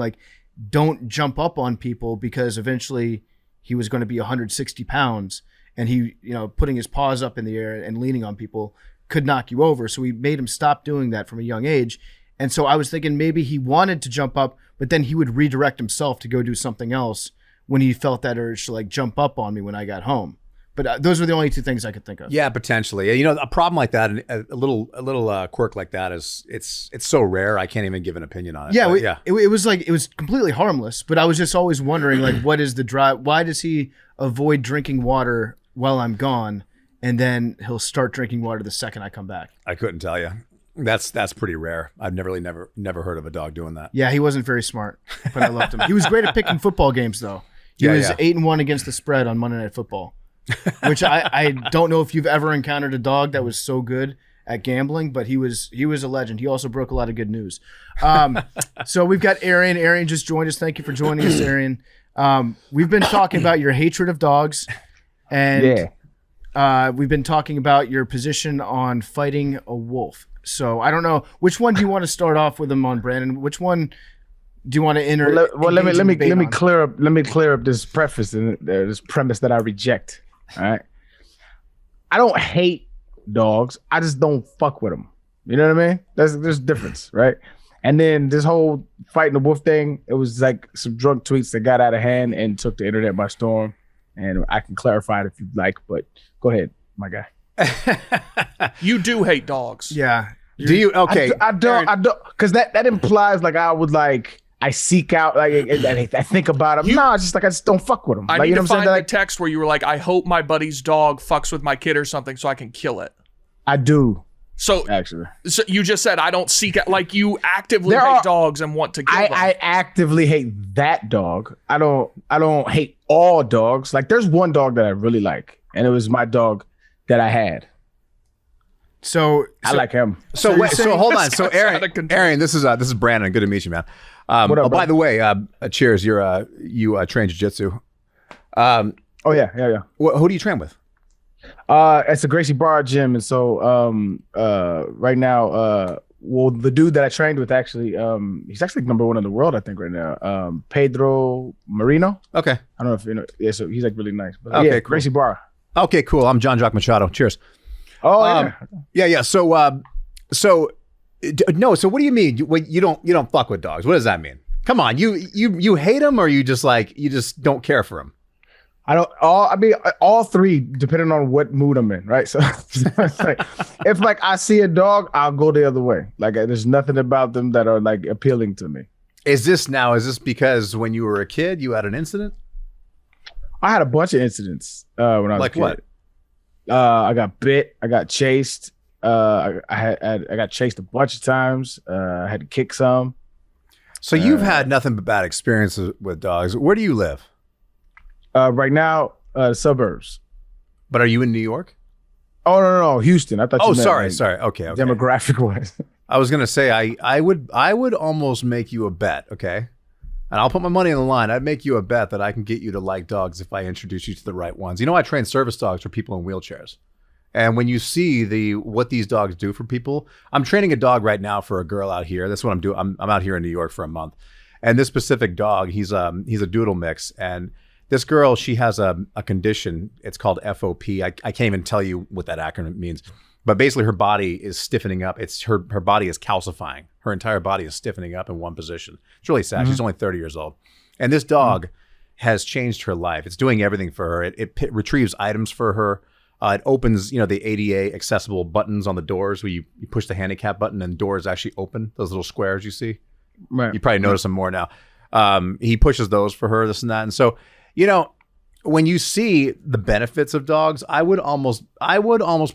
don't jump up on people, because eventually he was going to be 160 pounds, and he, putting his paws up in the air and leaning on people could knock you over. So we made him stop doing that from a young age. And so I was thinking maybe he wanted to jump up, but then he would redirect himself to go do something else when he felt that urge to jump up on me when I got home. But those were the only two things I could think of. Yeah, potentially. You know, a problem like that, a little quirk like that is it's so rare. I can't even give an opinion on it. Yeah, But it was like it was completely harmless. But I was just always wondering, like, what is the drive? Why does he avoid drinking water while I'm gone, and then he'll start drinking water the second I come back? I couldn't tell you. That's pretty rare. I've never heard of a dog doing that. Yeah, he wasn't very smart, but I loved him. He was great at picking football games, though. He was 8-1 against the spread on Monday Night Football, which I don't know if you've ever encountered a dog that was so good at gambling, but he was a legend. He also broke a lot of good news. So we've got Arian. Arian just joined us. Thank you for joining us, Arian. We've been talking about your hatred of dogs, and we've been talking about your position on fighting a wolf. So I don't know, which one do you want to start off with him on, Brandon? Which one do you want to enter? Let me clear up this preface and this premise that I reject. All right, I don't hate dogs. I just don't fuck with them. You know what I mean? There's a difference, right? And then this whole fighting the wolf thing, it was like some drunk tweets that got out of hand and took the internet by storm. And I can clarify it if you'd like, but go ahead, my guy. You do hate dogs. Yeah. Do you? Okay. I don't, because that implies like I would like, I seek out, like, I think about them. No, it's just like, I just don't fuck with them. I like, need you know to what I'm find saying? the Like, text where you were like, I hope my buddy's dog fucks with my kid or something so I can kill it. I do, So, actually. so you just said, I don't seek out, like you actively hate dogs and want to kill them. I actively hate that dog. I don't hate all dogs. Like, there's one dog that I really like, and it was my dog that I had. So I like him. So hold on. So out of control. Aaron, this is Brandon. Good to meet you, man. What up, by bro? the way, cheers. You train jiu-jitsu. Oh yeah. Who do you train with? It's a Gracie Bar gym, and so right now, well, the dude that I trained with actually, he's actually #1 in the world, I think, right now. Pedro Marino. Okay. I don't know if you know. Yeah, so he's like really nice. But Okay, yeah, cool. Gracie Bar. Okay, cool. I'm John Jock Machado. Cheers. Oh yeah. Yeah. So no. So what do you mean? You don't fuck with dogs? What does that mean? Come on. You hate them, or you just don't care for them? All three, depending on what mood I'm in, right? So it's like, if like I see a dog, I'll go the other way. Like there's nothing about them that are like appealing to me. Is this because when you were a kid you had an incident? I had a bunch of incidents when I was Like a kid. what? I got bit. I got chased. I got chased a bunch of times. I had to kick some. So you've had nothing but bad experiences with dogs. Where do you live? Right now, suburbs. But are you in New York? Oh no, Houston. I thought. Oh, you meant, sorry. Okay. Demographic wise. I was gonna say I would almost make you a bet. Okay. And I'll put my money on the line. I'd make you a bet that I can get you to like dogs if I introduce you to the right ones. You know, I train service dogs for people in wheelchairs. And when you see what these dogs do for people, I'm training a dog right now for a girl out here. That's what I'm doing. I'm out here in New York for a month. And this specific dog, he's a doodle mix. And this girl, she has a condition. It's called FOP. I can't even tell you what that acronym means. But basically her body is stiffening up. It's her body is calcifying. Her entire body is stiffening up in one position. It's really sad. She's only 30 years old. And this dog has changed her life. It's doing everything for her. It retrieves items for her. It opens, the ADA accessible buttons on the doors where you push the handicap button and doors actually open, those little squares you see. Right. You probably notice them more now. He pushes those for her, this and that. And so, when you see the benefits of dogs, I would almost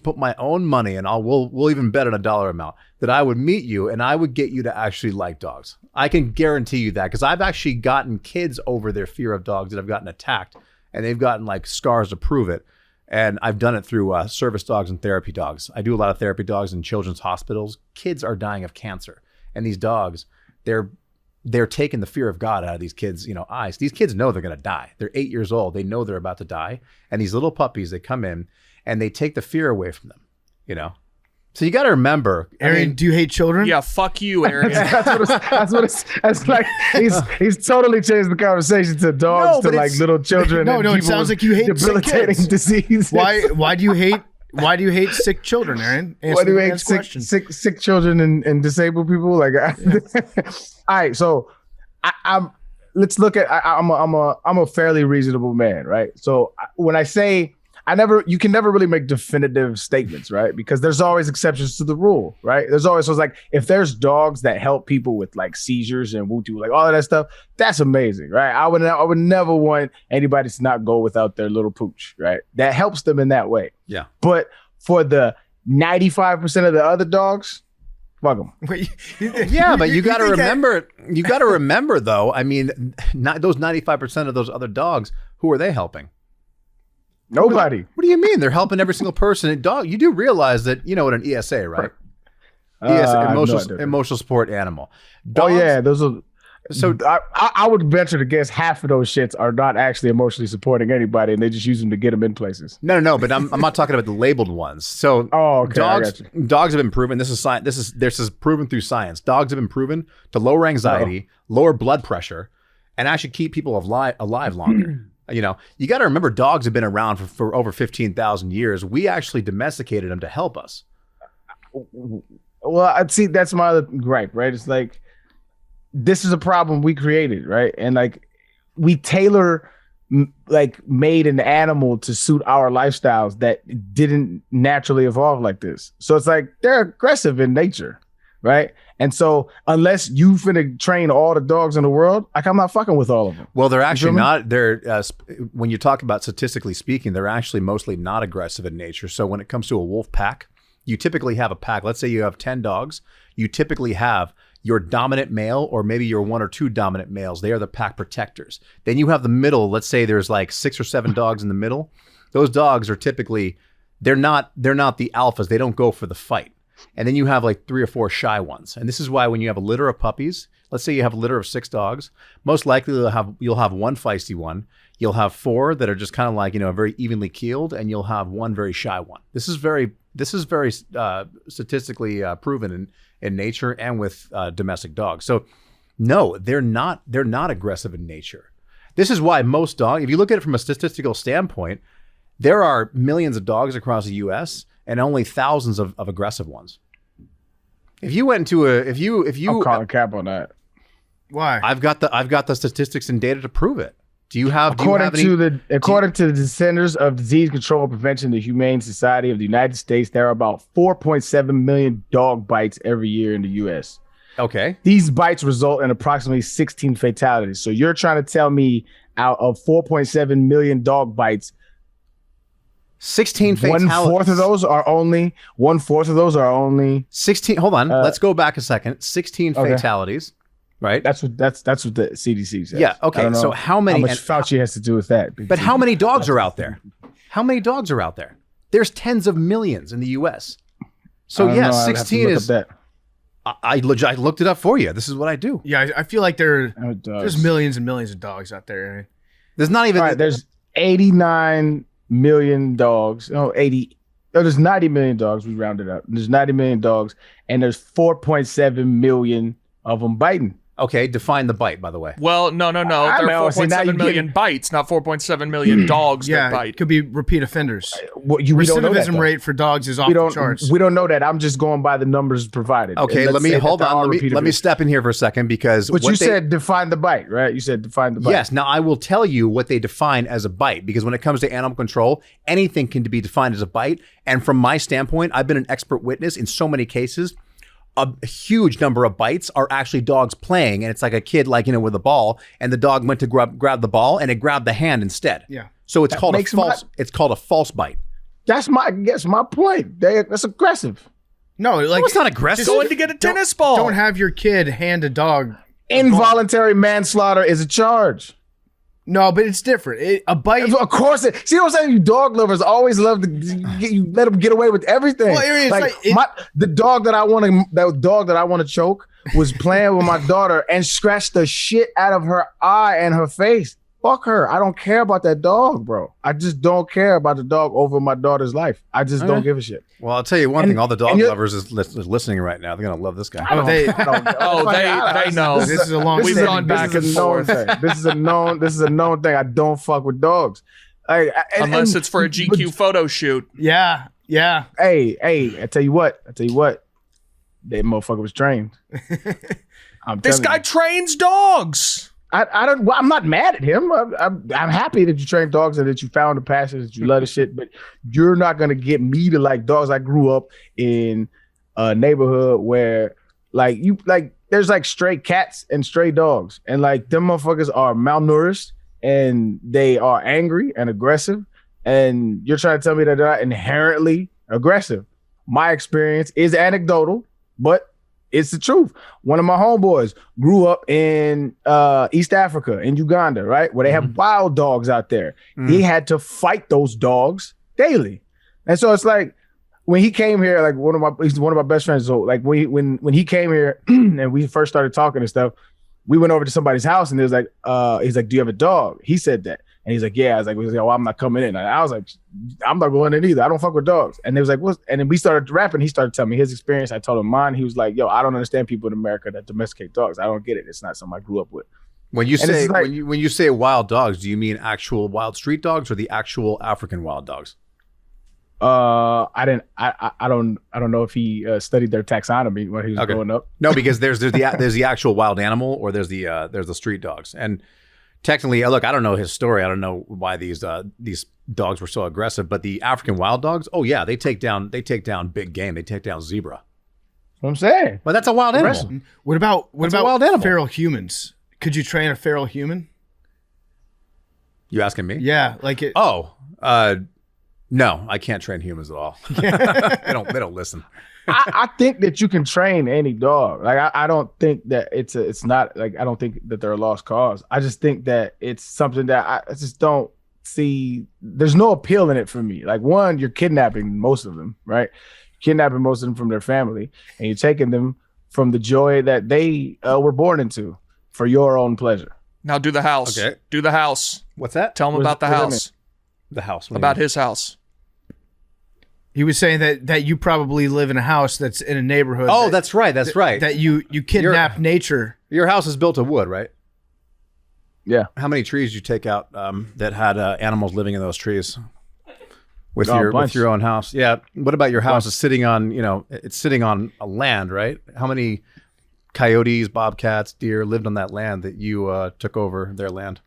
put my own money, and we'll even bet on a dollar amount, that I would meet you and I would get you to actually like dogs. I can guarantee you that, because I've actually gotten kids over their fear of dogs that have gotten attacked, and they've gotten like scars to prove it. And I've done it through service dogs and therapy dogs. I do a lot of therapy dogs in children's hospitals. Kids are dying of cancer, and these dogs, they're taking the fear of God out of these kids' eyes. These kids know they're going to die. They're 8 years old. They know they're about to die. And these little puppies, they come in and they take the fear away from them, So you got to remember. Arian, do you hate children? Yeah, fuck you, Arian. That's like he's totally changed the conversation to dogs to like little children. No, and it people sounds with like you hate sick debilitating kids. disease. Why do you hate sick children, Arian? Why do you hate sick children and disabled people? Like, all right, so let's look at. I'm a fairly reasonable man, right? So when I say you can never really make definitive statements, right? Because there's always exceptions to the rule, right? There's always, so it's like, if there's dogs that help people with like seizures and woo-doo, like all of that stuff, that's amazing, right? I would never want anybody to not go without their little pooch, right? That helps them in that way. Yeah. But for the 95% of the other dogs, fuck them. Yeah, but you got to remember. You got to remember, though. I mean, not those 95% of those other dogs. Who are they helping? Nobody. What do you mean? They're helping every single person. And dog. You do realize that you know what an ESA, right? ESA, emotional support animal. Dogs, oh yeah, those are. So I would venture to guess half of those shits are not actually emotionally supporting anybody, and they just use them to get them in places. No, but I'm not talking about the labeled ones. So dogs have been proven. This is proven through science. Dogs have been proven to lower anxiety, lower blood pressure, and actually keep people alive longer. You know, you got to remember, dogs have been around for over 15,000 years. We actually domesticated them to help us. Well, I see. That's my other gripe, right? It's like, this is a problem we created, right? And like, we made an animal to suit our lifestyles that didn't naturally evolve like this. So it's like, they're aggressive in nature, right? And so unless you finna train all the dogs in the world, like, I'm not fucking with all of them. Well, they're actually not. They're when you talk about statistically speaking, they're actually mostly not aggressive in nature. So when it comes to a wolf pack, you typically have a pack. Let's say you have 10 dogs. You typically have your dominant male, or maybe your one or two dominant males. They are the pack protectors. Then you have the middle. Let's say there's like 6 or 7 dogs in the middle. Those dogs are typically, they're not the alphas. They don't go for the fight. And then you have like 3 or 4 shy ones. And this is why when you have a litter of puppies, let's say you have a litter of 6 dogs, most likely you'll have one feisty one. You'll have 4 that are just kind of like, very evenly keeled, and you'll have one very shy one. This is very statistically proven in nature and with domestic dogs. So no, they're not aggressive in nature. This is why most dogs, if you look at it from a statistical standpoint, there are millions of dogs across the US and only thousands of aggressive ones. If you went to I'm calling cap on that. Why? I've got the statistics and data to prove it. According to the Centers of Disease Control and Prevention, the Humane Society of the United States, there are about 4.7 million dog bites every year in the U.S. Okay. These bites result in approximately 16 fatalities. So you're trying to tell me out of 4.7 million dog bites, 16 fatalities. 1/4 of those are only 16. Hold on. Let's go back a second. 16 fatalities. Right. That's what the CDC says. Yeah. Okay. So how many? How much Fauci has to do with that? But how many dogs are out there? How many dogs are out there? There's tens of millions in the U.S. So yeah, 16 is. I looked it up for you. This is what I do. Yeah, I feel like there's millions and millions of dogs out there. Right? There's not even. All right, there's 89 million dogs. No, 80. No, there's 90 million dogs. We rounded up. There's 90 million dogs, and there's 4.7 million of them biting. Okay, define the bite, by the way. Well, no. There are 4.7 million bites, not 4.7 million dogs that bite. It could be repeat offenders. Recidivism rate for dogs is off the charts. We don't know that. I'm just going by the numbers provided. Okay, let me hold on. Let me step in here for a second because. But you said define the bite, right? You said define the bite. Yes. Now I will tell you what they define as a bite, because when it comes to animal control, anything can be defined as a bite. And from my standpoint, I've been an expert witness in so many cases. A huge number of bites are actually dogs playing, and it's like a kid, with a ball, and the dog went to grab the ball, and it grabbed the hand instead. Yeah. So it's called it's called a false bite. That's my point. That's aggressive. No, it's not aggressive. Going to get a tennis ball. Don't have your kid hand a dog. Involuntary manslaughter is a charge. No, but it's different. A bite. Of course. See what I'm saying? You dog lovers always love to you let them get away with everything. Well, Arian, the dog that I want to choke was playing with my daughter and scratched the shit out of her eye and her face. Fuck her. I don't care about that dog, bro. I just don't care about the dog over my daughter's life. I just don't give a shit. Well, I'll tell you one thing. All the dog lovers is listening right now. They're going to love this guy. They know. This is a long We've gone back and forth. This is a known thing. I don't fuck with dogs. Unless it's for a GQ photo shoot. Yeah. Hey, I tell you what. That motherfucker was trained. This guy trains dogs. I don't. Well, I'm not mad at him. I'm happy that you train dogs and that you found a passion, that you love the shit. But you're not gonna get me to like dogs. I grew up in a neighborhood where there's like stray cats and stray dogs, and like them motherfuckers are malnourished and they are angry and aggressive. And you're trying to tell me that they're not inherently aggressive. My experience is anecdotal, but it's the truth. One of my homeboys grew up in East Africa, in Uganda, right? Where they have wild dogs out there. He had to fight those dogs daily. And so it's like, when he came here, like he's one of my best friends. So like when he came here and we first started talking and stuff, we went over to somebody's house and it was like, he's like, do you have a dog? He said that. And he's like, yeah. I was like, well, I'm not coming in. And I was like, I'm not going in either. I don't fuck with dogs. And they was like, what? And then we started rapping. He started telling me his experience. I told him mine. He was like, yo, I don't understand people in America that domesticate dogs. I don't get it. It's not something I grew up with. When you say when you say wild dogs, do you mean actual wild street dogs or the actual African wild dogs? I don't know if he studied their taxonomy when he was growing up. No, because there's the actual wild animal, or there's the street dogs. And technically, look, I don't know his story. I don't know why these dogs were so aggressive, but the African wild dogs, oh yeah, they take down big game. They take down zebra. That's what I'm saying. But that's a wild animal. What about wild animal? Feral humans? Could you train a feral human? You asking me? Yeah, like it. No, I can't train humans at all. They don't listen. I think that you can train any dog. Like I don't think that it's not like, I don't think that they're a lost cause. I just think that it's something that I just don't see. There's no appeal in it for me. Like, one, you're kidnapping most of them, right? Kidnapping most of them from their family, and you're taking them from the joy that they were born into for your own pleasure. Now do the house. Okay. Do the house. What's that? Tell him about the house. The house. About his house. He was saying that you probably live in a house that's in a neighborhood. Oh, that's right. That's right. That you kidnap nature. Your house is built of wood, right? Yeah. How many trees did you take out that had animals living in those trees with your own house? Yeah. What about your house? Is sitting on it's sitting on a land, right? How many coyotes, bobcats, deer lived on that land that you took over their land?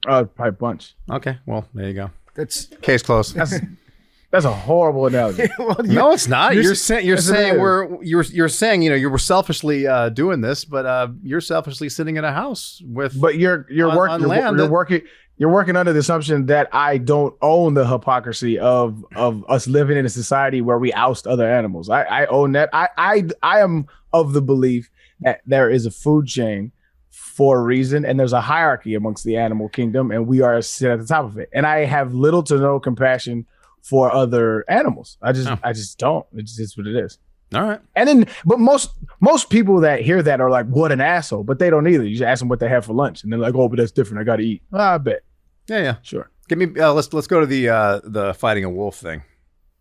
Probably a bunch. Okay. Well, there you go. That's Case closed. That's a horrible analogy. No, it's not. You're saying you were selfishly doing this, but you're selfishly sitting in a house with. But you're working under the assumption that I don't own the hypocrisy of us living in a society where we oust other animals. I own that. I am of the belief that there is a food chain for a reason, and there's a hierarchy amongst the animal kingdom, and we are sit at the top of it. And I have little to no compassion for other animals. I just don't. It's just what it is. All right. And then, but most people that hear that are like, "What an asshole!" But they don't either. You just ask them what they have for lunch, and they're like, "Oh, but that's different. I got to eat." I bet. Yeah. Sure. Give me. Let's go to the fighting a wolf thing.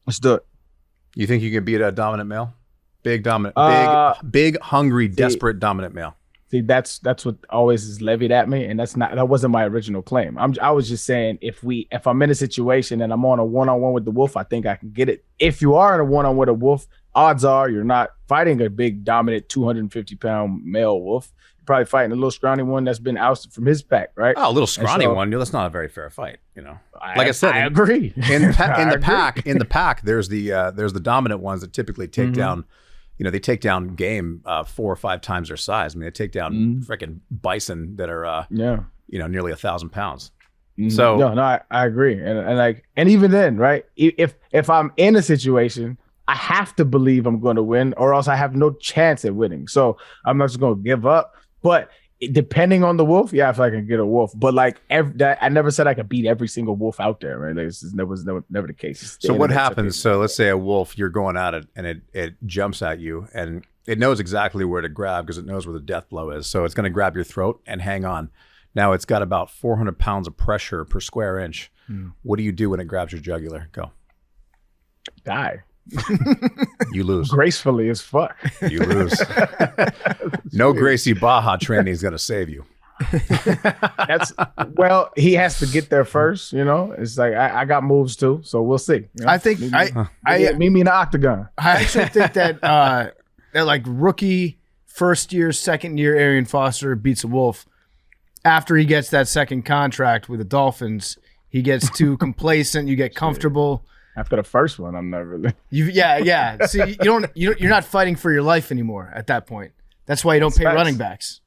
Let's do it. You think you can beat a dominant male? Big dominant, big hungry, desperate dominant male. See, that's what always is levied at me, and that wasn't my original claim. I was just saying if I'm in a situation and I'm on a one-on-one with the wolf, I think I can get it. If you are in a one-on-one with a wolf, odds are you're not fighting a big, dominant 250-pound male wolf. You're probably fighting a little scrawny one that's been ousted from his pack, right? Oh, a little scrawny one. That's not a very fair fight, Like I said, I agree. In the pack, there's the dominant ones that typically take down. They take down game 4 or 5 times their size. I mean, they take down freaking bison that are nearly 1,000 pounds. So no, I agree, and even then, right? If I'm in a situation, I have to believe I'm going to win, or else I have no chance at winning. So I'm not just going to give up. But depending on the wolf, yeah, if I can get a wolf. But like I never said I could beat every single wolf out there, right? This was never the case. So what happens? So let's say a wolf, you're going at it, and it jumps at you, and it knows exactly where to grab because it knows where the death blow is. So it's going to grab your throat and hang on. Now it's got about 400 pounds of pressure per square inch. What do you do when it grabs your jugular? Go. Die. You lose gracefully as fuck. You lose. No Gracie Baja training is going to save you. He has to get there first. It's like I got moves too, so we'll see. I think meet me in the octagon. I actually think that that like rookie, first year, second year Arian Foster beats a wolf. after he gets that second contract with the Dolphins, he gets too complacent. You get comfortable. After the first one, I'm not really. Yeah. See, you're not fighting for your life anymore at that point. That's why you don't pay running backs.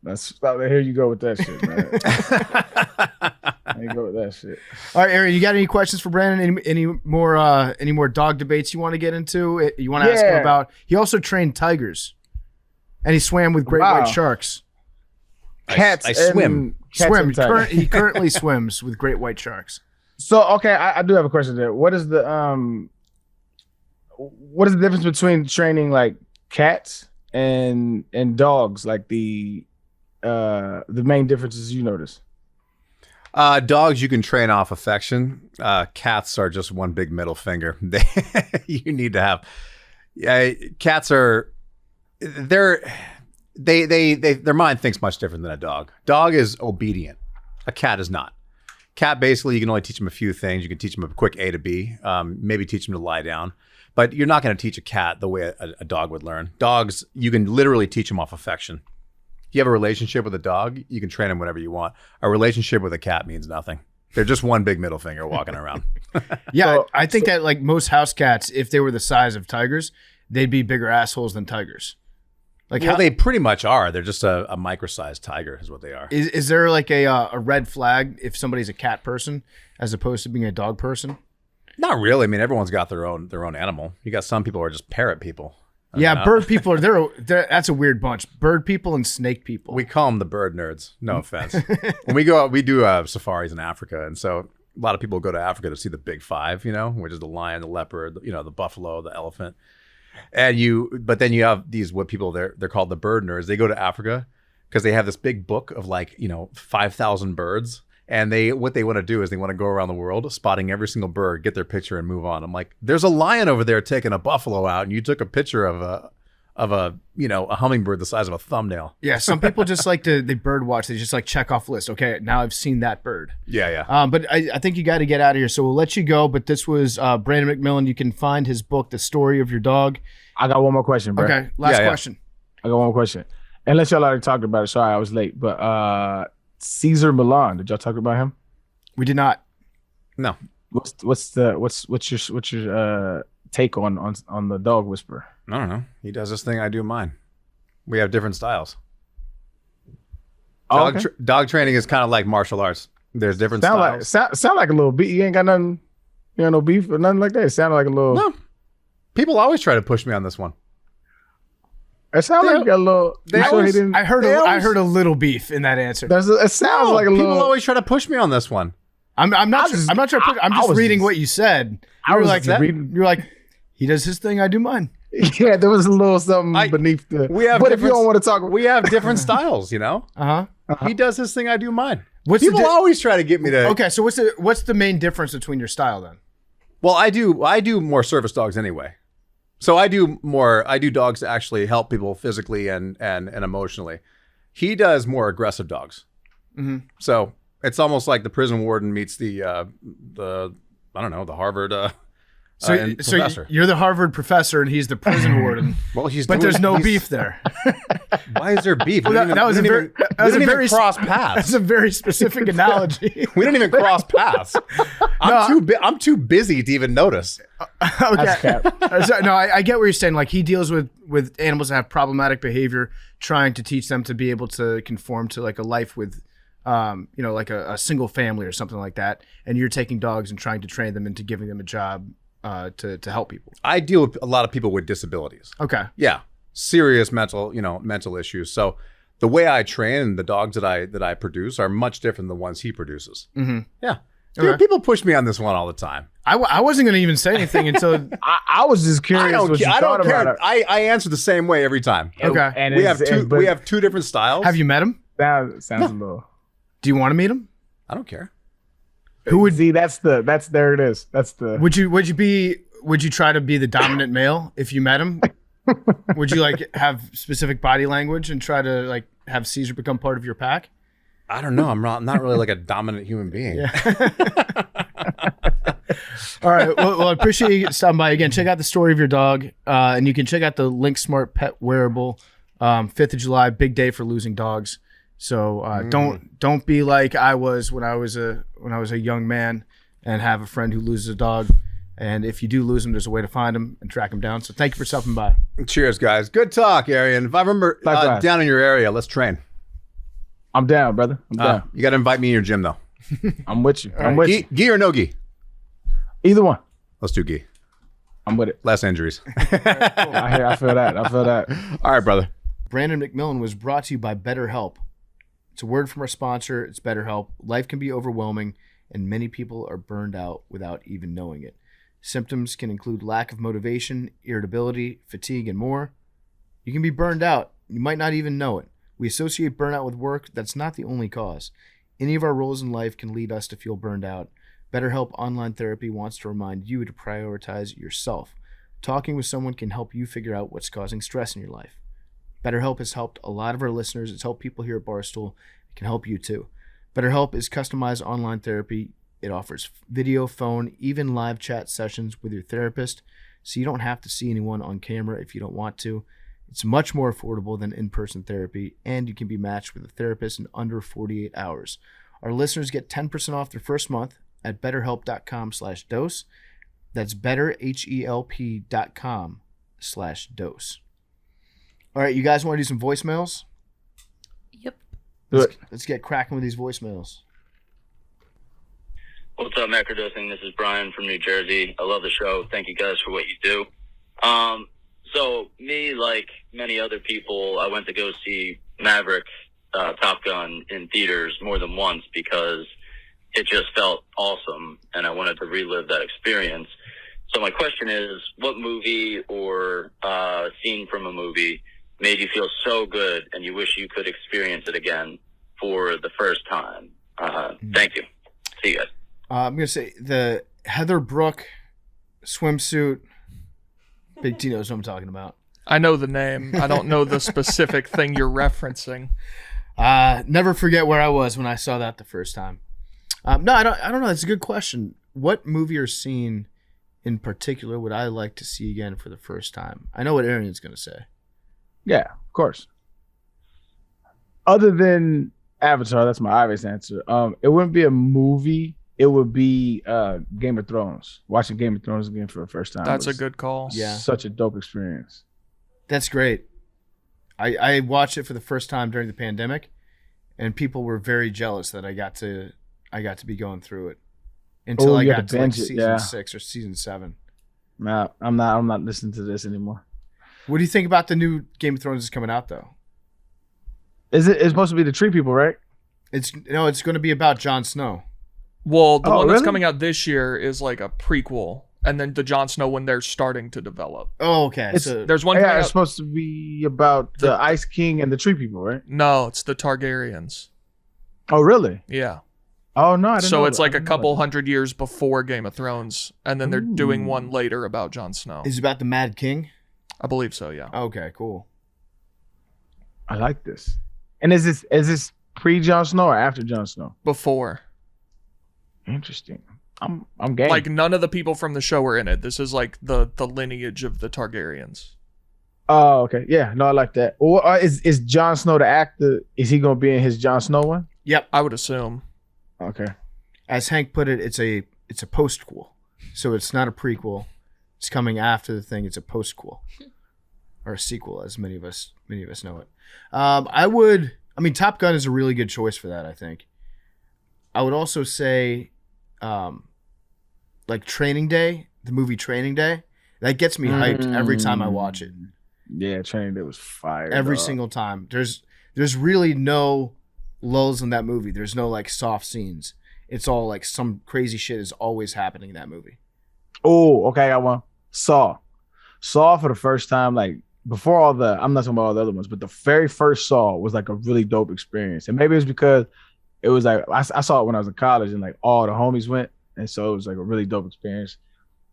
Here you go with that shit, man. There you go with that shit. All right, Arian, you got any questions for Brandon? Any more dog debates you want to get into? You want to ask him about? He also trained tigers, and he swam with great white sharks. Cats. I swim. He currently swims with great white sharks. So okay, I do have a question there. What is the difference between training like cats and dogs? Like the main differences you notice. Dogs you can train off affection. Cats are just one big middle finger. You need to have. Cats are their mind thinks much different than a dog. Dog is obedient. A cat is not. Cat, basically, you can only teach them a few things. You can teach them a quick A to B, maybe teach them to lie down. But you're not going to teach a cat the way a dog would learn. Dogs, you can literally teach them off affection. If you have a relationship with a dog, you can train them whatever you want. A relationship with a cat means nothing. They're just one big middle finger walking around. Yeah, I think that like most house cats, if they were the size of tigers, they'd be bigger assholes than tigers. Like they pretty much are. They're just a micro-sized tiger is what they are. Is there like a red flag if somebody's a cat person as opposed to being a dog person? Not really. I mean, everyone's got their own animal. You got some people who are just parrot people. Yeah, bird people are that's a weird bunch. Bird people and snake people. We call them the bird nerds. No offense. When we go out, we do safaris in Africa, and so a lot of people go to Africa to see the big five, which is the lion, the leopard, the buffalo, the elephant. But then you have these what people they're called the bird nerds. They go to Africa because they have this big book of 5,000 birds, and what they want to do is they want to go around the world spotting every single bird, get their picture, and move on. I'm like, there's a lion over there taking a buffalo out, and you took a picture of a hummingbird the size of a thumbnail. Yeah, some people just like they bird watch. They just like check off list. Okay, now I've seen that bird. Yeah. But I think you got to get out of here, so we'll let you go. But this was Brandon McMillan. You can find his book, The Story of Your Dog. I got one more question, bro. Okay, last question. I got one more question. Unless y'all already talked about it. Sorry, I was late. But Caesar Milan, did y'all talk about him? We did not. No. What's your take on the dog whisperer? I don't know. He does this thing, I do mine. We have different styles. Dog training is kind of like martial arts. There's different styles. Sound like a little beef. You ain't got nothing, no beef or nothing like that. It sounded like a little. No. People always try to push me on this one. It sounds like you got a little. I heard a little beef in that answer. It sounds like a little. People always try to push me on this one. I'm not trying to push. I'm just reading what you said. You're like, he does his thing, I do mine. Yeah, there was a little something beneath the. But if you don't want to talk, we have different styles, Uh-huh. He does his thing, I do mine. People always try to get me to. Okay, so what's the main difference between your style then? Well, I do more service dogs anyway. So I do dogs to actually help people physically and emotionally. He does more aggressive dogs. Mm-hmm. So it's almost like the prison warden meets the the Harvard professor. You're the Harvard professor and he's the prison warden. Well, there's no beef there. Why is there beef? That was a very cross paths. That's a very specific analogy. We didn't even cross paths. I'm too busy to even notice. Okay. No, I get what you're saying. Like he deals with animals that have problematic behavior, trying to teach them to be able to conform to like a life with, like a single family or something like that. And you're taking dogs and trying to train them into giving them a job to help people. I deal with a lot of people with disabilities. Okay. Yeah. Serious mental issues. So the way I train the dogs that I produce are much different than the ones he produces. Mm-hmm. Yeah. Dude, people push me on this one all the time. I wasn't going to even say anything until I was just curious. I don't care. I answer the same way every time. Okay. And we have two different styles. Have you met him? That sounds a little. Do you want to meet him? I don't care. Who would see? There it is. That's the. Would you try to be the dominant male if you met him? Would you like have specific body language and try to like have Caesar become part of your pack? I don't know. I'm not really like a dominant human being. Yeah. All right. Well, I appreciate you stopping by again. Check out The Story of Your Dog, and you can check out the Link Smart Pet Wearable. 5th of July, big day for losing dogs. So don't be like I was when I was a young man and have a friend who loses a dog. And if you do lose him, there's a way to find him and track him down. So thank you for stopping by. Cheers, guys. Good talk, Arian. If I remember down in your area, let's train. I'm down, brother. I'm down. You got to invite me in your gym, though. I'm with you. I'm with you. Gi or no gi? Either one. Let's do gi. I'm with it. Less injuries. I feel that. All right, brother. Brandon McMillan was brought to you by BetterHelp. It's a word from our sponsor. It's BetterHelp. Life can be overwhelming, and many people are burned out without even knowing it. Symptoms can include lack of motivation, irritability, fatigue, and more. You can be burned out. You might not even know it. We associate burnout with work. That's not the only cause. Any of our roles in life can lead us to feel burned out. BetterHelp Online Therapy wants to remind you to prioritize yourself. Talking with someone can help you figure out what's causing stress in your life. BetterHelp has helped a lot of our listeners. It's helped people here at Barstool. It can help you too. BetterHelp is customized online therapy. It offers video, phone, even live chat sessions with your therapist, so you don't have to see anyone on camera if you don't want to. It's much more affordable than in-person therapy, and you can be matched with a therapist in under 48 hours. Our listeners get 10% off their first month at betterhelp.com/dose. That's betterhelp.com/dose. All right, you guys want to do some voicemails? Yep. Let's get cracking with these voicemails. What's up, Macrodosing? This is Brian from New Jersey. I love the show. Thank you guys for what you do. So me, like many other people, I went to go see Maverick, Top Gun in theaters more than once because it just felt awesome and I wanted to relive that experience. So my question is, what movie or scene from a movie made you feel so good and you wish you could experience it again for the first time? Thank you. See you guys. I'm going to say the Heather Brooke swimsuit. Big T knows what I'm talking about. I know the name. I don't know the specific thing you're referencing. Never forget where I was when I saw that the first time. No, I don't know. That's a good question. What movie or scene in particular would I like to see again for the first time? I know what Arian's going to say. Yeah, of course. Other than Avatar, that's my obvious answer. It wouldn't be a movie. It would be Game of Thrones. Watching Game of Thrones again for the first time. That's a good call. Yeah. Such a dope experience. That's great. I watched it for the first time during the pandemic, and people were very jealous that I got to be going through it until I got to like season 6 or season 7. No, I'm not listening to this anymore. What do you think about the new Game of Thrones that's coming out though? It's supposed to be the tree people, right? It's going to be about Jon Snow. Well, the one that's really? coming out this year is like a prequel, and then the Jon Snow when they're starting to develop. Oh, okay. There's one. Yeah, it's supposed to be about the Ice King and the tree people, right? No, it's the Targaryens. Oh, really? Yeah. Oh no, I didn't know So it's that. like a couple hundred years before Game of Thrones, and then they're doing one later about Jon Snow. Is it about the Mad King? I believe so. Yeah. Okay, cool. I like this. And is this pre Jon Snow or after Jon Snow? Before. Interesting. I'm game. Like none of the people from the show are in it. This is like the lineage of the Targaryens. Oh, okay. Yeah, no, I like that. Or is Jon Snow the actor? Is he gonna be in his Jon Snow one? Yep. I would assume. Okay. As Hank put it, it's a postquel. So it's not a prequel. It's coming after the thing. It's a postquel. Or a sequel, as many of us know it. Top Gun is a really good choice for that, I think. I would also say like Training Day, the movie Training Day. That gets me hyped every time I watch it. Yeah, Training Day was fire. Every single time. There's really no lulls in that movie. There's no like soft scenes. It's all like some crazy shit is always happening in that movie. Oh, okay, I got one. Saw for the first time, like before I'm not talking about all the other ones, but the very first Saw was like a really dope experience. And maybe it's because it was like I saw it when I was in college and like all the homies went, and so it was like a really dope experience.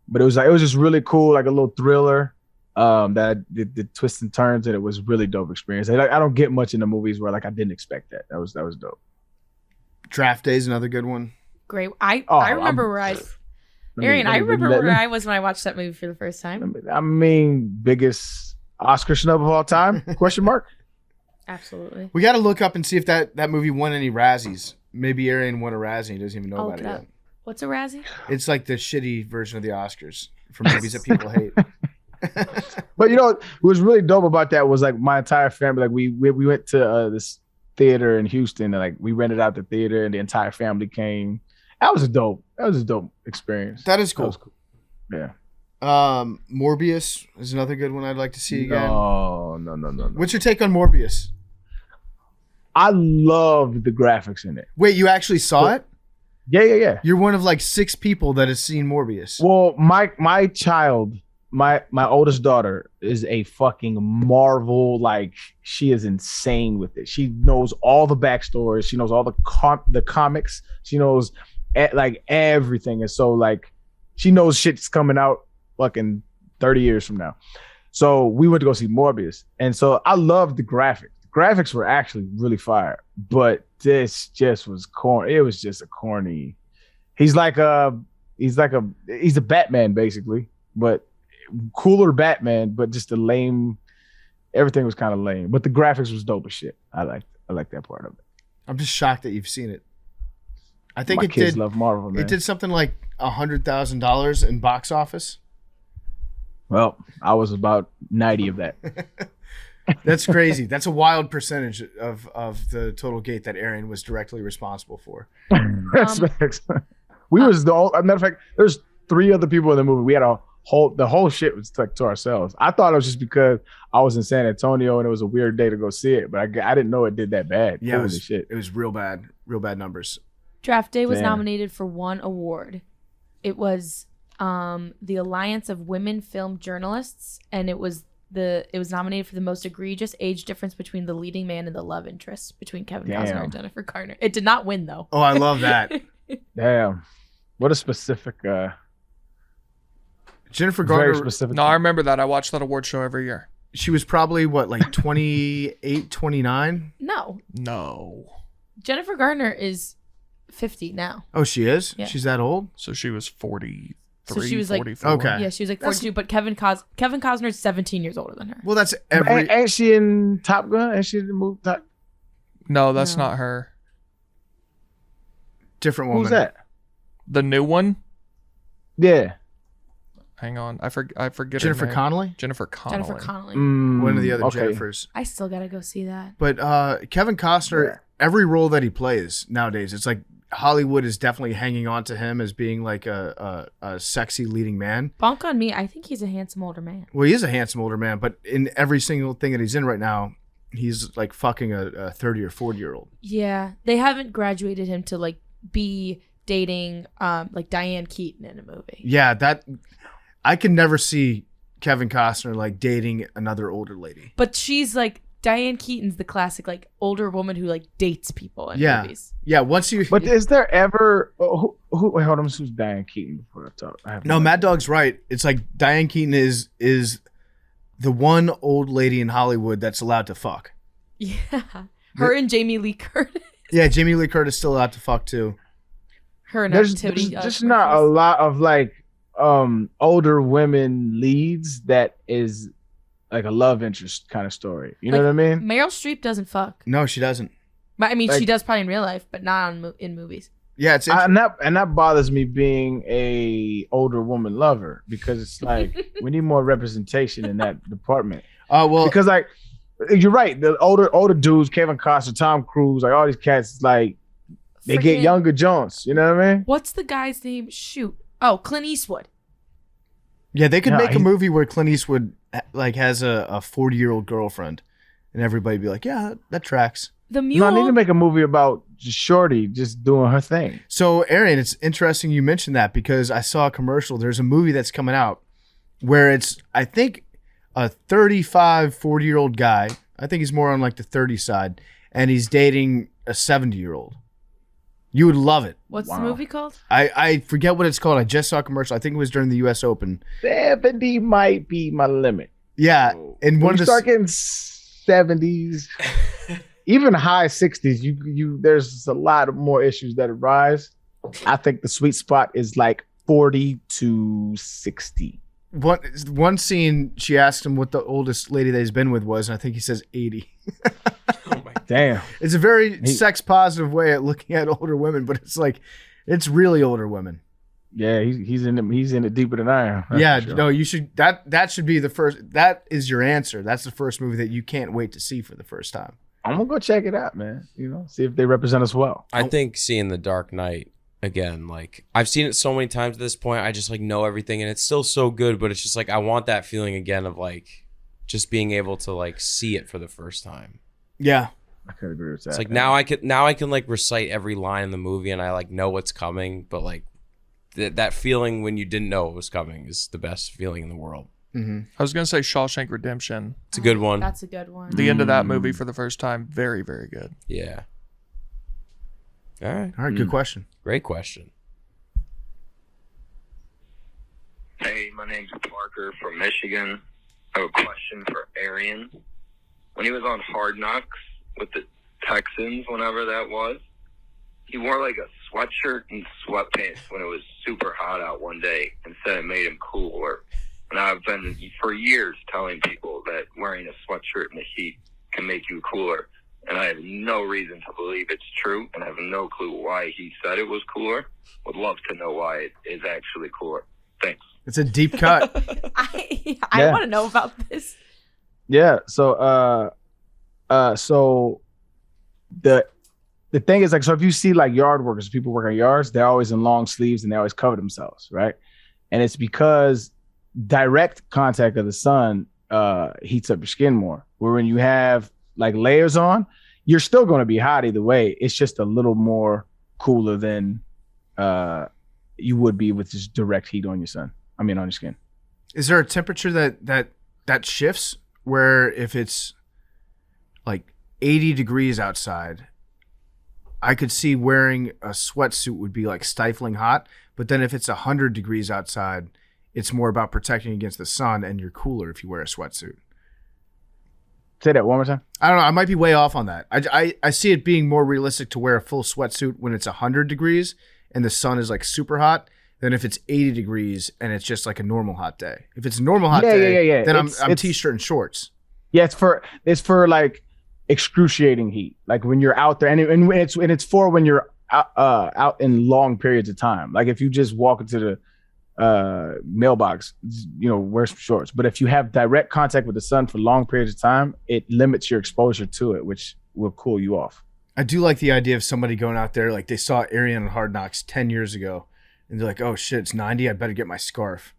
But it was just really cool, like a little thriller. That the twists and turns, and it was really dope experience. I don't get much in the movies where like I didn't expect that. That was dope. Draft Day is another good one. Great. I remember where I was when I watched that movie for the first time. I mean, biggest Oscar snub of all time? Question mark. Absolutely. We got to look up and see if that movie won any Razzies. Maybe Arian won a Razzie. He doesn't even know about it yet. What's a Razzie? It's like the shitty version of the Oscars for movies that people hate. But what was really dope about that was like my entire family. Like we went to this theater in Houston, and like we rented out the theater, and the entire family came. That was a dope experience. That is cool. That was cool. Yeah. Morbius is another good one I'd like to see again. No. What's your take on Morbius? I love the graphics in it. Wait, you actually saw it? Yeah. You're one of like 6 people that has seen Morbius. Well, my child, my oldest daughter is a fucking Marvel. Like, she is insane with it. She knows all the backstories. She knows all the comics. She knows like everything. And so like she knows shit's coming out fucking 30 years from now. So we went to go see Morbius. And so I loved the graphics. The graphics were actually really fire, but this just was corny. It was just a corny. He's a Batman basically, but cooler Batman, but just a lame. Everything was kind of lame, but the graphics was dope as shit. I like that part of it. I'm just shocked that you've seen it. I think My kids love Marvel, man. It did something like $100,000 in box office. Well, I was about 90 of that. That's crazy. That's a wild percentage of the total gate that Arian was directly responsible for. We was the matter of fact, there's 3 other people in the movie. We had the whole shit was like to ourselves. I thought it was just because I was in San Antonio and it was a weird day to go see it, but I didn't know it did that bad. Yeah, it was real bad numbers. Draft Day was Damn. nominated for 1 award. It was the Alliance of Women Film Journalists, and it was nominated for the most egregious age difference between the leading man and the love interest between Kevin Costner and Jennifer Garner. It did not win though. Oh, I love that. Damn. What a specific Jennifer very Garner. specific. No, I remember that. I watch that award show every year. She was probably what, like 28, 29? No. Jennifer Garner is 50 now. Oh, she is? Yeah. She's that old? So she was 43, So she was like 44. Okay. Yeah, she was like 42, but Kevin Costner's 17 years older than her. Well, that's Ain't she in Top Gun? Ain't she in the movie Top? No, that's No. not her. different woman. Who's that? The new one? Yeah. Hang on. I forget Jennifer her name. Connelly? Jennifer Connelly. Jennifer Connelly. One of the other okay. Jennifers. I still gotta go see that. But Kevin Costner, every role that he plays nowadays, it's like Hollywood is definitely hanging on to him as being like a sexy leading man. Bonk on me. I think he's a handsome older man. Well, he is a handsome older man, but in every single thing that he's in right now, he's like fucking a 30 or 40-year-old. Yeah, they haven't graduated him to like be dating like Diane Keaton in a movie. Yeah, that I can never see Kevin Costner like dating another older lady. But she's like Diane Keaton's the classic like older woman who like dates people in movies. Yeah, once you. But is there ever who wait, hold on, who's Diane Keaton before I talk? No, Mad Dog's right. It's like Diane Keaton is the one old lady in Hollywood that's allowed to fuck. Yeah, her and Jamie Lee Curtis. Yeah, Jamie Lee Curtis is still allowed to fuck too. Her and There's Activity. just not a lot of like older women leads that is like a love interest kind of story. You know Like, what I mean? Meryl Streep doesn't fuck. No, she doesn't. But I mean, she Like- does probably in real life, but not in movies. Yeah, it's And that bothers me being a older woman lover because it's like we need more representation in that department. well, Because like you're right, the older dudes, Kevin Costner, Tom Cruise, like all these cats, like they get Freaking- younger Jones. You know what I mean? What's the guy's name? Shoot. Oh, Clint Eastwood. yeah, they could No, make a he- movie where Clint Eastwood like has a 40-year-old girlfriend, and everybody be like, yeah, that tracks. The No, mule. I need to make a movie about just Shorty just doing her thing. So, Arian, it's interesting you mentioned that because I saw a commercial. There's a movie that's coming out where it's, I think, a 35, 40-year-old guy. I think he's more on like the 30 side, and he's dating a 70-year-old. You would love it. What's the Wow. movie called? I forget what it's called. I just saw a commercial. I think it was during the U.S. Open. 70 might be my limit. Yeah, and When one of you the start getting 70s, even high 60s, you there's a lot of more issues that arise. I think the sweet spot is like 40 to 60. one scene, she asked him what the oldest lady that he's been with was, and I think he says 80. Damn. It's a very sex positive way at looking at older women, but it's like it's really older women. Yeah, he's in it deeper than I am. That's Yeah, for sure. no, you should that should be the first. That is your answer. That's the first movie that you can't wait to see for the first time. I'm gonna go check it out, man. You know, see if they represent us well. I think seeing The Dark Knight again, like I've seen it so many times at this point, I just like know everything and it's still so good, but it's just like I want that feeling again of like just being able to like see it for the first time. Yeah. I could agree with that. It's like now I can like recite every line in the movie and I like know what's coming, but like that feeling when you didn't know it was coming is the best feeling in the world. Mm-hmm. I was gonna say Shawshank Redemption. It's a good one. That's a good one. The end of that movie for the first time, very, very good. Yeah. All right. All right, good question. Great question. Hey, my name's Parker from Michigan. I have a question for Arian. When he was on Hard Knocks with the Texans, whenever that was, he wore like a sweatshirt and sweatpants when it was super hot out one day and said it made him cooler. And I've been for years telling people that wearing a sweatshirt in the heat can make you cooler. And I have no reason to believe it's true, and I have no clue why he said it was cooler. Would love to know why it is actually cooler. Thanks. It's a deep cut. I Yeah. want to know about this. Yeah. So so the thing is like, so if you see like yard workers, people work on yards, they're always in long sleeves and they always cover themselves, right? And it's because direct contact of the sun heats up your skin more. Where when you have like layers on, you're still going to be hot either way. It's just a little more cooler than you would be with just direct heat on on your skin. Is there a temperature that shifts where if it's like 80 degrees outside, I could see wearing a sweatsuit would be like stifling hot, but then if it's 100 degrees outside, it's more about protecting against the sun and you're cooler if you wear a sweatsuit. Say that one more time. I don't know. I might be way off on that. I see it being more realistic to wear a full sweatsuit when it's 100 degrees and the sun is like super hot than if it's 80 degrees and it's just like a normal hot day. If it's a normal hot day, then I'm t-shirt and shorts. Yeah, it's for like excruciating heat. Like when you're out there, and it's for when you're out in long periods of time. Like if you just walk into the mailbox, wear some shorts. But if you have direct contact with the sun for long periods of time, it limits your exposure to it, which will cool you off. I do like the idea of somebody going out there, like they saw Arian on Hard Knocks 10 years ago, and they're like, oh shit, it's 90, I better get my scarf.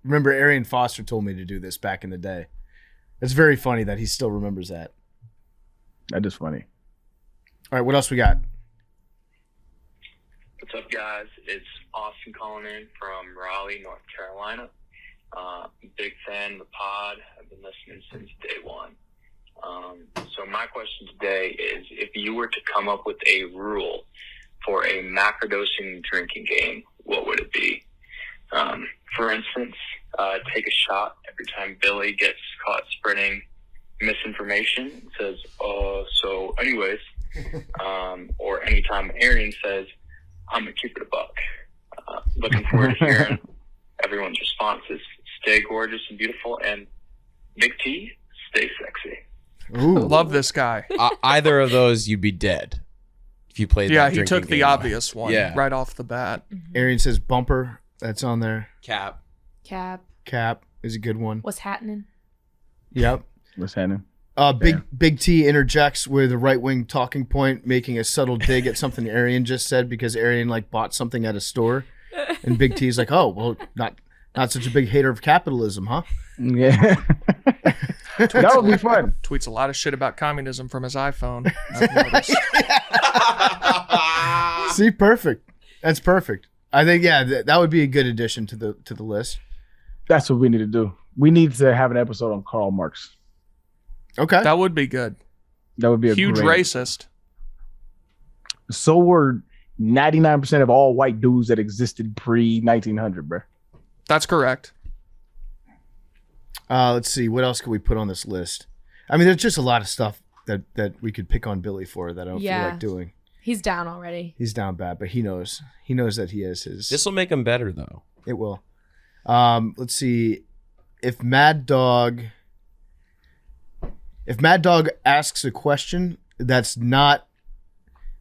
Remember, Arian Foster told me to do this back in the day. It's very funny that he still remembers that. That is funny. All right, what else we got? What's up, guys? It's Austin calling in from Raleigh, North Carolina. Big fan of the pod. I've been listening since day one. So my question today is, if you were to come up with a rule for a macrodosing drinking game, what would it be? For instance, take a shot every time Billy gets caught spreading misinformation. It says, so anyways, or anytime Arian says, I'm going to keep it a buck. Looking forward to hearing everyone's responses. Stay gorgeous and beautiful, and Big T, stay sexy. Ooh. Love this guy. Either of those, you'd be dead if you played. Yeah, that he took drinking the game. obvious one right off the bat. Arian says bumper. That's on there. Cap. Cap is a good one. what's happening? Yep. What's happening? Big T interjects with a right wing talking point, making a subtle dig at something Arian just said because Arian like bought something at a store, and Big T's like, oh well, not such a big hater of capitalism, huh? Yeah. That would be fun. Tweets a lot of shit about communism from his iPhone. I've noticed. See, perfect. That's perfect. I think that would be a good addition to the list. That's what we need to do. We need to have an episode on Karl Marx. Okay. That would be good. That would be a Huge great. racist. So were 99% of all white dudes that existed pre-1900, bro. That's correct. Let's see. What else could we put on this list? I mean, there's just a lot of stuff that we could pick on Billy for that I don't feel like doing. He's down already. He's down bad, but he knows. He knows that he has his. This will make him better, though. It will. Let's see. If Mad Dog if Mad Dog asks a question that's not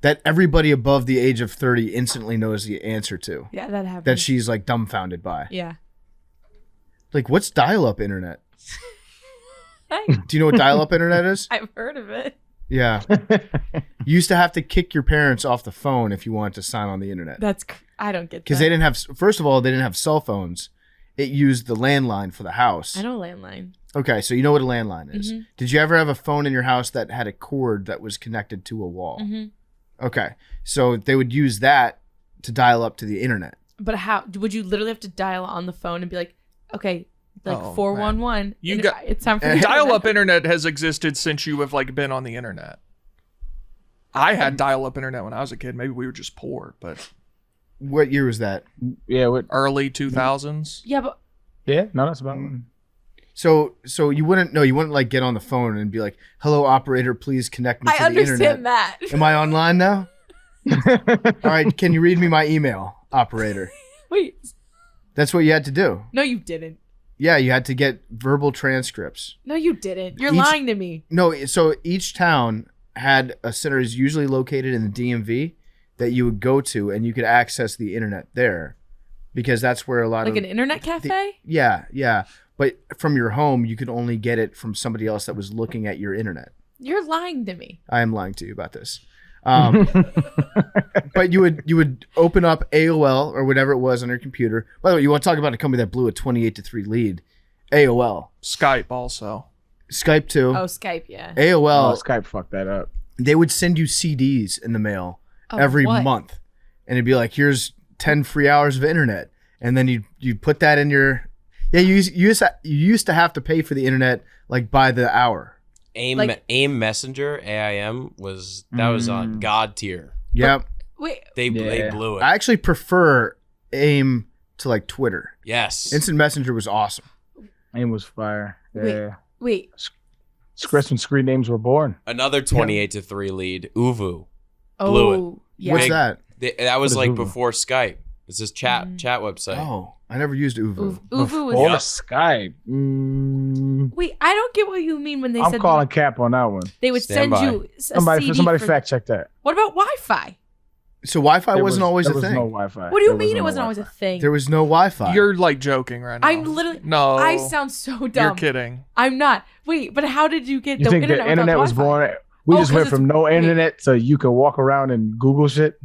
that everybody above the age of 30 instantly knows the answer to, Yeah, that happens. that she's like dumbfounded by. Yeah. Like, what's dial-up internet? I- Do you know what dial-up internet is? I've heard of it. Yeah. You used to have to kick your parents off the phone if you wanted to sign on the internet. I don't get that. Because they didn't have, first of all, they didn't have cell phones. It used the landline for the house. I know landline. Okay, so you know what a landline is. Mhm. Did you ever have a phone in your house that had a cord that was connected to a wall? Hmm. Okay, so they would use that to dial up to the internet. But how would you literally have to dial on the phone and be like, okay, like Oh, 411? You and got- it's time for Dial-up internet has existed since you have like been on the internet. I had dial-up internet when I was a kid. Maybe we were just poor, but What year was that? Yeah, what? early 2000s. Yeah, but Yeah, no, that's about. So you wouldn't like get on the phone and be like, "Hello, operator, please connect me I to the internet." understand that. Am I online now? All right, can you read me my email, operator? Wait, That's what you had to do. no, you didn't. Yeah, you had to get verbal transcripts. No, you didn't. You're Each- lying to me. No, so each town had a center is usually located in the DMV that you would go to, and you could access the internet there, because that's where a lot Like of an internet cafe? yeah. But from your home, you could only get it from somebody else that was looking at your internet. You're lying to me. I am lying to you about this. But you would open up AOL or whatever it was on your computer. By the way, you want to talk about a company that blew a 28-3 lead? AOL, Skype also. Skype too. Oh, Skype, yeah. AOL. Skype fucked that up. They would send you CDs in the mail Oh, every what? month, and it'd be like, "Here's 10 free hours of internet," and then you put that in your you used to have to pay for the internet like by the hour. AIM Messenger, AIM was on God tier. Yeah, They blew it. I actually prefer AIM to like Twitter. Yes. Instant Messenger was awesome. Name was fire. Yeah. Wait. That's when screen names were born. Another 28-3 lead. Uvu. Oh, Blew it. yeah. What's Big- that? That was What is like Uvu? before Skype. It's this chat website. Oh, I never used Uvu. Uvu was. Or Yeah. Skype. Wait, I don't get what you mean when they I'm said calling cap on that one. they would Stand send by. you a Somebody CD for- fact check that. What about Wi-Fi? So Wi-Fi wasn't always a there was thing. no Wi-Fi. What do you There mean it no wasn't always a Wi-Fi. thing? There was no Wi-Fi. You're like joking right now. I'm literally. No. I sound so dumb. You're kidding. I'm not. Wait, but how did you get You the think internet? the internet without was Wi-Fi? born? We Oh, just 'cause went it's- from no wait. internet so you could walk around and Google shit.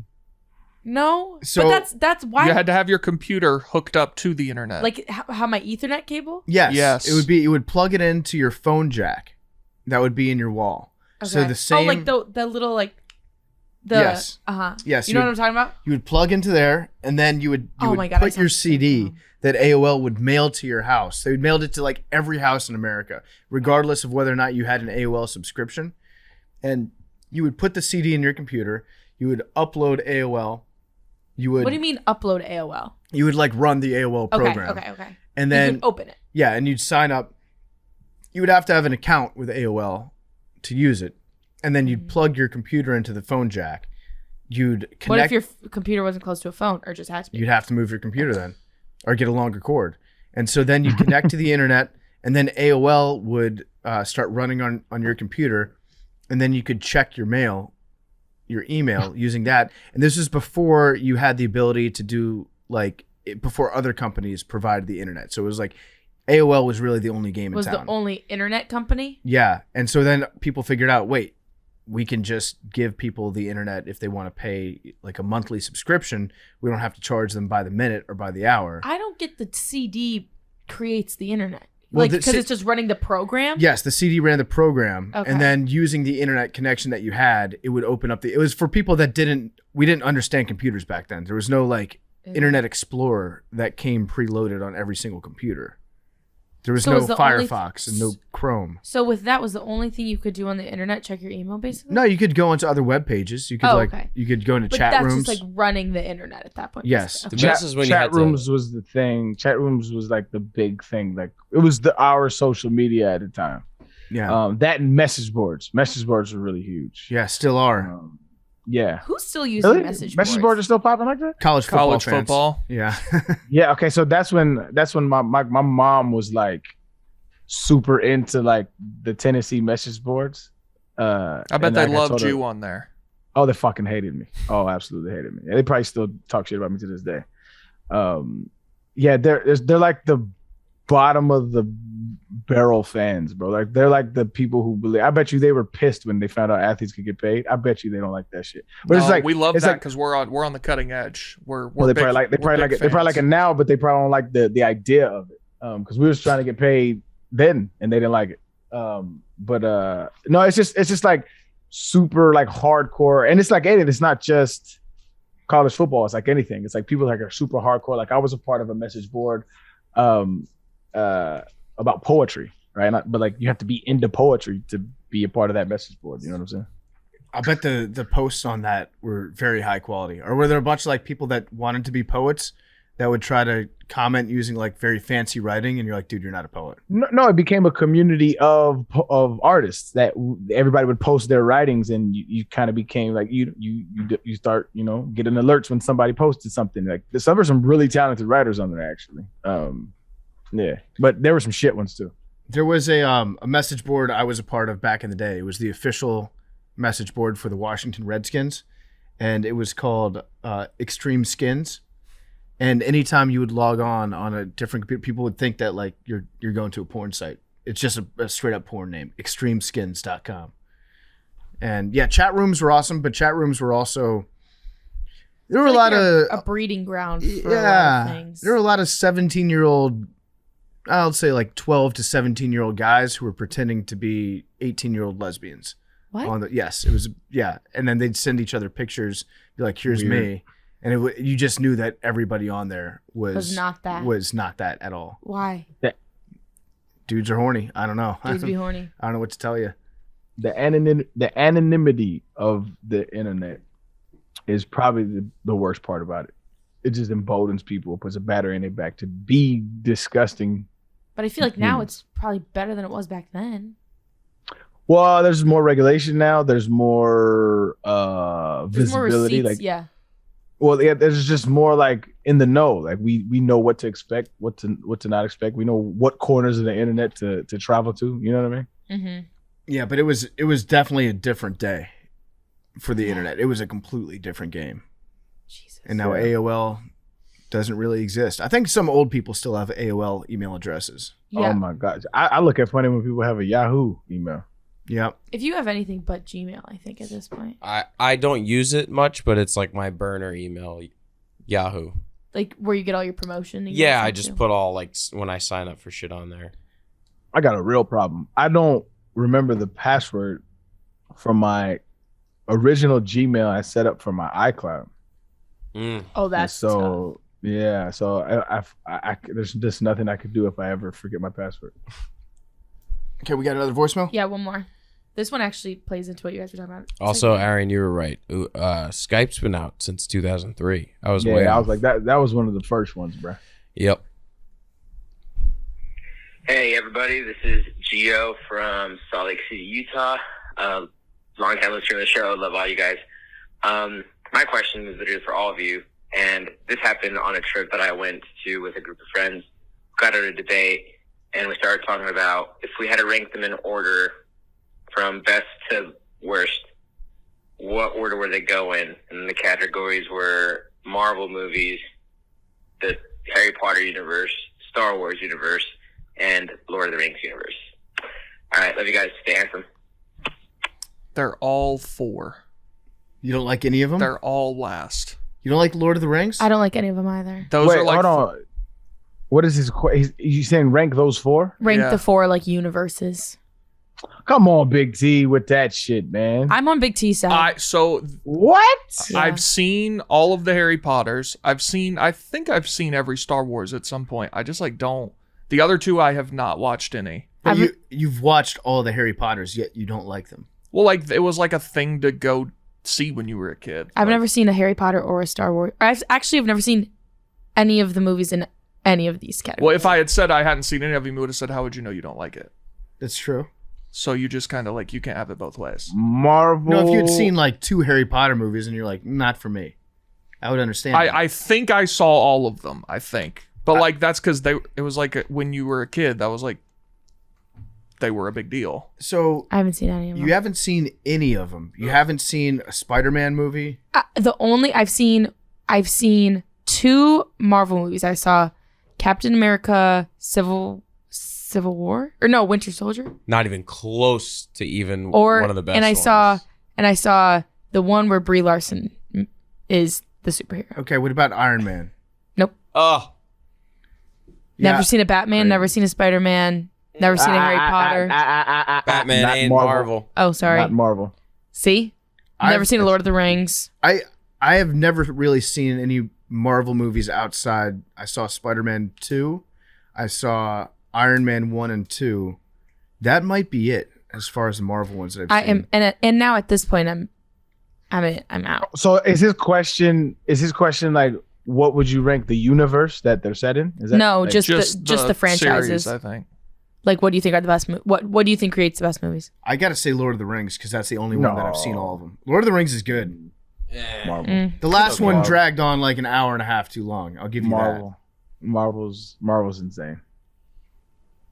No, So- but that's why. You had to have your computer hooked up to the internet. like how my Ethernet cable. Yes. Yes. You would plug it into your phone jack. That would be in your wall. So the same. Oh, like the little like. The, Yes. Yes, You know you what I'm talking about? You would plug into there, and then you would Oh my God, I put sound your so CD dumb. that AOL would mail to your house. They would mail it to like every house in America, regardless of whether or not you had an AOL subscription. And you would put the CD in your computer. You would upload AOL. You would. What do you mean upload AOL? You would like run the AOL program. Okay. And You then can open it. yeah, and you'd sign up. You would have to have an account with AOL to use it, and then you'd plug your computer into the phone jack. You'd connect. What if your computer wasn't close to a phone or just had to be? You'd have to move your computer then, or get a longer cord. And so then you connect to the internet, and then AOL would start running on your computer, and then you could check your mail, your email using that. And this is before you had the ability to do before other companies provided the internet. So it was like AOL was really the only game Was in town. the only internet company? Yeah. And so then people figured out, wait, we can just give people the internet if they want to pay like a monthly subscription. We don't have to charge them by the minute or by the hour. I don't get the CD creates the internet. Well, Like the because C- it's just running the program. Yes, the CD ran the program, Okay. and then using the internet connection that you had, it would open up it was for people that we didn't understand computers back then. There was no like Internet Explorer that came preloaded on every single computer. There was So no is the only Firefox and no Chrome. So with that was the only thing you could do on the internet, check your email basically? No, you could go into other web pages. You could okay. you could go into But chat that's rooms. just like running the internet at that point. Yes. Okay. The best is when you Chat had to- rooms was the thing. Chat rooms was like the big thing. Like it was our social media at the time. yeah. That and message boards. Message boards were really huge. Yeah, still are. Yeah. Who's still using Really? message boards boards? are still popping like that? College College fans. football. Yeah. Yeah. Okay. So that's when my mom was like, super into like the Tennessee message boards. I bet they loved you on there. Oh, they fucking hated me. Oh, absolutely hated me. They probably still talk shit about me to this day. Yeah, they're like the bottom of the barrel fans, bro. Like they're like the people who believe. I bet you they were pissed when they found out athletes could get paid. I bet you they don't like that shit. But No, it's like we love it's that like, because we're on the cutting edge. We're well, they probably like it now, but they probably don't like the idea of it. Because we was trying to get paid then, and they didn't like it. No, it's just like super like hardcore, and it's like it's not just college football. It's like anything. It's like people like are super hardcore. Like I was a part of a message board about poetry, right? But like you have to be into poetry to be a part of that message board. You know what I'm saying? I bet the posts on that were very high quality. Or were there a bunch of like people that wanted to be poets that would try to comment using like very fancy writing, and you're like, dude, you're not a poet? No, it became a community of artists that everybody would post their writings, and you kind of became like you start getting alerts when somebody posted something. Like there were some really talented writers on there actually. Yeah, but there were some shit ones too. There was a message board I was a part of back in the day. It was the official message board for the Washington Redskins, and it was called Extreme Skins. And anytime you would log on a different computer, people would think that like you're going to a porn site. It's just a straight up porn name, extremeskins.com. And yeah, chat rooms were awesome, but chat rooms were also there were a lot of a breeding ground for a lot of things. There were a lot of 17-year-old, I'll say like 12 to 17-year-old guys who were pretending to be 18-year-old lesbians. What? Yes, it was, yeah. And then they'd send each other pictures, be like, here's me. And you just knew that everybody on there was not that at all. Why? Dudes are horny. I don't know. Dudes be horny. I don't know what to tell you. The anonymity of the internet is probably the worst part about it. It just emboldens people, puts a battery in their back to be disgusting. But I feel like now it's probably better than it was back then. Well, there's more regulation now. There's more visibility. More receipts, like yeah. Well, yeah, there's just more like in the know. Like we know what to expect, what to not expect. We know what corners of the internet to travel to. You know what I mean? Mm-hmm. Yeah, but it was definitely a different day for the internet. It was a completely different game. Jesus. And now AOL doesn't really exist. I think some old people still have AOL email addresses. Yeah. Oh my God, I look at funny when people have a Yahoo email. Yeah. If you have anything but Gmail, I think at this point. I don't use it much, but it's like my burner email, Yahoo. Like where you get all your promotion. Yeah, I just put all like when I sign up for shit on there. I got a real problem. I don't remember the password from my original Gmail I set up for my iCloud. Oh, that's tough. Yeah. So I there's just nothing I could do if I ever forget my password. Okay, we got another voicemail? Yeah, one more. This one actually plays into what you guys were talking about. Also, Arian, you were right. Skype's been out since 2003. I was like that was one of the first ones, bro. Yep. Hey everybody, this is Gio from Salt Lake City, Utah. Long time listener to the show. Love all you guys. My question is literally for all of you, and this happened on a trip that I went to with a group of friends. Got out a debate, and we started talking about if we had to rank them in order from best to worst, what order would they go in? And the categories were Marvel movies, the Harry Potter universe, Star Wars universe, and Lord of the Rings universe. All right, love you guys. Stay handsome. They're all 4. You don't like any of them? They're all last. You don't like Lord of the Rings? I don't like any of them either. Those are like. Hold on. What is his? You saying rank those 4? Rank the 4 like universes. Come on, Big T, with that shit, man. I'm on Big T side. What? Yeah. I've seen all of the Harry Potters. I think I've seen every Star Wars at some point. I just like don't. The other 2 I have not watched any. But you've watched all the Harry Potters, yet you don't like them. Well, like it was like a thing to go see when you were a kid. I've never seen a Harry Potter or a Star Wars. I've never seen any of the movies in any of these categories. Well, if I had said I hadn't seen any of them, you would have said, how would you know you don't like it? That's true. So you just kind of like, you can't have it both ways. Marvel. No, if you had seen like 2 Harry Potter movies and you're like, not for me, I would understand. I think I saw all of them, I think. But like, that's because it was like when you were a kid, that was like they were a big deal. So I haven't seen any of them. you haven't seen any of them. You haven't seen a Spider-Man movie. The only I've seen 2 Marvel movies. I saw Captain America Civil War, or no, Winter Soldier, Not even close to even or one of the best. and I ones. saw the one where Brie Larson is the superhero. Okay, what about Iron Man? Oh, Never seen a Batman. Never seen a Spider-Man. Never seen a Harry Potter. Batman Not ain't Marvel. Marvel. Oh, sorry. Not Marvel. See, never seen a Lord of the Rings. I have never really seen any Marvel movies outside. I saw Spider-Man 2. I saw Iron Man 1 and 2. That might be it as far as the Marvel ones that I've seen. And now at this point I'm out. So is his question like, what would you rank the universe that they're set in? Is that No, like, just the franchises. series, I think. Like, what do you think are the best? What do you think creates the best movies? I gotta say Lord of the Rings because that's the only one that I've seen all of them. Lord of the Rings is good. Marvel. The last one dragged on like an hour and a half too long. I'll give you Marvel's insane.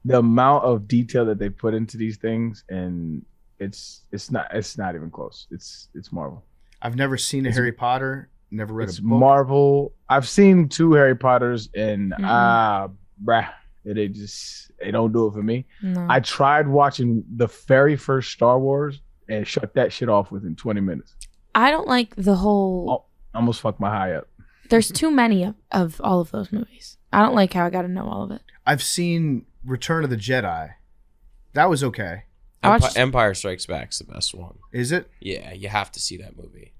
The amount of detail that they put into these things, and it's not even close. It's Marvel. that. I've never seen a Harry Potter. Never read It's a book. Marvel. I've seen 2 Harry Potters, and they don't do it for me. No. I tried watching the very first Star Wars and shut that shit off within 20 minutes. I don't like the whole. Almost fucked my high up. There's too many of all of those movies. I don't like how I got to know all of it. I've seen Return of the Jedi. That was okay. I watched. Empire Strikes Back's the best one. Is it? Yeah, you have to see that movie.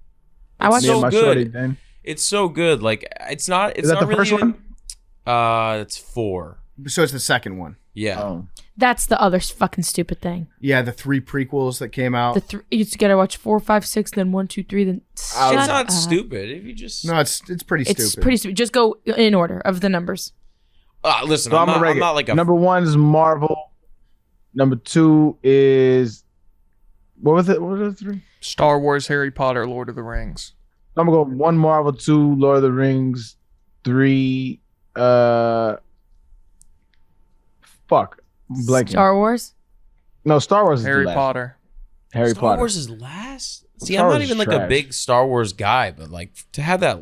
I watched. Me and so my good. shorty, then. It's so good. Like it's not. It's Is that not the really first even, one? It's 4. So it's the second one. Yeah. Oh. That's the other fucking stupid thing. Yeah, the 3 prequels that came out. You gotta watch 4, 5, 6, then 1, 2, 3, then. It's Shut not up. stupid if you just. No, it's pretty stupid. It's pretty stupid. Just go in order of the numbers. Listen, So I'm gonna rank not it. like a. Number 1 is Marvel. Number 2 is what was it? What were the 3? Star Wars, Harry Potter, Lord of the Rings. I'm gonna go 1 Marvel, 2 Lord of the Rings, 3 fuck. I'm blanking. Star Wars. No, Star Wars is Harry the last. Potter. Harry Star Potter. Wars is last. See, Star I'm Wars not is even like a trash. big Star Wars guy, but like to have that.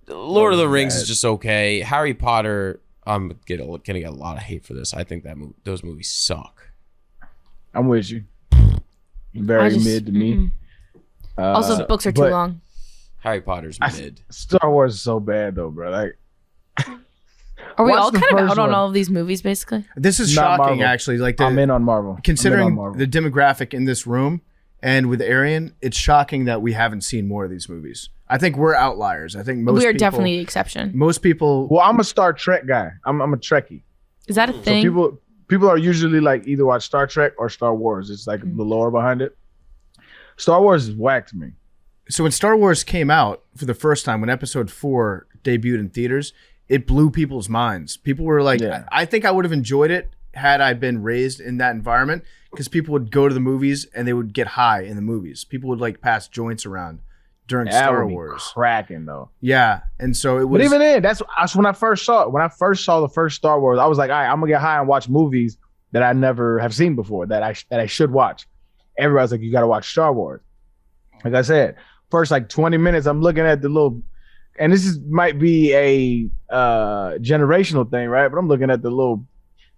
Lord of the Rings is just okay. Harry Potter, I'm gonna get a lot of hate for this. I think that those movies suck. I'm with you. Very mid to me. Also, the books are too but long. Harry Potter's mid. Star Wars is so bad though, bro. Like, Are we watch all the kind of first out on one. all of these movies, basically? This is Not shocking, Marvel. actually. Like I'm in on Marvel. considering I'm in on Marvel. the demographic in this room and with Arian, it's shocking that we haven't seen more of these movies. I think we're outliers. I think most We are people, definitely the exception. most people. Well, I'm a Star Trek guy. I'm a Trekkie. Is that a So thing? people are usually like either watch Star Trek or Star Wars. It's like the lore behind it. Star Wars is whack to me. So when Star Wars came out for the first time, when Episode 4 debuted in theaters, it blew people's minds. People were like, Yeah. I think I would have enjoyed it had I been raised in that environment, because people would go to the movies and they would get high in the movies. People would like pass joints around during That Star would be Wars. cracking though. Yeah, and so it was. But even then, that's when I first saw it. When I first saw the first Star Wars, I was like, all right, I'm gonna get high and watch movies that I never have seen before that I should watch. Everybody's like, you gotta watch Star Wars. Like I said, first like 20 minutes, I'm looking at the little, and might be a generational thing, right? But I'm looking at the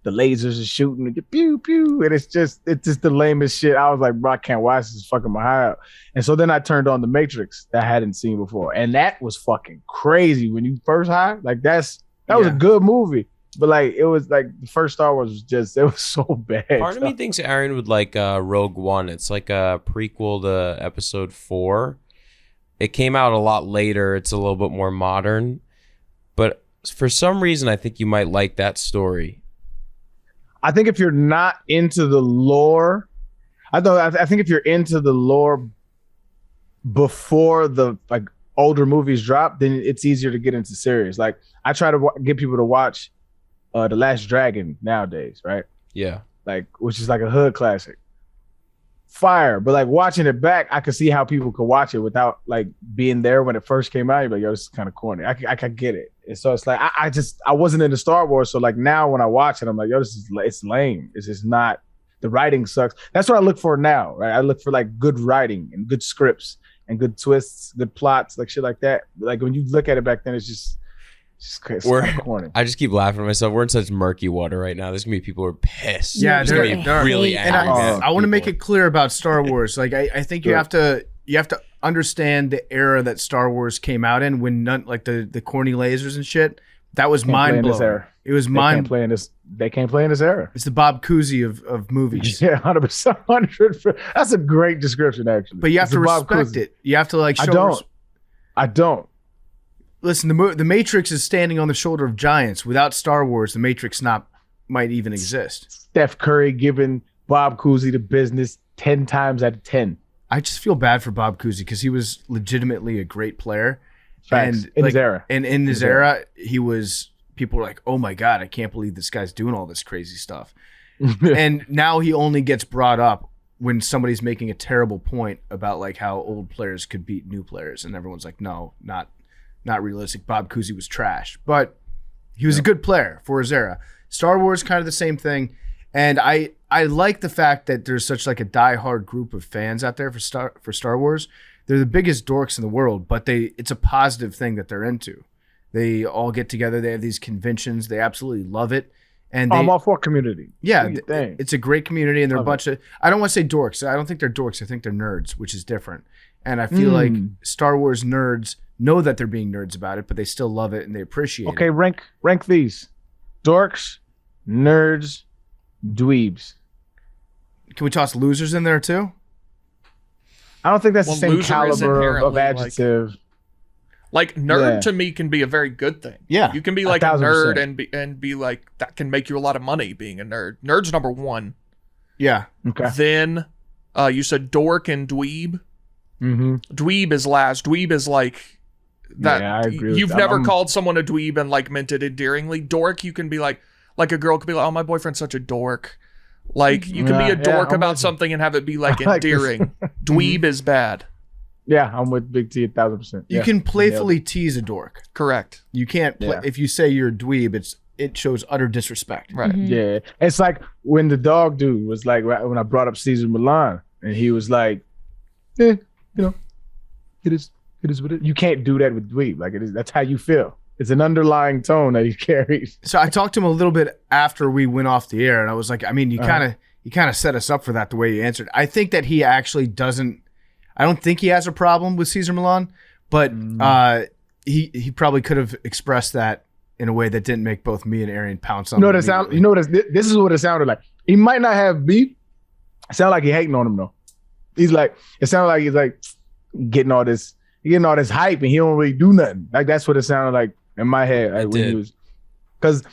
lasers are shooting, and pew pew, and it's just the lamest shit. I was like, bro, I can't watch this. It's fucking my high up. And so then I turned on The Matrix that I hadn't seen before, and that was fucking crazy. When you first high, like that was a good movie, but like it was like the first Star Wars it was so bad. Part of me thinks Aaron would like Rogue One. It's like a prequel to Episode 4. It came out a lot later. It's a little bit more modern, but for some reason, I think you might like that story. I think if you're not into the lore, I think if you're into the lore before the like older movies drop, then it's easier to get into series. Like I try to get people to watch The Last Dragon nowadays, right? Yeah. Like, which is like a hood classic. Fire, but like watching it back, I could see how people could watch it without like being there when it first came out. You're like, yo, this is kind of corny. I can get it. And so it's like I wasn't into Star Wars, so like now when I watch it, I'm like, yo, it's lame. It's just not the writing sucks. That's what I look for now, right? I look for like good writing and good scripts and good twists, good plots, like shit like that. Like when you look at it back then, it's just corny. I just keep laughing at myself. We're in such murky water right now. There's gonna be people who are pissed. Yeah, There's gonna be they're really and angry. I want to make it clear about Star Wars. Like I think you have to understand the era that Star Wars came out in, when none like the corny lasers and shit. That was mind blowing. It was mind blowing. They can't play in this era. It's the Bob Cousy of movies. Yeah, 100%. 100%. That's a great description, actually. But you have to respect it. You have to like. I don't. Listen, the Matrix is standing on the shoulder of giants. Without Star Wars, the Matrix might even exist. Steph Curry giving Bob Cousy the business 10 times out of 10. I just feel bad for Bob Cousy because he was legitimately a great player. Facts. And in his era. And in his era, he was, people were like, oh my God, I can't believe this guy's doing all this crazy stuff. And now he only gets brought up when somebody's making a terrible point about like how old players could beat new players. And everyone's like, no, not realistic. Bob Cousy was trash. But he was a good player for his era. Star Wars, kind of the same thing. And I like the fact that there's such like a diehard group of fans out there for Star Wars. They're the biggest dorks in the world, but it's a positive thing that they're into. They all get together. They have these conventions. They absolutely love it. And I'm all for community. Yeah, it's a great community, and they're a bunch of. I don't want to say dorks. I don't think they're dorks. I think they're nerds, which is different. And I feel like Star Wars nerds know that they're being nerds about it, but they still love it and they appreciate it. Okay, rank these: dorks, nerds, dweebs. Can we toss losers in there too? I don't think that's the same loser is caliber of inherently, adjective. Like nerd to me can be a very good thing. Yeah. You can be like a 1,000%. nerd and be like, that can make you a lot of money being a nerd. Nerd's number one. Yeah. Okay. Then you said dork and dweeb. Mm-hmm. Dweeb is last. Dweeb is like that. Yeah, I agree with You've that. never called someone a dweeb and like meant it endearingly. Dork, you can be like a girl could be like, oh, my boyfriend's such a dork. Like you can be a dork about something and have it be like endearing. Dweeb is bad. Yeah, I'm with Big T 1,000%. You can playfully tease a dork. Correct. You can't if you say you're a dweeb, it shows utter disrespect. Right. Yeah. It's like when the dog dude was like, when I brought up Caesar Milan, and he was like, it is what it is. You can't do that with dweeb. Like that's how you feel. It's an underlying tone that he carries. So I talked to him a little bit after we went off the air, and I was like, I mean, you kind of set us up for that the way you answered. I think that he actually doesn't. I don't think he has a problem with Caesar Milan, but he probably could have expressed that in a way that didn't make both me and Arian pounce on. This is what it sounded like. He might not have beef. It sounded like he hating on him though. It sounded like he's like getting all this hype and he don't really do nothing. Like that's what it sounded like in my head. Like, when he was, because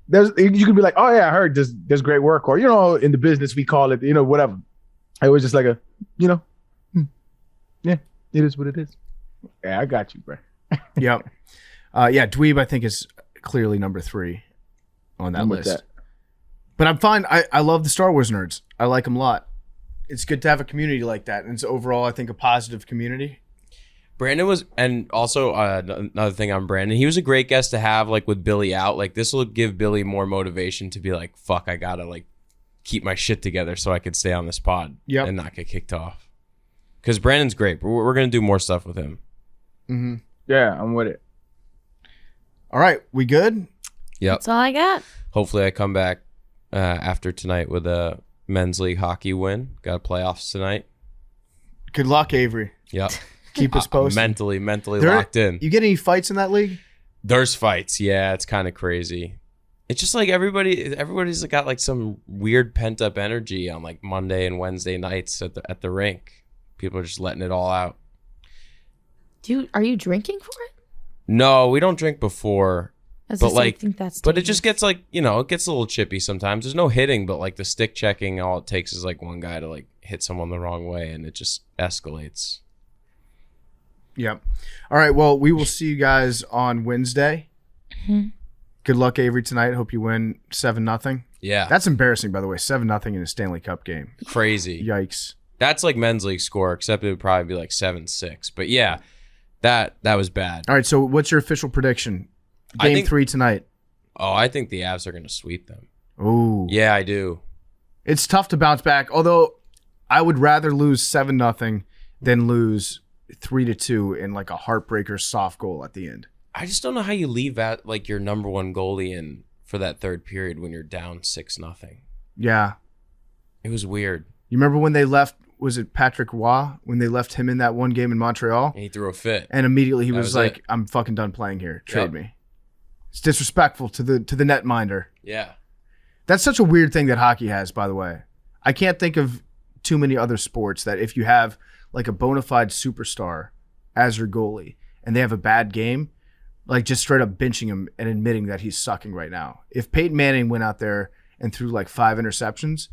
you could be like, oh yeah, I heard there's great work, or in the business we call it, whatever. It was just like yeah, it is what it is. Yeah, I got you, bro. Yep. Dweeb I think is clearly number 3 on that list. But I'm fine. I love the Star Wars nerds. I like them a lot. It's good to have a community like that, and it's overall I think a positive community. Brandon was, and also another thing on Brandon, he was a great guest to have like with Billy out. Like this will give Billy more motivation to be like, fuck, I gotta like keep my shit together so I could stay on this pod and not get kicked off. Because Brandon's great. We're going to do more stuff with him. Mm-hmm. Yeah, I'm with it. All right. We good? Yep. That's all I got. Hopefully I come back after tonight with a men's league hockey win. Got playoffs tonight. Good luck, Avery. Yep. Keep us posted. Mentally locked in. You get any fights in that league? There's fights. Yeah, it's kind of crazy. It's just like everybody's got like some weird pent up energy on like Monday and Wednesday nights at the rink. People are just letting it all out. Are you drinking for it? No, we don't drink before. But like, I think that's but it just gets like, it gets a little chippy sometimes. There's no hitting, but like the stick checking, all it takes is like one guy to like hit someone the wrong way and it just escalates. Yep. All right. Well, we will see you guys on Wednesday. Mm-hmm. Good luck, Avery, tonight. Hope you win 7-0. Yeah. That's embarrassing, by the way. 7-0 in a Stanley Cup game. Crazy. Yikes. That's like men's league score, except it would probably be like 7-6. But yeah, that was bad. All right. So what's your official prediction? Game 3 tonight. Oh, I think the Avs are going to sweep them. Oh. Yeah, I do. It's tough to bounce back. Although I would rather lose 7-0 than lose 3-2 in like a heartbreaker soft goal at the end. I just don't know how you leave at like your number one goalie in for that third period when you're down 6-0. Yeah. It was weird. You remember when they left, was it Patrick Roy, when they left him in that one game in Montreal? And he threw a fit. And immediately he That was was like, it. I'm fucking done playing here. Trade me. It's disrespectful to the netminder. Yeah. That's such a weird thing that hockey has, by the way. I can't think of too many other sports that if you have like a bona fide superstar as your goalie and they have a bad game, like just straight up benching him and admitting that he's sucking right now. If Peyton Manning went out there and threw like 5 interceptions,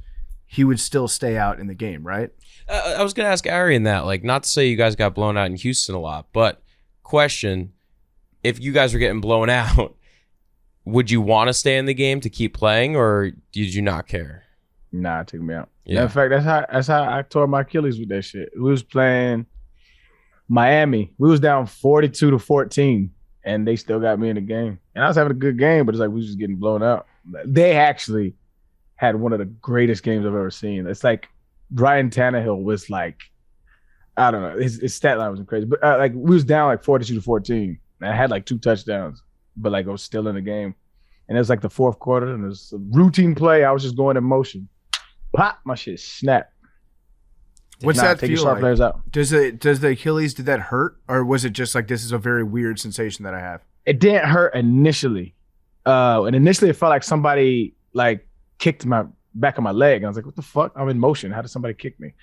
he would still stay out in the game, right? I was going to ask Arian that, like, not to say you guys got blown out in Houston a lot, but question, if you guys were getting blown out, would you want to stay in the game to keep playing, or did you not care? Nah, it took me out. Yeah. In fact, that's how I tore my Achilles with that shit. We was playing Miami. We was down 42-14, and they still got me in the game. And I was having a good game, but it's like we was just getting blown out. They actually had one of the greatest games I've ever seen. It's like Ryan Tannehill was like, I don't know, his stat line was crazy. But like we was down like 42-14, and I had like 2 touchdowns, but like I was still in the game. And it was like the fourth quarter, and it was a routine play. I was just going in motion. Pop, my shit snapped. What's that take your feel star like? players out. Does the Achilles, did that hurt? Or was it just like, this is a very weird sensation that I have? It didn't hurt initially. And initially it felt like somebody like kicked my back of my leg. And I was like, what the fuck? I'm in motion. How did somebody kick me?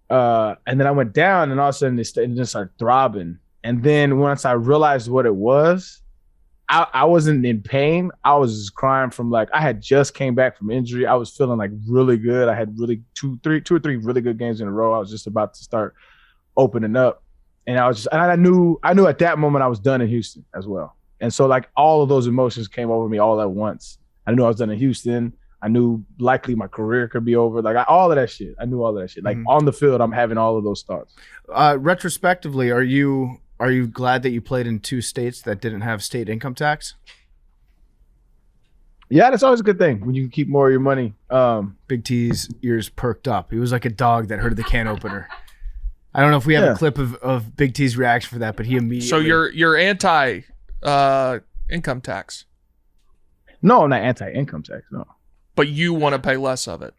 And then I went down, and all of a sudden it just started throbbing. And then once I realized what it was, I wasn't in pain. I was just crying from like, I had just came back from injury. I was feeling like really good. I had really two or three really good games in a row. I was just about to start opening up. And I knew at that moment I was done in Houston as well. And so like all of those emotions came over me all at once. I knew I was done in Houston. I knew likely my career could be over. Like all of that shit. I knew all of that shit. Like on the field, I'm having all of those thoughts. Retrospectively, are you glad that you played in 2 states that didn't have state income tax? Yeah, that's always a good thing when you can keep more of your money. Big T's ears perked up. He was like a dog that heard the can opener. I don't know if we have a clip of Big T's reaction for that, but he immediately. So you're anti income tax, No, I'm not anti-income tax. No, but you want to pay less of it.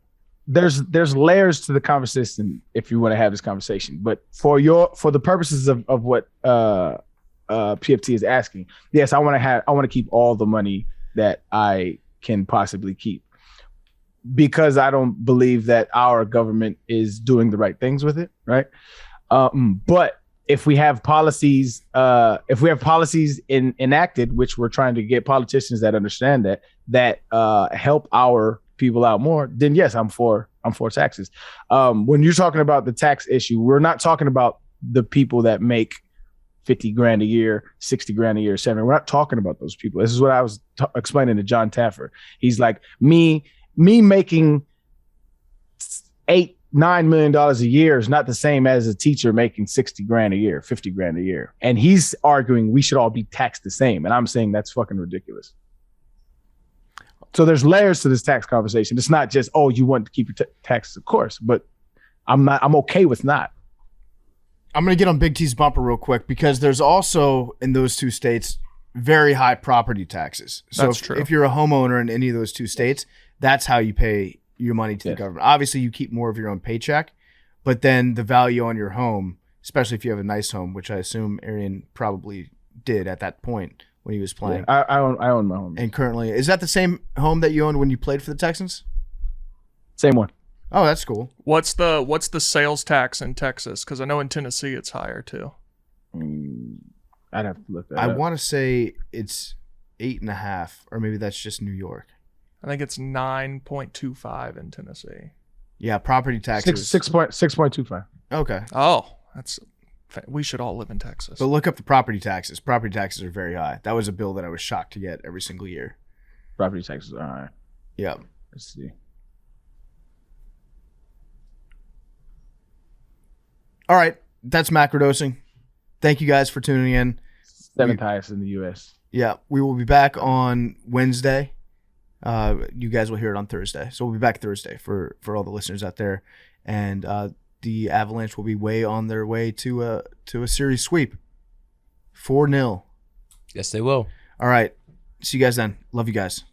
There's layers to the conversation if you want to have this conversation. But for the purposes of what PFT is asking, yes, I want to keep all the money that I can possibly keep, because I don't believe that our government is doing the right things with it, right? But if we have policies, enacted, which we're trying to get politicians that understand that help our people out more, then yes, I'm for taxes. When you're talking about the tax issue, we're not talking about the people that make 50 grand a year, 60 grand a year, 70. We're not talking about those people. This is what I was explaining to John Taffer. He's like, me making $8-9 million a year is not the same as a teacher making 60 grand a year, 50 grand a year. And he's arguing we should all be taxed the same. And I'm saying that's fucking ridiculous. So there's layers to this tax conversation. It's not just, oh, you want to keep your taxes, of course, but I'm okay with not. I'm going to get on Big T's bumper real quick, because there's also in those 2 states very high property taxes. So That's true. If you're a homeowner in any of those 2 states, that's how you pay your money to the government. Obviously, you keep more of your own paycheck, but then the value on your home, especially if you have a nice home, which I assume Arian probably did at that point when he was playing. Yeah, I own my home. And currently, is that the same home that you owned when you played for the Texans? Same one. Oh, that's cool. What's the sales tax in Texas? Because I know in Tennessee it's higher too. I'd have to look that I up. want to say it's 8.5, or maybe that's just New York. I think it's 9.25 in Tennessee. Yeah, property taxes. 6.25. Okay. Oh, we should all live in Texas. But look up the property taxes. Property taxes are very high. That was a bill that I was shocked to get every single year. Property taxes. All right. Yeah. Let's see. All right. That's Macrodosing. Thank you guys for tuning in. 7th highest in the U.S. Yeah. We will be back on Wednesday. You guys will hear it on Thursday. So we'll be back Thursday for all the listeners out there. And the Avalanche will be way on their way to a series sweep. 4-0. Yes, they will. All right. See you guys then. Love you guys.